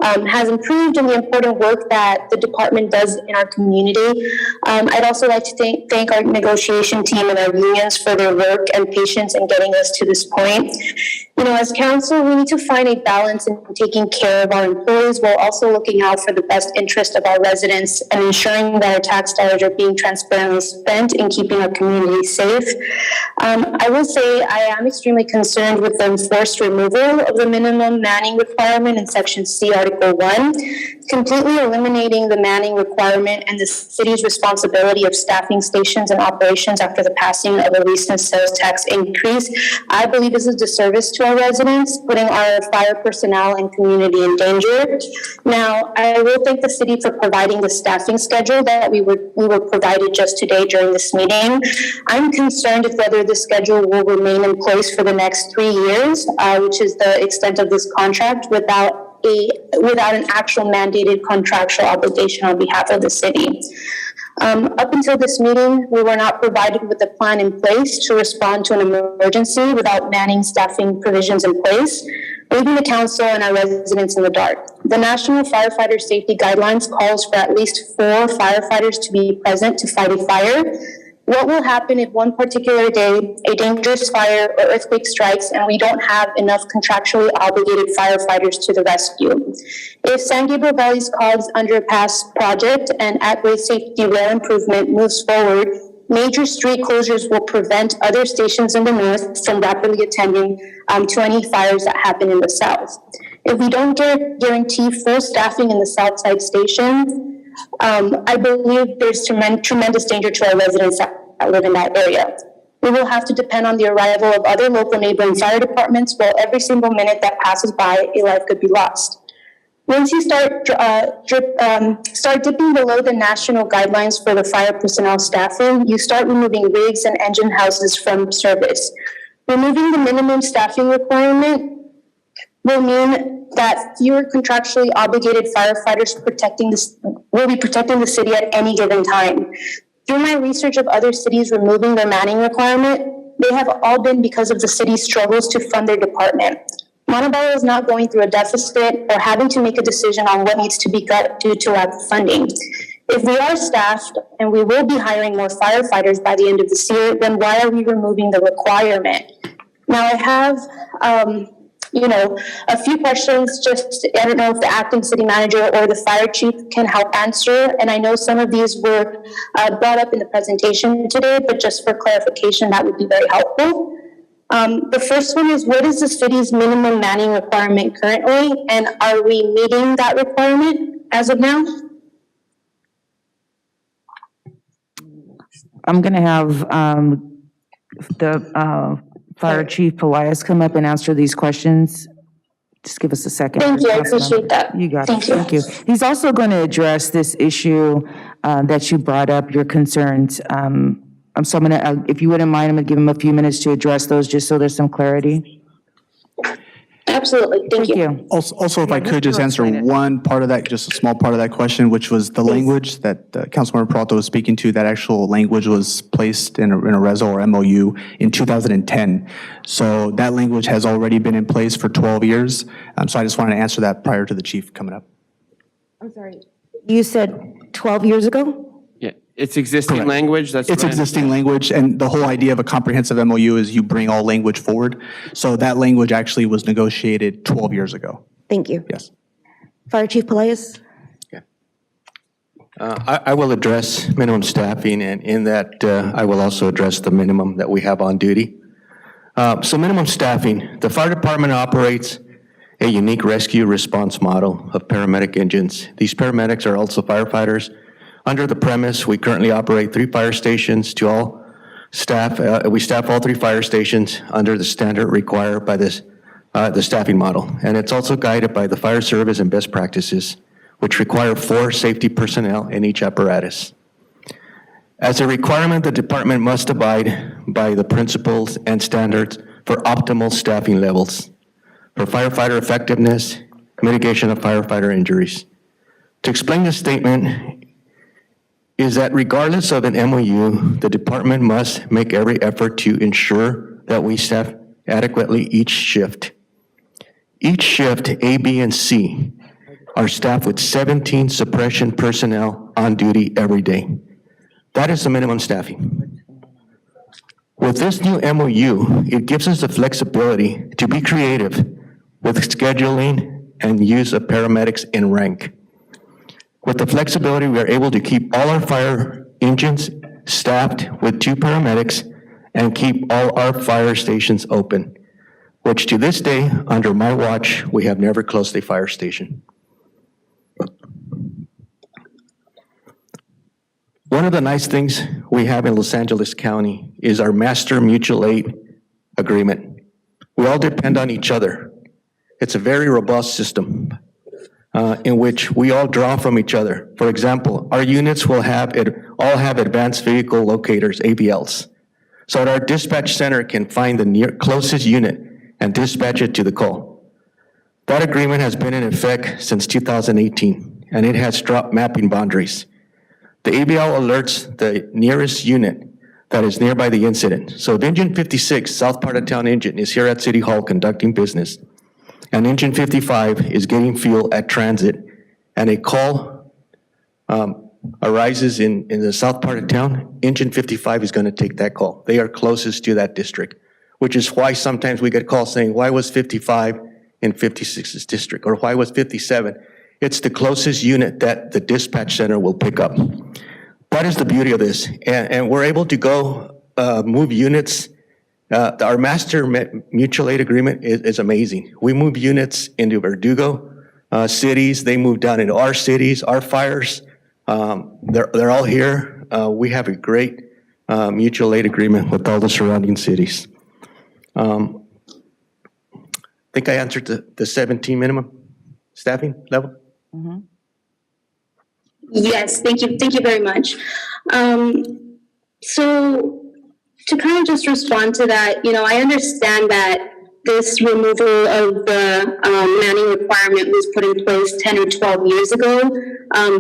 has improved and the important work that the department does in our community. I'd also like to thank our negotiation team and our unions for their work and patience in getting us to this point. You know, as council, we need to find a balance in taking care of our employees while also looking out for the best interest of our residents and ensuring that our tax dollars are being transparently spent in keeping our community safe. I will say I am extremely concerned with the enforced removal of the minimum manning requirement in Section C, Article 1, completely eliminating the manning requirement and the city's responsibility of staffing stations and operations after the passing of a recent sales tax increase. I believe is a disservice to our residents, putting our fire personnel and community in danger. Now, I will thank the city for providing the staffing schedule that we were provided just today during this meeting. I'm concerned if whether the schedule will remain in place for the next 3 years, which is the extent of this contract, without an actual mandated contractual obligation on behalf of the city. Up until this meeting, we were not provided with a plan in place to respond to an emergency without manning staffing provisions in place, leaving the council and our residents in the dark. The National Firefighter Safety Guidelines calls for at least 4 firefighters to be present to fight a fire. What will happen if one particular day a dangerous fire or earthquake strikes and we don't have enough contractually obligated firefighters to the rescue? If San Gabriel Valley's COGS underpass project and at-grade safety rail improvement moves forward, major street closures will prevent other stations in the north from rapidly attending to any fires that happen in the south. If we don't guarantee full staffing in the south side station, I believe there's tremendous danger to our residents that live in that area. We will have to depend on the arrival of other local neighboring fire departments, while every single minute that passes by, a life could be lost. Once you start dipping below the national guidelines for the fire personnel staffing, you start removing rigs and engine houses from service. Removing the minimum staffing requirement will mean that fewer contractually obligated firefighters will be protecting the city at any given time. Through my research of other cities removing their manning requirement, they have all been because of the city's struggles to fund their department. Montebello is not going through a deficit or having to make a decision on what needs to be cut due to lack of funding. If we are staffed and we will be hiring more firefighters by the end of this year, then why are we removing the requirement? Now I have, a few questions. Just, I don't know if the acting city manager or the fire chief can help answer. And I know some of these were brought up in the presentation today, but just for clarification, that would be very helpful. The first one is, what is the city's minimum manning requirement currently? And are we meeting that requirement as of now? I'm going to have the Fire Chief Pelias come up and answer these questions. Just give us a second. Thank you, I appreciate that. You got it. Thank you. He's also going to address this issue that you brought up, your concerns. So I'm going to, if you wouldn't mind, I'm going to give him a few minutes to address those, just so there's some clarity. Absolutely, thank you. Also, if I could just answer one part of that, just a small part of that question, which was the language that Councilmember Peralta was speaking to. That actual language was placed in a reso or MOU in 2010. So that language has already been in place for 12 years. So I just wanted to answer that prior to the chief coming up. I'm sorry. You said 12 years ago? Yeah, it's existing Correct. language. That's It's what I existing language, and the whole idea of a comprehensive MOU is you bring all language forward. So that language actually was negotiated 12 years ago. Thank you. Yes. Fire Chief Pelias? I will address minimum staffing, and in that, I will also address the minimum that we have on duty. So minimum staffing, the fire department operates a unique rescue response model of paramedic engines. These paramedics are also firefighters. Under the premise, we currently operate 3 fire stations to all staff. We staff all 3 fire stations under the standard required by the staffing model. And it's also guided by the fire service and best practices, which require 4 safety personnel in each apparatus. As a requirement, the department must abide by the principles and standards for optimal staffing levels, for firefighter effectiveness, mitigation of firefighter injuries. To explain this statement is that regardless of an MOU, the department must make every effort to ensure that we staff adequately each shift. Each shift, A, B, and C, are staffed with 17 suppression personnel on duty every day. That is the minimum staffing. With this new MOU, it gives us the flexibility to be creative with scheduling and use of paramedics in rank. With the flexibility, we are able to keep all our fire engines staffed with 2 paramedics and keep all our fire stations open, which to this day, under my watch, we have never closed a fire station. One of the nice things we have in Los Angeles County is our master mutual aid agreement. We all depend on each other. It's a very robust system in which we all draw from each other. For example, our units will all have advanced vehicle locators, AVLs, so that our dispatch center can find the closest unit and dispatch it to the call. That agreement has been in effect since 2018, and it has dropped mapping boundaries. The AVL alerts the nearest unit that is nearby the incident. So if Engine 56, South Part of Town engine, is here at City Hall conducting business, and Engine 55 is getting fuel at transit, and a call arises in the south part of town, Engine 55 is going to take that call. They are closest to that district, which is why sometimes we get calls saying, why was 55 in 56's district, or why was 57? It's the closest unit that the dispatch center will pick up. That is the beauty of this, and we're able to go move units. Our master mutual aid agreement is amazing. We move units into Verdugo cities. They move down into our cities, our fires. They're all here. We have a great mutual aid agreement with all the surrounding cities. I think I answered the 17 minimum staffing level. Mm-hmm. Yes, thank you very much. So to kind of just respond to that, I understand that this removal of the manning requirement was put in place 10 or 12 years ago,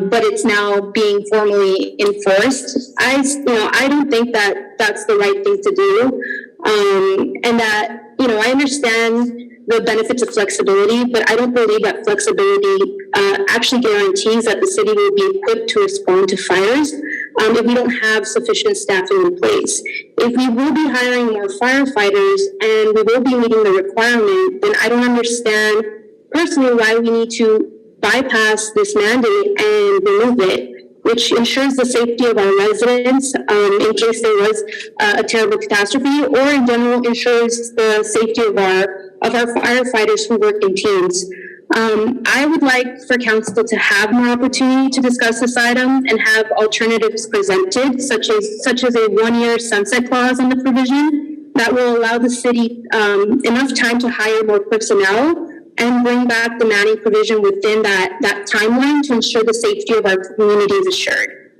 but it's now being formally enforced. I don't think that that's the right thing to do, and that, I understand the benefits of flexibility, but I don't believe that flexibility actually guarantees that the city will be equipped to respond to fires if we don't have sufficient staffing in place. If we will be hiring more firefighters and we will be meeting the requirement, then I don't understand personally why we need to bypass this mandate and remove it, which ensures the safety of our residents in case there was a terrible catastrophe, or in general ensures the safety of our firefighters who work in teams. I would like for council to have more opportunity to discuss this item and have alternatives presented, such as a 1-year sunset clause in the provision that will allow the city enough time to hire more personnel and bring back the manning provision within that timeline to ensure the safety of our community is assured.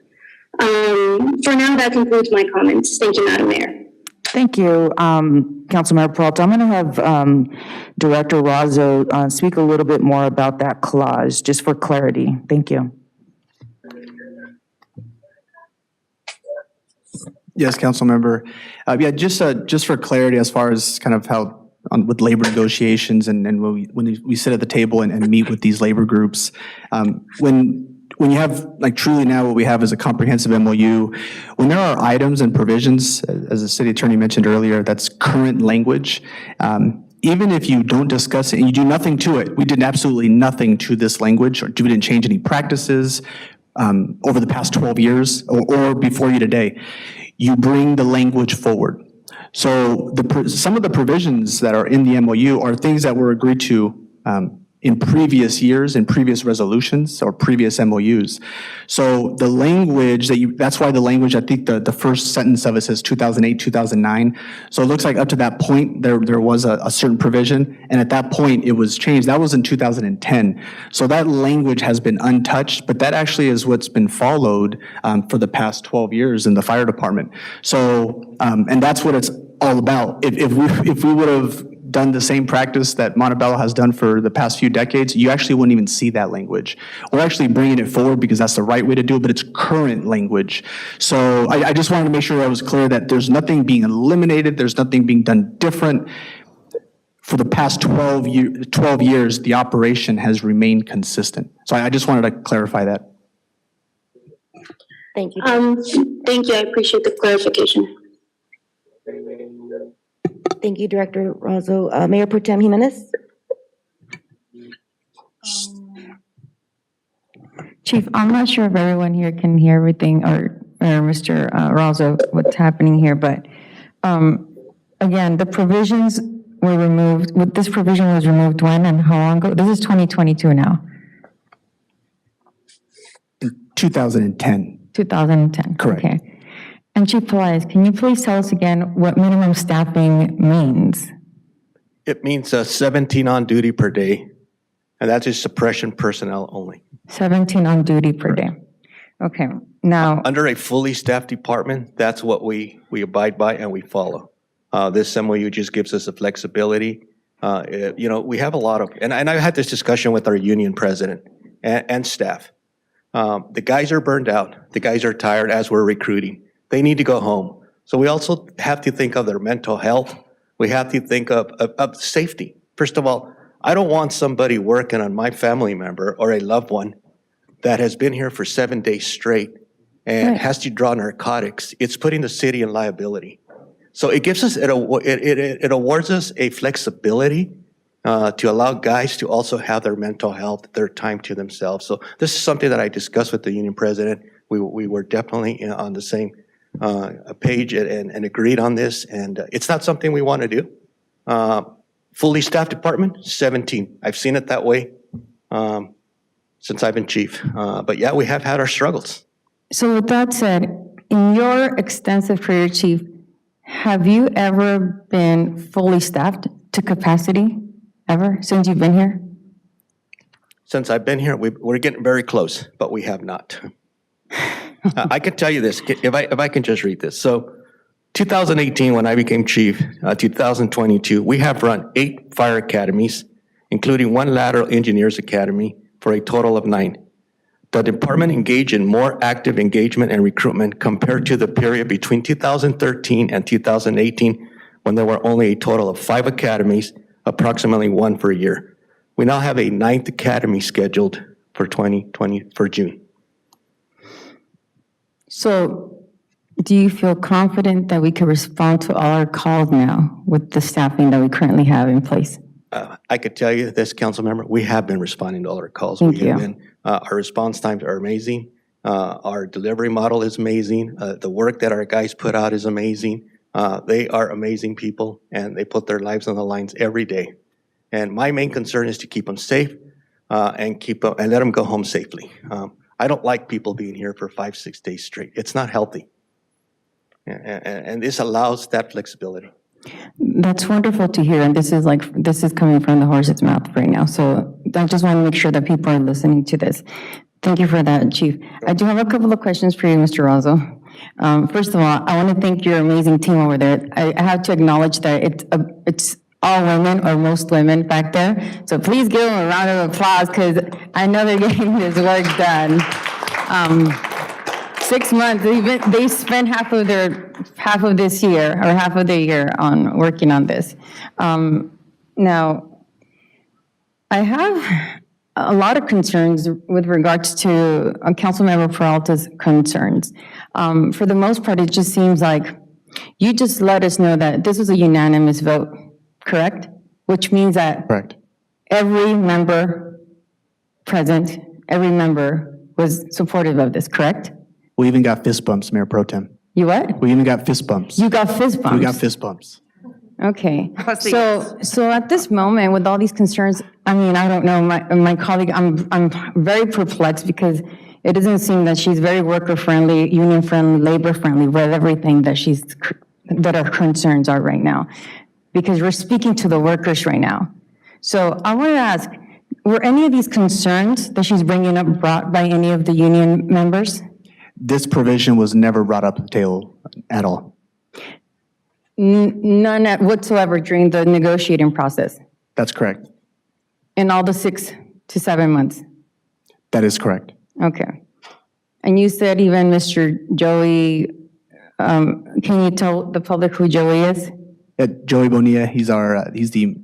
For now, that concludes my comments. Thank you, Madam Mayor. Thank you, Councilmember Peralta. I'm going to have Director Razzo speak a little bit more about that clause, just for clarity. Thank you. Yes, Councilmember. Yeah, just for clarity, as far as kind of how with labor negotiations and when we sit at the table and meet with these labor groups, when you have, like, truly now what we have is a comprehensive MOU, when there are items and provisions, as the city attorney mentioned earlier, that's current language, even if you don't discuss it and you do nothing to it, we did absolutely nothing to this language, or we didn't change any practices over the past 12 years or before you today, you bring the language forward. So some of the provisions that are in the MOU are things that were agreed to in previous years, in previous resolutions or previous MOUs. So the language that's why the language, I think the first sentence of it says 2008, 2009. So it looks like up to that point, there was a certain provision, and at that point it was changed. That was in 2010. So that language has been untouched, but that actually is what's been followed for the past 12 years in the fire department. So, and that's what it's all about. If we would have done the same practice that Montebello has done for the past few decades, you actually wouldn't even see that language. We're actually bringing it forward because that's the right way to do it, but it's current language. So I just wanted to make sure I was clear that there's nothing being eliminated, there's nothing being done different. For the past 12 years, the operation has remained consistent. So I just wanted to clarify that. Thank you. Thank you. I appreciate the clarification. Thank you, Director Razzo. Mayor Pro Tem Jimenez? Chief, I'm not sure if everyone here can hear everything, or Mr. Razzo, what's happening here, but again, the provisions were removed. This provision was removed when and how long ago? This is 2022 now. 2010. 2010. Correct. Okay. And Chief Pelaez, can you please tell us again what minimum staffing means? It means 17 on duty per day, and that's just suppression personnel only. 17 on duty per day. Okay. Now, Under a fully staffed department, that's what we abide by and we follow. This MOU just gives us the flexibility. We have a lot of, and I had this discussion with our union president and staff. The guys are burned out. The guys are tired as we're recruiting. They need to go home. So we also have to think of their mental health. We have to think of safety. First of all, I don't want somebody working on my family member or a loved one that has been here for 7 days straight and has to draw narcotics. It's putting the city in liability. So it gives us, it awards us a flexibility to allow guys to also have their mental health, their time to themselves. So this is something that I discussed with the union president. We were definitely on the same page and agreed on this. And it's not something we want to do. Fully staffed department, 17. I've seen it that way since I've been chief. But yeah, we have had our struggles. so with that said, in your extensive career, Chief, have you ever been fully staffed to capacity, ever, since you've been here? Since I've been here, we're getting very close, but we have not. I can tell you this, if I can just read this. So 2018, when I became chief, 2022, we have run 8 fire academies, including 1 lateral engineers academy, for a total of 9. The department engaged in more active engagement and recruitment compared to the period between 2013 and 2018, when there were only a total of 5 academies, approximately 1 per year. We now have a 9th academy scheduled for 2020 for June. So do you feel confident that we can respond to all our calls now with the staffing that we currently have in place? I could tell you this, council member, we have been responding to all our calls. Thank you. Our response times are amazing. Our delivery model is amazing. The work that our guys put out is amazing. They are amazing people, and they put their lives on the lines every day. And my main concern is to keep them safe and let them go home safely. I don't like people being here for 5-6 days straight. It's not healthy. And this allows that flexibility. That's wonderful to hear, and this is coming from the horse's mouth right now. So I just want to make sure that people are listening to this. Thank you for that, Chief. I do have a couple of questions for you, Mr. Razzo. First of all, I want to thank your amazing team over there. I have to acknowledge that it's all women or most women back there. So please give them a round of applause because I know they're getting this work done. 6 months, they spent half of this year or half of the year on working on this. Now, I have a lot of concerns with regards to Councilmember Peralta's concerns. For the most part, it just seems like you just let us know that this was a unanimous vote, correct? Which means that every member present, every member was supportive of this, correct? We even got fist bumps, Mayor Pro Tem. You what? We even got fist bumps. You got fist bumps? We got fist bumps. Okay. So at this moment, with all these concerns, I mean, I don't know, my colleague, I'm very perplexed because it doesn't seem that she's very worker-friendly, union-friendly, labor-friendly with everything that our concerns are right now. Because we're speaking to the workers right now. So I want to ask, were any of these concerns that she's bringing up brought by any of the union members? This provision was never brought up at the table at all. None whatsoever during the negotiating process? That's correct. In all the 6 to 7 months? That is correct. Okay. And you said even Mr. Joey, can you tell the public who Joey is? Joey Bonilla, he's the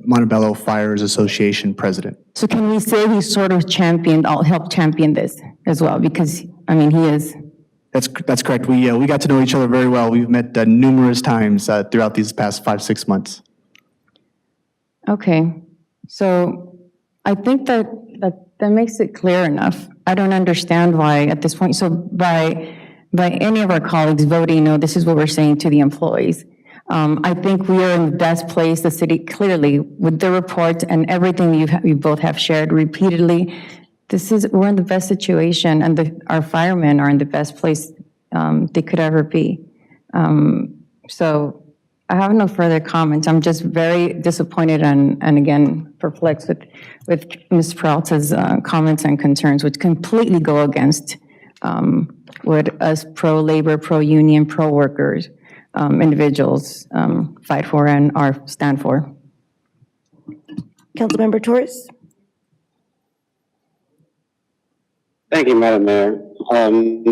Montebello Fires Association president. So can we say he sort of helped champion this as well? Because, I mean, he is. That's correct. We got to know each other very well. We've met numerous times throughout these past 5-6 months. Okay. So I think that makes it clear enough. I don't understand why at this point, so by any of our colleagues voting, no, this is what we're saying to the employees. I think we are in the best place, the city, clearly, with the report and everything you both have shared repeatedly. We're in the best situation, and our firemen are in the best place they could ever be. So I have no further comments. I'm just very disappointed and again, perplexed with Ms. Peralta's comments and concerns, which completely go against what us pro-labor, pro-union, pro-workers individuals fight for and stand for. Councilmember Torres? Thank you, Madam Mayor.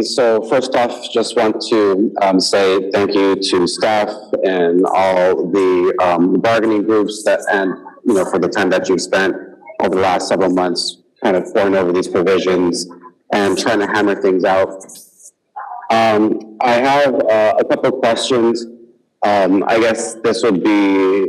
So first off, just want to say thank you to staff and all the bargaining groups and for the time that you've spent over the last several months kind of pouring over these provisions and trying to hammer things out. I have a couple of questions. I guess this would be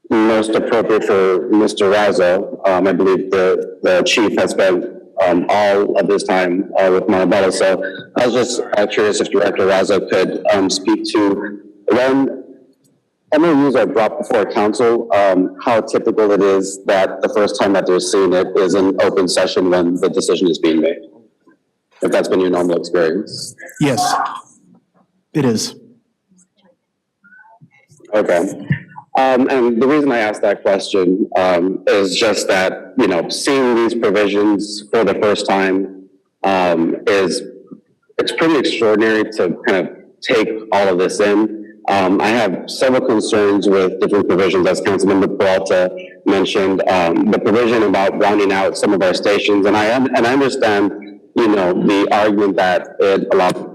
most appropriate for Mr. Razzo. I believe the chief has spent all of his time with Montebello. So I was just curious if Director Razzo could speak to when MOUs are brought before council, how typical it is that the first time that they're seeing it is an open session when the decision is being made. If that's been your normal experience. Yes, it is. Okay. And the reason I asked that question is just that, seeing these provisions for the first time it's pretty extraordinary to kind of take all of this in. I have several concerns with different provisions, as Councilmember Peralta mentioned, the provision about rounding out some of our stations, and I understand, you know, the argument that it allows.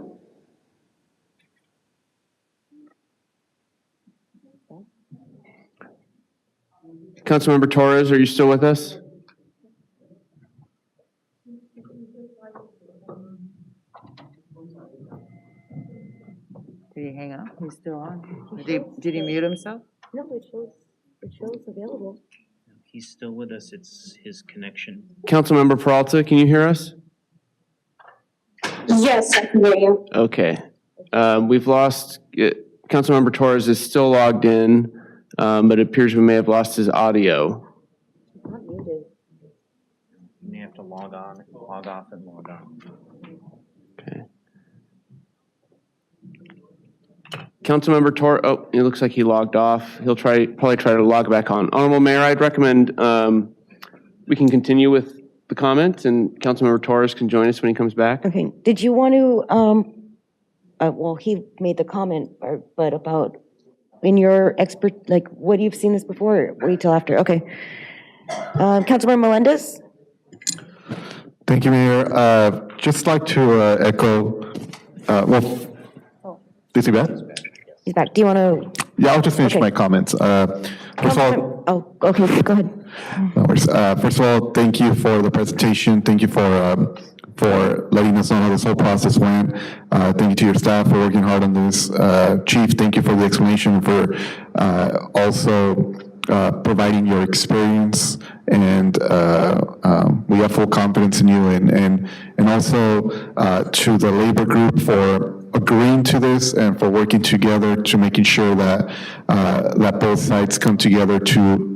Councilmember Torres, are you still with us? Did he hang up? He's still on. Did he mute himself? No, it shows available. He's still with us. It's his connection. Councilmember Peralta, can you hear us? Yes, I can hear you. Okay. We've lost, Councilmember Torres is still logged in, but it appears we may have lost his audio. You may have to log on, log off, and log on. Okay. Councilmember Torres, oh, it looks like he logged off. He'll probably try to log back on. Honorable Mayor, I'd recommend we can continue with the comment, and Councilmember Torres can join us when he comes back. Okay, did you want to, well, he made the comment, but about, in your expert, like, what, you've seen this before? Wait till after, okay. Councilmember Melendez? Thank you, Mayor. Just like to echo, is he back? He's back. Do you want to? Yeah, I'll just finish Okay. my comments. First of all, Oh, okay, go ahead. no worries. First of all, thank you for the presentation. Thank you for letting us know how this whole process went. Thank you to your staff for working hard on this. Chief, thank you for the explanation, for also providing your experience, and we have full confidence in you, and also to the labor group for agreeing to this and for working together to making sure that that both sides come together to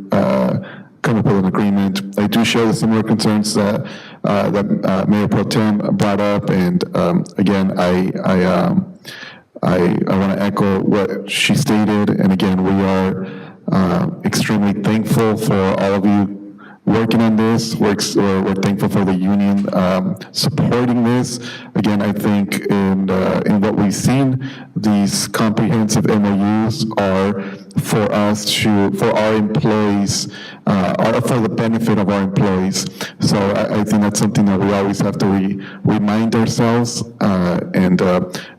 come up with an agreement. I do share the similar concerns that Mayor Pro Tem brought up, and again, I want to echo what she stated, and again, we are extremely thankful for all of you working on this. We're thankful for the union supporting this. Again, I think in what we've seen, these comprehensive MOUs are for our employees, are for the benefit of our employees. So I think that's something that we always have to remind ourselves. And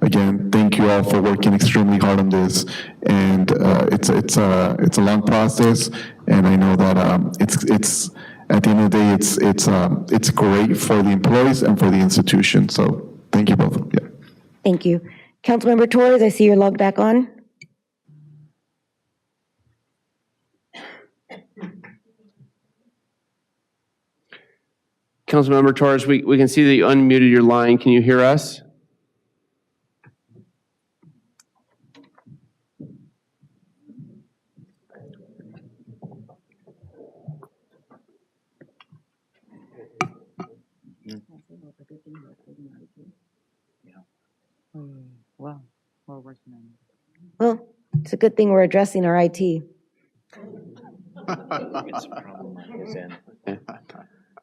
again, thank you all for working extremely hard on this. And it's a long process, and I know that it's at the end of the day, it's great for the employees and for the institution. So thank you both. Yeah. Thank you. Councilmember Torres, I see you're logged back on. Councilmember Torres, we can see that you unmuted your line. Can you hear us? Well, we're working on it. Well, it's a good thing we're addressing our IT. It's a problem on his end.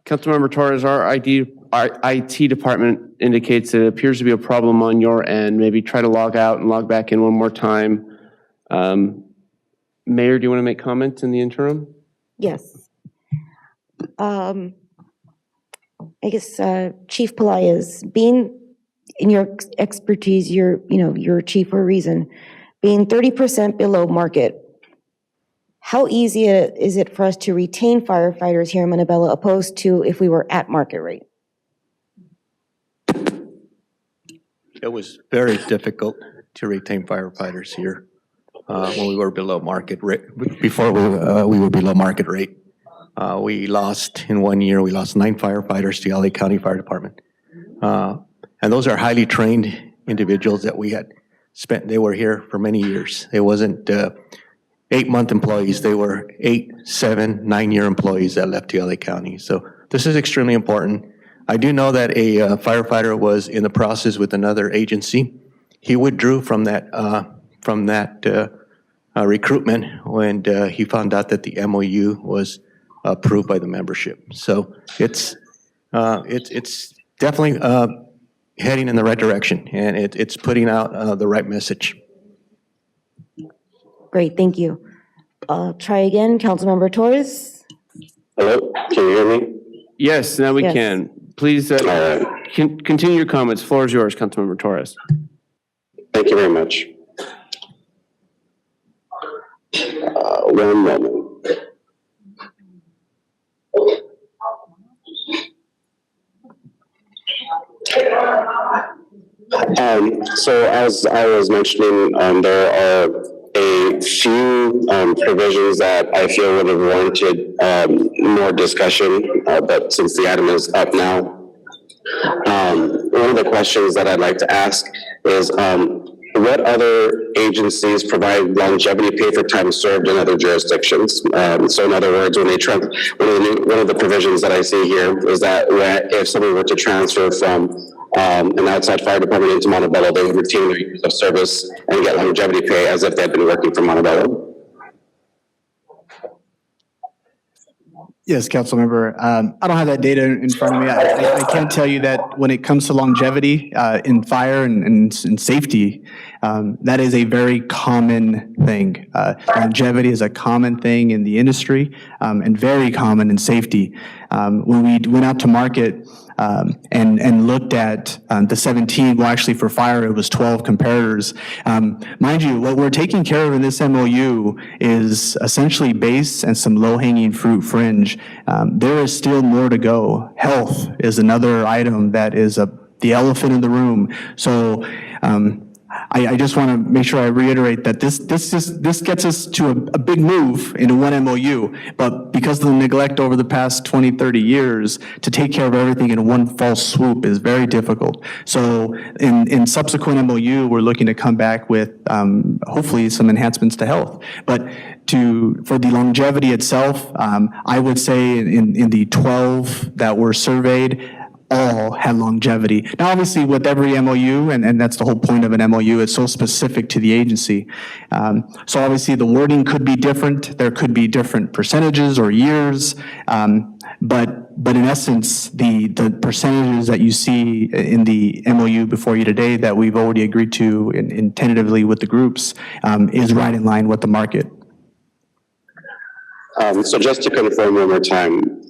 Councilmember Torres, our IT department indicates that it appears to be a problem on your end. Maybe try to log out and log back in one more time. Mayor, do you want to make comments in the interim? Yes. I guess Chief Pelaez, being in your expertise, you're a chief for a reason. Being 30% below market, how easy is it for us to retain firefighters here in Montebello opposed to if we were at market rate? It was very difficult to retain firefighters here when we were below market rate. Before we were below market rate, we lost in 1 year. We lost 9 firefighters to LA County Fire Department, and those are highly trained individuals that we had spent. They were here for many years. It wasn't 8-month employees. They were 8, 7, 9-year employees that left to LA County. So this is extremely important. I do know that a firefighter was in the process with another agency. He withdrew from that recruitment when he found out that the MOU was approved by the membership. So it's definitely heading in the right direction, and it's putting out the right message. Great, thank you. Try again, Councilmember Torres. Hello, can you hear me? Yes, now we Yes. can. Please continue your comments. Floor is yours, Councilmember Torres. Thank you very much. One moment. So as I was mentioning, there are a few provisions that I feel would have warranted more discussion, but since the item is up now, one of the questions that I'd like to ask is what other agencies provide longevity pay for time served in other jurisdictions? So in other words, when one of the provisions that I see here is that if someone were to transfer from an outside fire department into Montebello, they would retain their years of service and get longevity pay as if they had been working for Montebello. Yes, Councilmember. I don't have that data in front of me. I can tell you that when it comes to longevity in fire and safety, that is a very common thing. Longevity is a common thing in the industry and very common in safety. When we went out to market and looked at the 17, well, actually for fire, it was 12 comparators. Mind you, what we're taking care of in this MOU is essentially base and some low-hanging fruit fringe. There is still more to go. Health is another item that is the elephant in the room. So I just want to make sure I reiterate that this gets us to a big move into one MOU, but because of the neglect over the past 20, 30 years, to take care of everything in one fell swoop is very difficult. So in subsequent MOU, we're looking to come back with hopefully some enhancements to health. But for the longevity itself, I would say in the 12 that were surveyed, all had longevity. Now, obviously, with every MOU, and that's the whole point of an MOU, it's so specific to the agency. So obviously, the wording could be different. There could be different percentages or years, but in essence, the percentages that you see in the MOU before you today that we've already agreed to in tentatively with the groups is right in line with the market. So just to confirm one more time,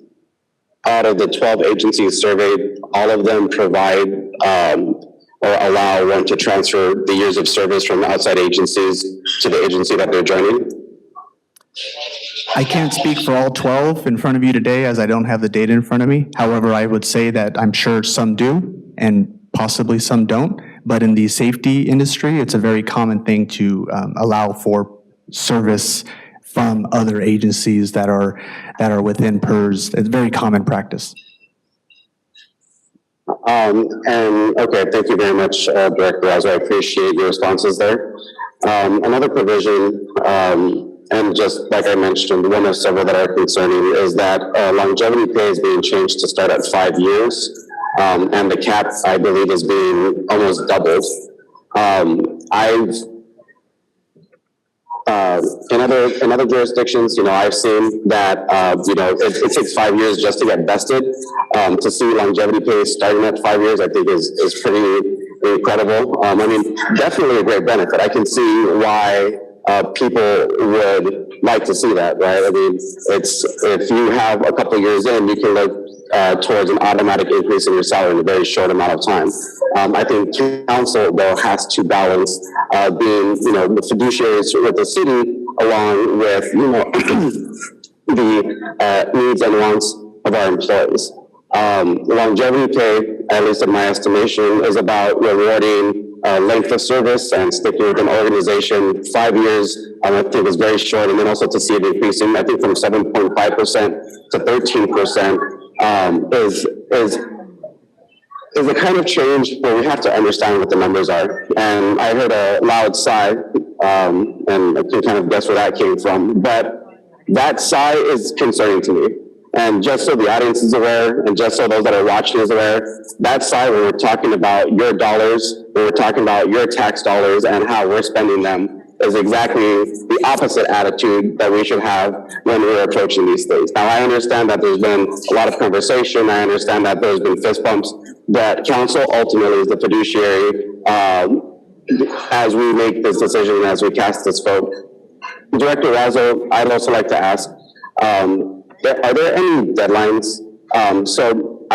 out of the 12 agencies surveyed, all of them provide or allow one to transfer the years of service from outside agencies to the agency that they're joining? I can't speak for all 12 in front of you today as I don't have the data in front of me. However, I would say that I'm sure some do and possibly some don't. But in the safety industry, it's a very common thing to allow for service from other agencies that are within PERS. It's very common practice. And okay, thank you very much, Director Razo. I appreciate your responses there. Another provision, and just like I mentioned, one of several that are concerning is that longevity pay is being changed to start at 5 years, and the cap, I believe, is being almost doubled. In other jurisdictions, I've seen that, it takes 5 years just to get vested. To see longevity pay starting at 5 years, I think is pretty incredible. I mean, definitely a great benefit. I can see why people would like to see that, right? I mean, if you have a couple years in, you can look towards an automatic increase in your salary in a very short amount of time. I think council, though, has to balance being, the fiduciaries with the city along with, the needs and wants of our employees. Longevity pay, at least in my estimation, is about rewarding length of service and sticking with an organization. 5 years, I think, is very short, and then also to see it increasing, I think, from 7.5% to 13%. Is a kind of change where we have to understand what the numbers are. And I heard a loud sigh, and I can kind of guess where that came from, but that sigh is concerning to me. And just so the audience is aware, and just so those that are watching is aware, that sigh when we're talking about your dollars, when we're talking about your tax dollars and how we're spending them, is exactly the opposite attitude that we should have when we're approaching these things. Now, I understand that there's been a lot of conversation. I understand that there's been fist bumps, but council ultimately is the fiduciary as we make this decision and as we cast this vote. Director Razzo, I'd also like to ask, are there any deadlines? So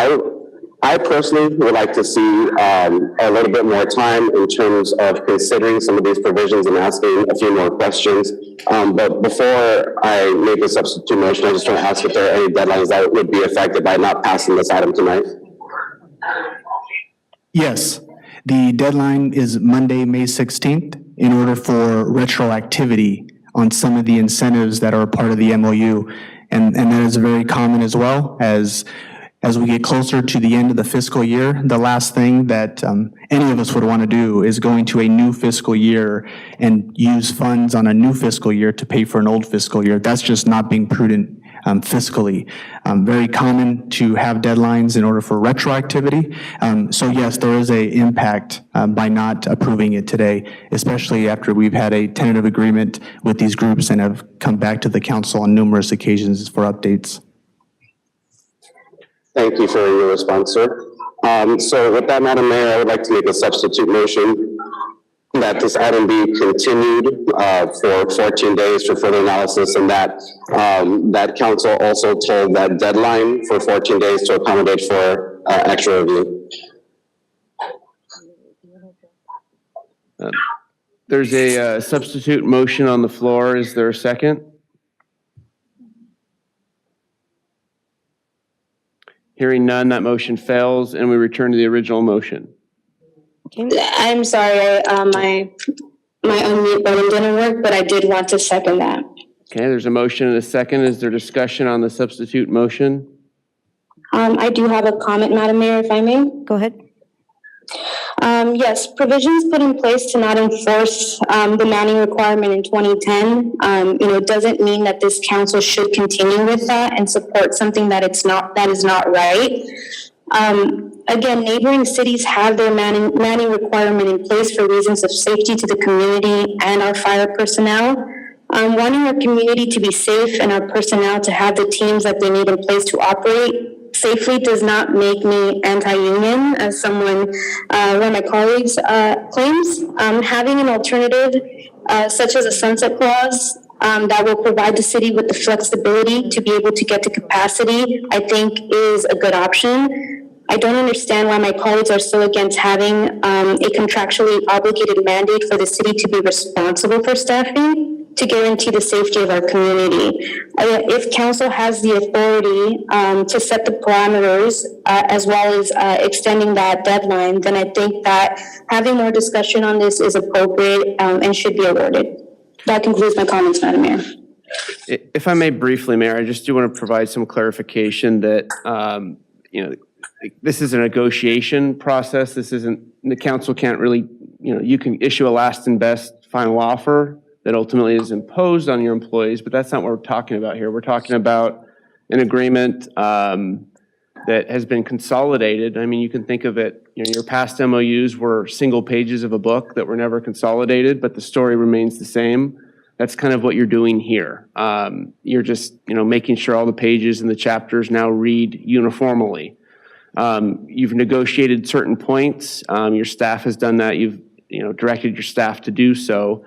I personally would like to see a little bit more time in terms of considering some of these provisions and asking a few more questions. But before I make a substitute motion, I just want to ask if there are any deadlines that would be affected by not passing this item tonight. Yes, the deadline is Monday, May 16th, in order for retroactivity on some of the incentives that are part of the MOU. And that is very common as well. As we get closer to the end of the fiscal year, the last thing that any of us would want to do is go into a new fiscal year and use funds on a new fiscal year to pay for an old fiscal year. That's just not being prudent fiscally. Very common to have deadlines in order for retroactivity. So yes, there is an impact by not approving it today, especially after we've had a tentative agreement with these groups and have come back to the council on numerous occasions for updates. Thank you for your response, sir. So with that, Madam Mayor, I would like to make a substitute motion that this item be continued for 14 days for further analysis, and that that council also told that deadline for 14 days to accommodate for extra review. There's a substitute motion on the floor. Is there a second? Hearing none, that motion fails, and we return to the original motion. I'm sorry, my unmute button didn't work, but I did want to second that. Okay, there's a motion and a second. Is there discussion on the substitute motion? I do have a comment, Madam Mayor, if I may. Go ahead. Yes, provisions put in place to not enforce the manning requirement in 2010, doesn't mean that this council should continue with that and support something that is not right. Again, neighboring cities have their manning requirement in place for reasons of safety to the community and our fire personnel. Wanting our community to be safe and our personnel to have the teams that they need in place to operate safely does not make me anti-union, as one of my colleagues claims. Having an alternative, such as a sunset clause, that will provide the city with the flexibility to be able to get to capacity, I think is a good option. I don't understand why my colleagues are so against having a contractually obligated mandate for the city to be responsible for staffing to guarantee the safety of our community. If council has the authority to set the parameters as well as extending that deadline, then I think that having more discussion on this is appropriate and should be awarded. That concludes my comments, Madam Mayor. If I may briefly, Mayor, I just do want to provide some clarification that, this is a negotiation process. This isn't, the council can't really, you can issue a last and best final offer that ultimately is imposed on your employees, but that's not what we're talking about here. We're talking about an agreement that has been consolidated. I mean, you can think of it, your past MOUs were single pages of a book that were never consolidated, but the story remains the same. That's kind of what you're doing here. You're just, making sure all the pages and the chapters now read uniformly. You've negotiated certain points. Your staff has done that. You've, directed your staff to do so.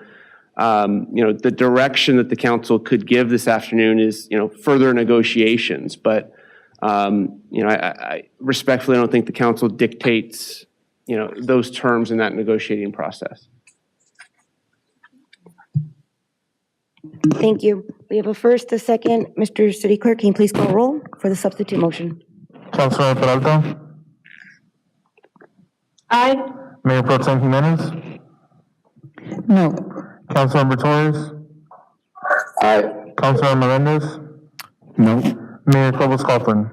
The direction that the council could give this afternoon is, further negotiations. But, I respectfully don't think the council dictates, those terms in that negotiating process. Thank you. We have a first, a second. Mr. City Clerk, can you please call roll for the substitute motion? Councilor Peralta? Aye. Mayor Pro Tem Jimenez? No. Councilmember Torres? Aye. Councilor Melendez? No. Mayor Cobos Coughlin?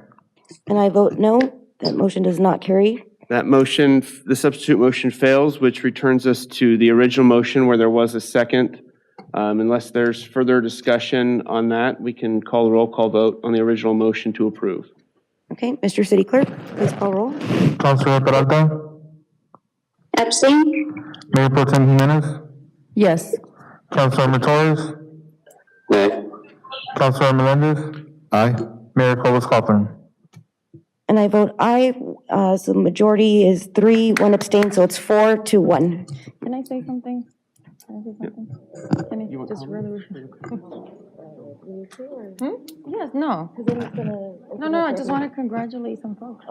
And I vote no. That motion does not carry. That motion, the substitute motion fails, which returns us to the original motion where there was a second. Unless there's further discussion on that, we can call a roll call vote on the original motion to approve. Okay, Mr. City Clerk, please call roll. Councilor Peralta? Abstain? Mayor Pro Tem Jimenez? Yes. Councilmember Torres? Nay. Councilor Melendez? Aye. Mayor Cobos-Copeland? And I vote aye, so the majority is 3, 1 abstain, so it's 4-1. Can I say something? Can I say something? Can I just really? Yes, no. No, I just want to congratulate some folks.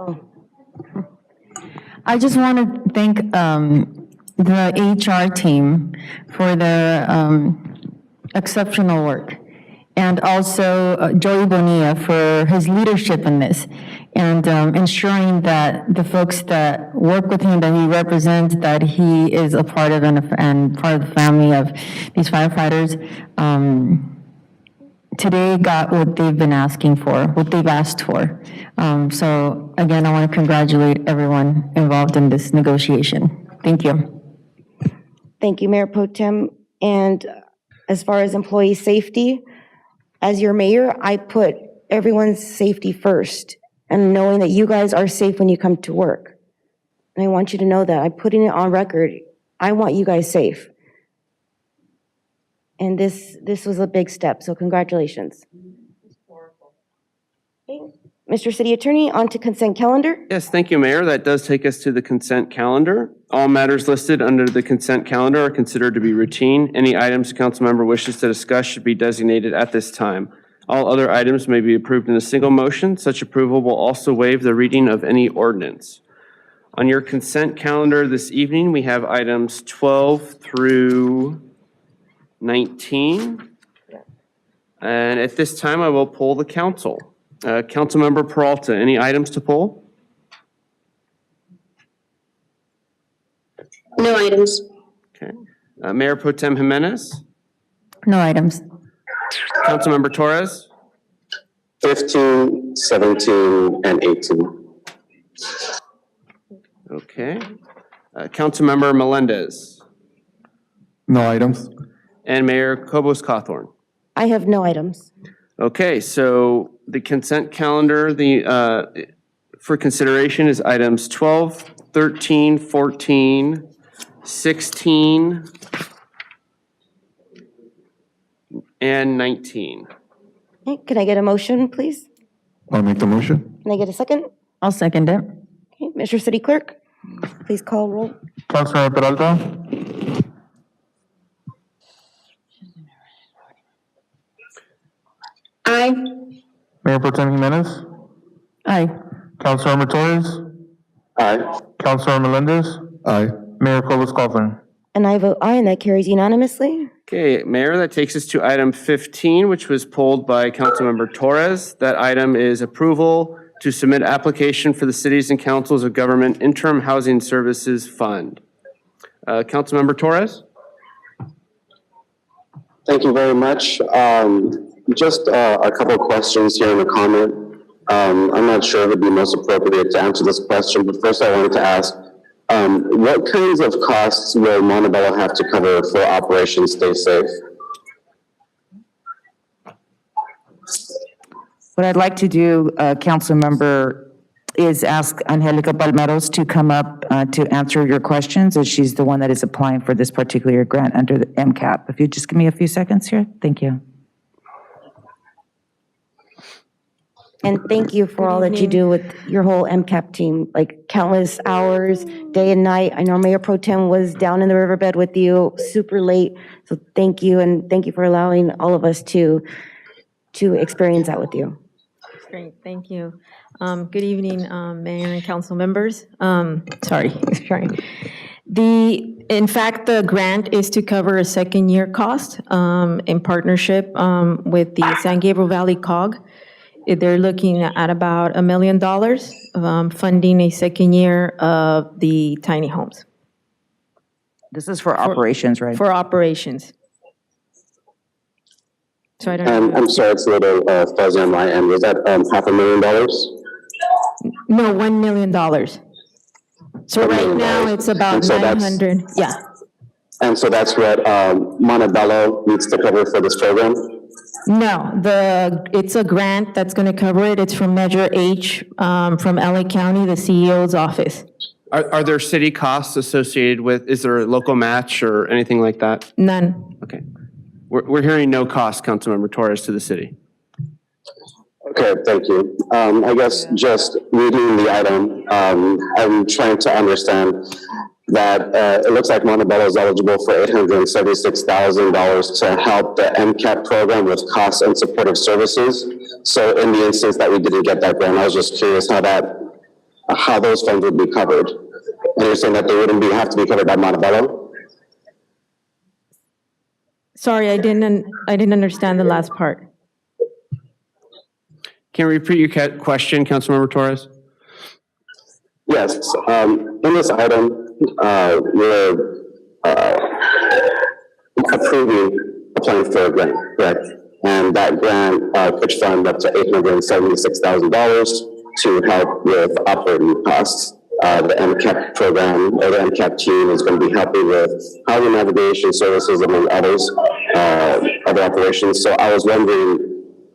I just want to thank the HR team for their exceptional work. And also Joey Bonilla for his leadership in this and ensuring that the folks that work with him, that he represents, that he is a part of and part of the family of these firefighters, today got what they've been asking for, what they've asked for. So again, I want to congratulate everyone involved in this negotiation. Thank you. Thank you, Mayor Pro Tem. And as far as employee safety, as your mayor, I put everyone's safety first and knowing that you guys are safe when you come to work. And I want you to know that. I'm putting it on record. I want you guys safe. And this was a big step, so congratulations. Okay. Mr. City Attorney, on to consent calendar. Yes, thank you, Mayor. That does take us to the consent calendar. All matters listed under the consent calendar are considered to be routine. Any items a council member wishes to discuss should be designated at this time. All other items may be approved in a single motion. Such approval will also waive the reading of any ordinance. On your consent calendar this evening, we have items 12 through 19. And at this time, I will poll the council. Councilmember Peralta, any items to poll? No items. Okay. Mayor Pro Tem Jimenez? No items. Councilmember Torres? 15, 17, and 18. Okay. Councilmember Melendez? No items. And Mayor Cobos-Cawthorn? I have no items. Okay, so the consent calendar, for consideration is items 12, 13, 14, 16, and 19. Okay, can I get a motion, please? I'll make the motion. Can I get a second? I'll second it. Okay, Mr. City Clerk, please call roll. Councilor Peralta? Aye. Mayor Pro Tem Jimenez? Aye. Councilor Torres? Aye. Councilor Melendez? Aye. Mayor Cobos-Copeland? And I vote aye, and that carries unanimously. Okay, Mayor, that takes us to item 15, which was pulled by Councilmember Torres. That item is approval to submit application for the Cities and Councils of Government Interim Housing Services Fund. Councilmember Torres? Thank you very much. Just a couple of questions here in the comment. I'm not sure it would be most appropriate to answer this question, but first I wanted to ask, what kinds of costs will Montebello have to cover for Operation Stay Safe? What I'd like to do, council member, is ask Angelica Palmeros to come up to answer your questions, as she's the one that is applying for this particular grant under the MCAP. If you just give me a few seconds here, thank you. And thank you for all that you do with your whole MCAP team, like countless hours, day and night. I know Mayor Pro Tem was down in the riverbed with you super late. So thank you, and thank you for allowing all of us to experience that with you. Great, thank you. Good evening, Mayor and council members. Sorry. In fact, the grant is to cover a second year cost in partnership with the San Gabriel Valley COG. They're looking at about $1 million funding a second year of the tiny homes. This is for operations, right? For operations. So I don't know. I'm sorry, it's a little fuzzy on my end. Was that $500,000? No, $1 million. So right now, it's about 900, yeah. And so that's what Montebello needs to cover for this program? No, it's a grant that's going to cover it. It's from Measure H from LA County, the CEO's office. Are there city costs associated with, is there a local match or anything like that? None. Okay. We're hearing no cost, Councilmember Torres, to the city. Okay, thank you. I guess just reading the item, I'm trying to understand that it looks like Montebello is eligible for $876,000 to help the MCAP program with costs and supportive services. So in the instance that we didn't get that grant, I was just curious how those funds would be covered. And you're saying that they wouldn't have to be covered by Montebello? Sorry, I didn't understand the last part. Can you repeat your question, Councilmember Torres? Yes. In this item, we're applying for a grant, correct? And that grant could fund up to $876,000 to help with operating costs. The MCAP program or the MCAP team is going to be helping with housing navigation services, among others, other operations. So I was wondering,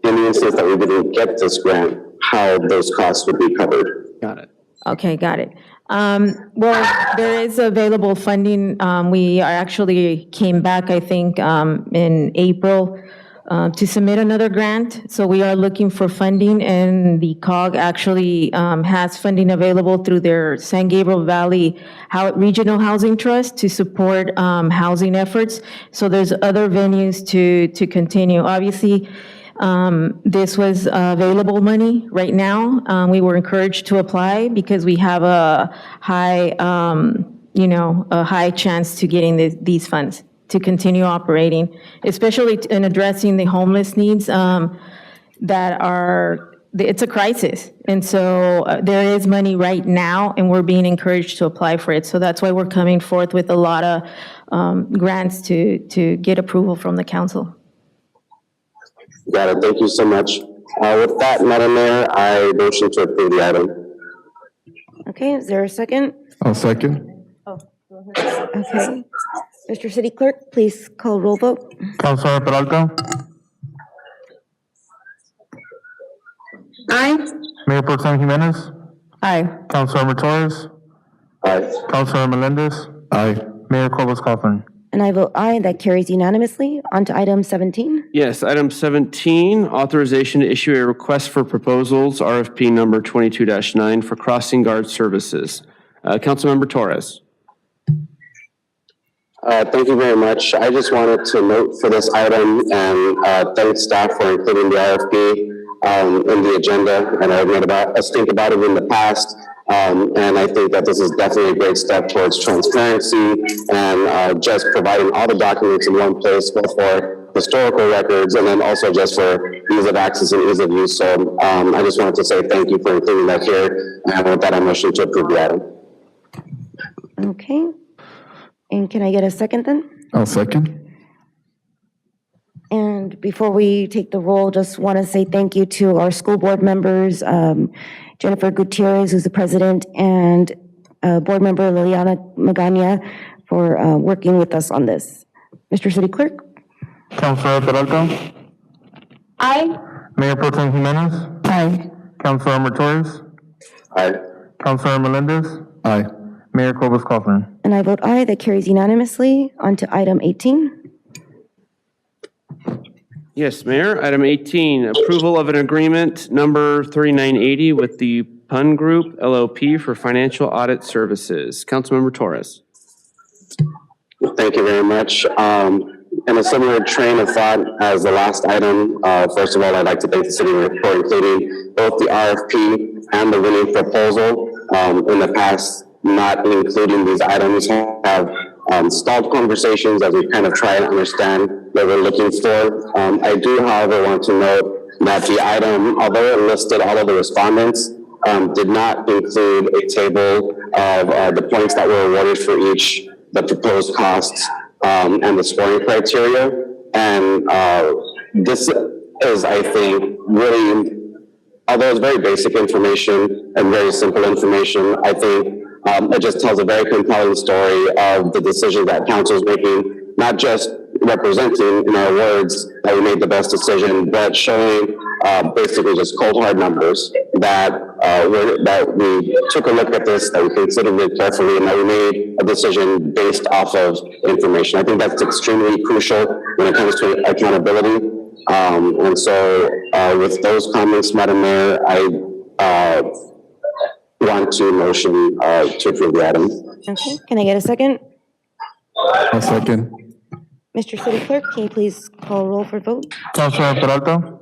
in the instance that we didn't get this grant, how those costs would be covered. Got it. Okay, got it. Well, there is available funding. We actually came back, I think, in April to submit another grant. So we are looking for funding, and the COG actually has funding available through their San Gabriel Valley Regional Housing Trust to support housing efforts. So there's other venues to continue. Obviously, this was available money right now. We were encouraged to apply because we have a high, a high chance to getting these funds to continue operating, especially in addressing the homeless needs it's a crisis. And so there is money right now, and we're being encouraged to apply for it. So that's why we're coming forth with a lot of grants to get approval from the council. Got it. Thank you so much. With that, Madam Mayor, I motion to approve the item. Okay, is there a second? I'll second. Okay. Mr. City Clerk, please call roll vote. Councilor Peralta, Aye. Mayor Pro Tem Jimenez, Aye. Councilor Torres, Aye. Councilor Melendez, Aye. Mayor Cobos-Cothran. And I vote aye, that carries unanimously. On to item 17. Yes, item 17, authorization to issue a request for proposals, RFP number 22-9 for crossing guard services. Councilmember Torres. Thank you very much. I just wanted to note for this item and thank staff for including the RFP in the agenda. And I've made us think about it in the past. And I think that this is definitely a great step towards transparency and just providing all the documents in one place, both for historical records and then also just for ease of access and ease of use. So I just wanted to say thank you for including that here. And with that, I motion to approve the item. Okay. And can I get a second then? I'll second. And before we take the roll, just want to say thank you to our school board members, Jennifer Gutierrez, who's the president, and board member Liliana Magana for working with us on this. Mr. City Clerk? Councilor Peralta, Aye. Mayor Pro Tem Jimenez, Aye. Councilor Torres, Aye. Councilor Melendez, Aye. Mayor Cobos-Cothran. And I vote aye, that carries unanimously. On to item 18. Yes, Mayor. Item 18, approval of an agreement number 3980 with the Pun Group LLP for financial audit services. Councilmember Torres. Thank you very much. In a similar train of thought as the last item, first of all, I'd like to thank the city for including both the RFP and the winning proposal. In the past, not including these items have stalled conversations as we kind of try to understand what we're looking for. I do, however, want to note that the item, although it listed all of the respondents, did not include a table of the points that were awarded for each, the proposed costs, and the scoring criteria. And this is, I think, really, although it's very basic information and very simple information, I think it just tells a very compelling story of the decision that council is making, not just representing in our words that we made the best decision, but showing basically just cold hard numbers that that we took a look at this, that we considered it carefully, and that we made a decision based off of information. I think that's extremely crucial when it comes to accountability. And so with those comments, Madam Mayor, I want to motion to approve the item. Okay, can I get a second? I'll second. Mr. City Clerk, can you please call roll for vote? Councilmember Peralta?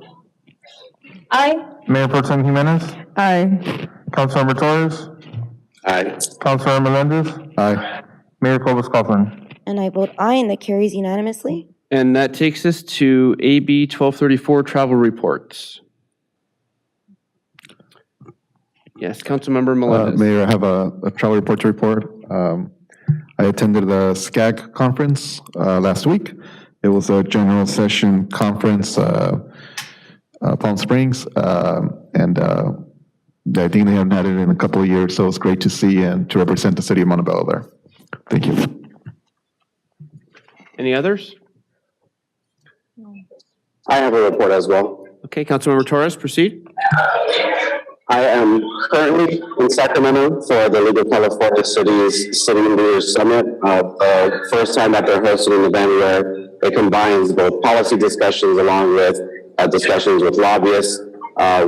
Aye. Mayor Pro Tem Jimenez? Aye. Councilmember Torres? Aye. Councilmember Melendez? Aye. Mayor Cobus Coughlin? And I vote aye, and that carries unanimously. And that takes us to AB 1234, travel reports. Yes, Councilmember Melendez. Mayor, I have a travel report to report. I attended the SCAG conference last week. It was a general session conference, Palm Springs, and I think they haven't had it in a couple of years, so it's great to see and to represent the city of Montebello there. Thank you. Any others? I have a report as well. Okay, Councilmember Torres, proceed. I am currently in Sacramento for the League of California Cities City Leaders Summit, the first time that they're hosting an event where it combines both policy discussions along with discussions with lobbyists.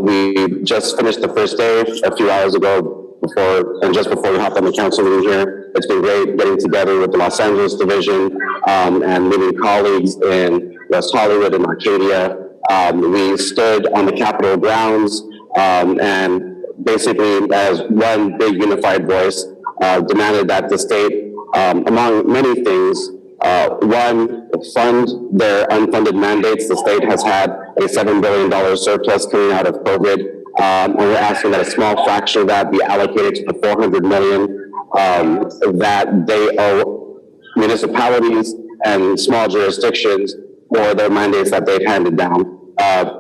We just finished the first day a few hours ago just before we hopped on the council meeting here. It's been great getting together with the Los Angeles division and meeting colleagues in West Hollywood and Arcadia. We stood on the Capitol grounds and basically as one big unified voice demanded that the state, among many things, one, fund their unfunded mandates. The state has had a $7 billion surplus coming out of COVID, and we're asking that a small fraction of that be allocated to the $400 million that they owe municipalities and small jurisdictions for their mandates that they've handed down.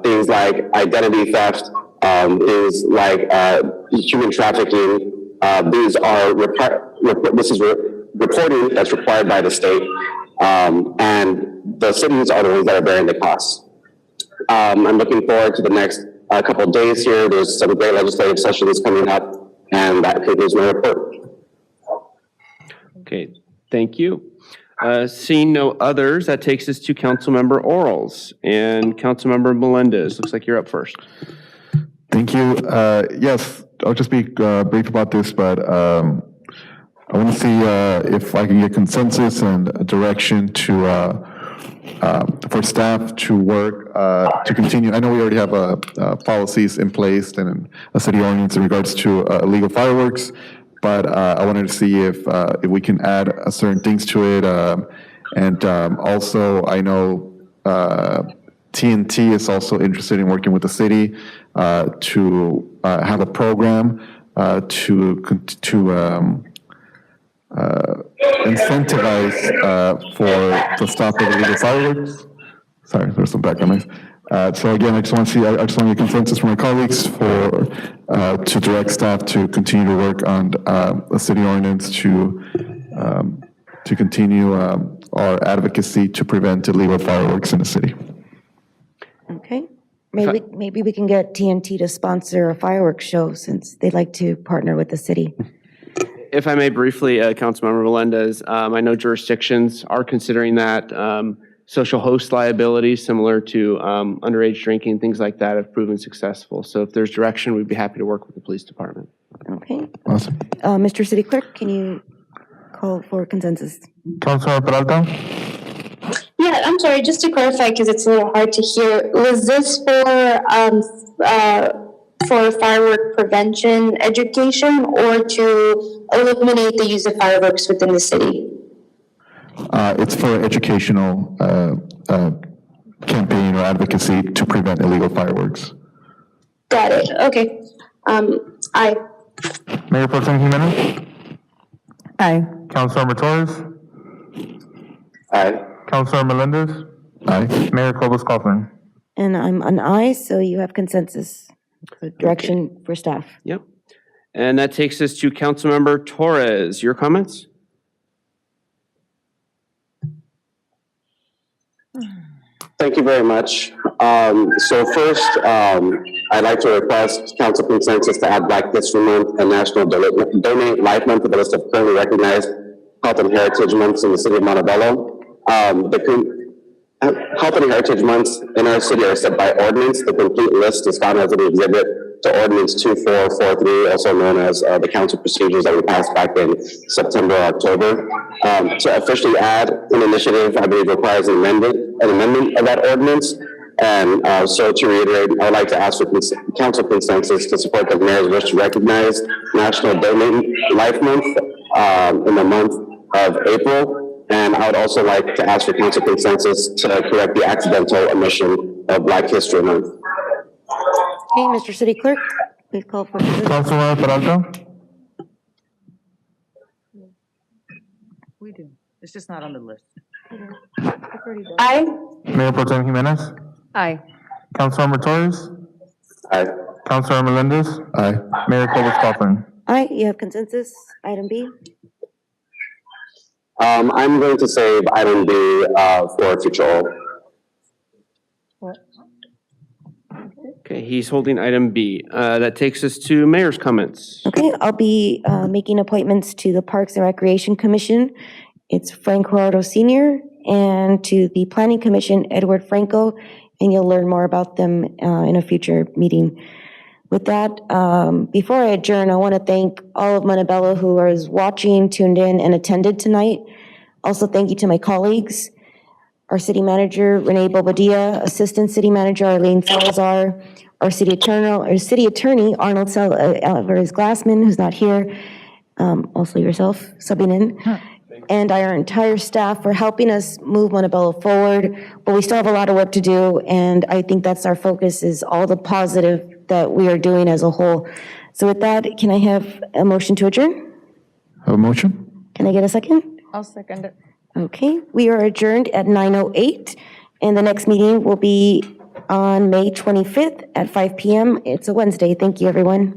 Things like identity theft, things like human trafficking. These are reporting that's required by the state, and the cities are the ones that are bearing the costs. I'm looking forward to the next couple of days here. There's some great legislative sessions coming up, and that concludes my report. Okay, thank you. Seeing no others, that takes us to Councilmember Orals. And Councilmember Melendez, looks like you're up first. Thank you. Yes, I'll just be brief about this, but I want to see if I can get consensus and a direction to for staff to work to continue. I know we already have policies in place and a city ordinance in regards to illegal fireworks, but I wanted to see if we can add certain things to it. And also, I know TNT is also interested in working with the city to have a program to incentivize for the stop of illegal fireworks. Sorry, there's some background noise. So again, I just want to get consensus from my colleagues to direct staff to continue to work on a city ordinance to continue our advocacy to prevent illegal fireworks in the city. Okay, maybe we can get TNT to sponsor a fireworks show since they'd like to partner with the city. If I may briefly, Councilmember Melendez, I know jurisdictions are considering that social host liability similar to underage drinking, things like that have proven successful. So if there's direction, we'd be happy to work with the police department. Okay. Awesome. Mr. City Clerk, can you call for consensus? Councilmember Peralta? Yeah, I'm sorry, just to clarify, because it's a little hard to hear. Was this for firework prevention education or to eliminate the use of fireworks within the city? It's for educational campaign or advocacy to prevent illegal fireworks. Got it, okay. Aye. Mayor Pro Tem Jimenez? Aye. Councilmember Torres? Aye. Councilmember Melendez? Aye. Mayor Cobus Coughlin? And I'm an aye, so you have consensus. So direction for staff. Yep. And that takes us to Councilmember Torres. Your comments? Thank you very much. So first, I I'd like to request council consensus to add Black History Month and National Donate Life Month to the list of currently recognized health and heritage months in the city of Montebello. Health and Heritage Months in our city are set by ordinance. The complete list is found as an exhibit to Ordinance 2443, also known as the council procedures that we passed back in September, October. To officially add an initiative, I believe requires an amendment of that ordinance. And so to reiterate, I would like to ask for council consensus to support the mayor's wish to recognize National Donate Life Month in the month of April. And I would also like to ask for council consensus to correct the accidental omission of Black History Month. Okay, Mr. City Clerk, please call for. Councilmember Peralta? We do. It's just not on the list. Aye. Mayor Pro Tem Jimenez? Aye. Councilmember Torres? Aye. Councilmember Melendez? Aye. Mayor Clovis Coughlin? Aye, you have consensus. Item B. I'm going to save item B for future. Okay, he's holding item B. That takes us to mayor's comments. Okay, I'll be making appointments to the Parks and Recreation Commission. It's Frank Gerardo Sr. and to the Planning Commission, Edward Franco, and you'll learn more about them in a future meeting. With that, before I adjourn, I want to thank all of Montebello who is watching, tuned in, and attended tonight. Also, thank you to my colleagues, our city manager, Renee Bobadilla, assistant city manager, Arlene Salazar, our city attorney, Arnold Alvarez Glassman, who's not here, also yourself, subbing in, and our entire staff for helping us move Montebello forward. But we still have a lot of work to do, and I think that's our focus, is all the positive that we are doing as a whole. So with that, can I have a motion to adjourn? Have a motion? Can I get a second? I'll second it. Okay, we are adjourned at 9:08, and the next meeting will be on May 25th at 5 p.m. It's a Wednesday. Thank you, everyone.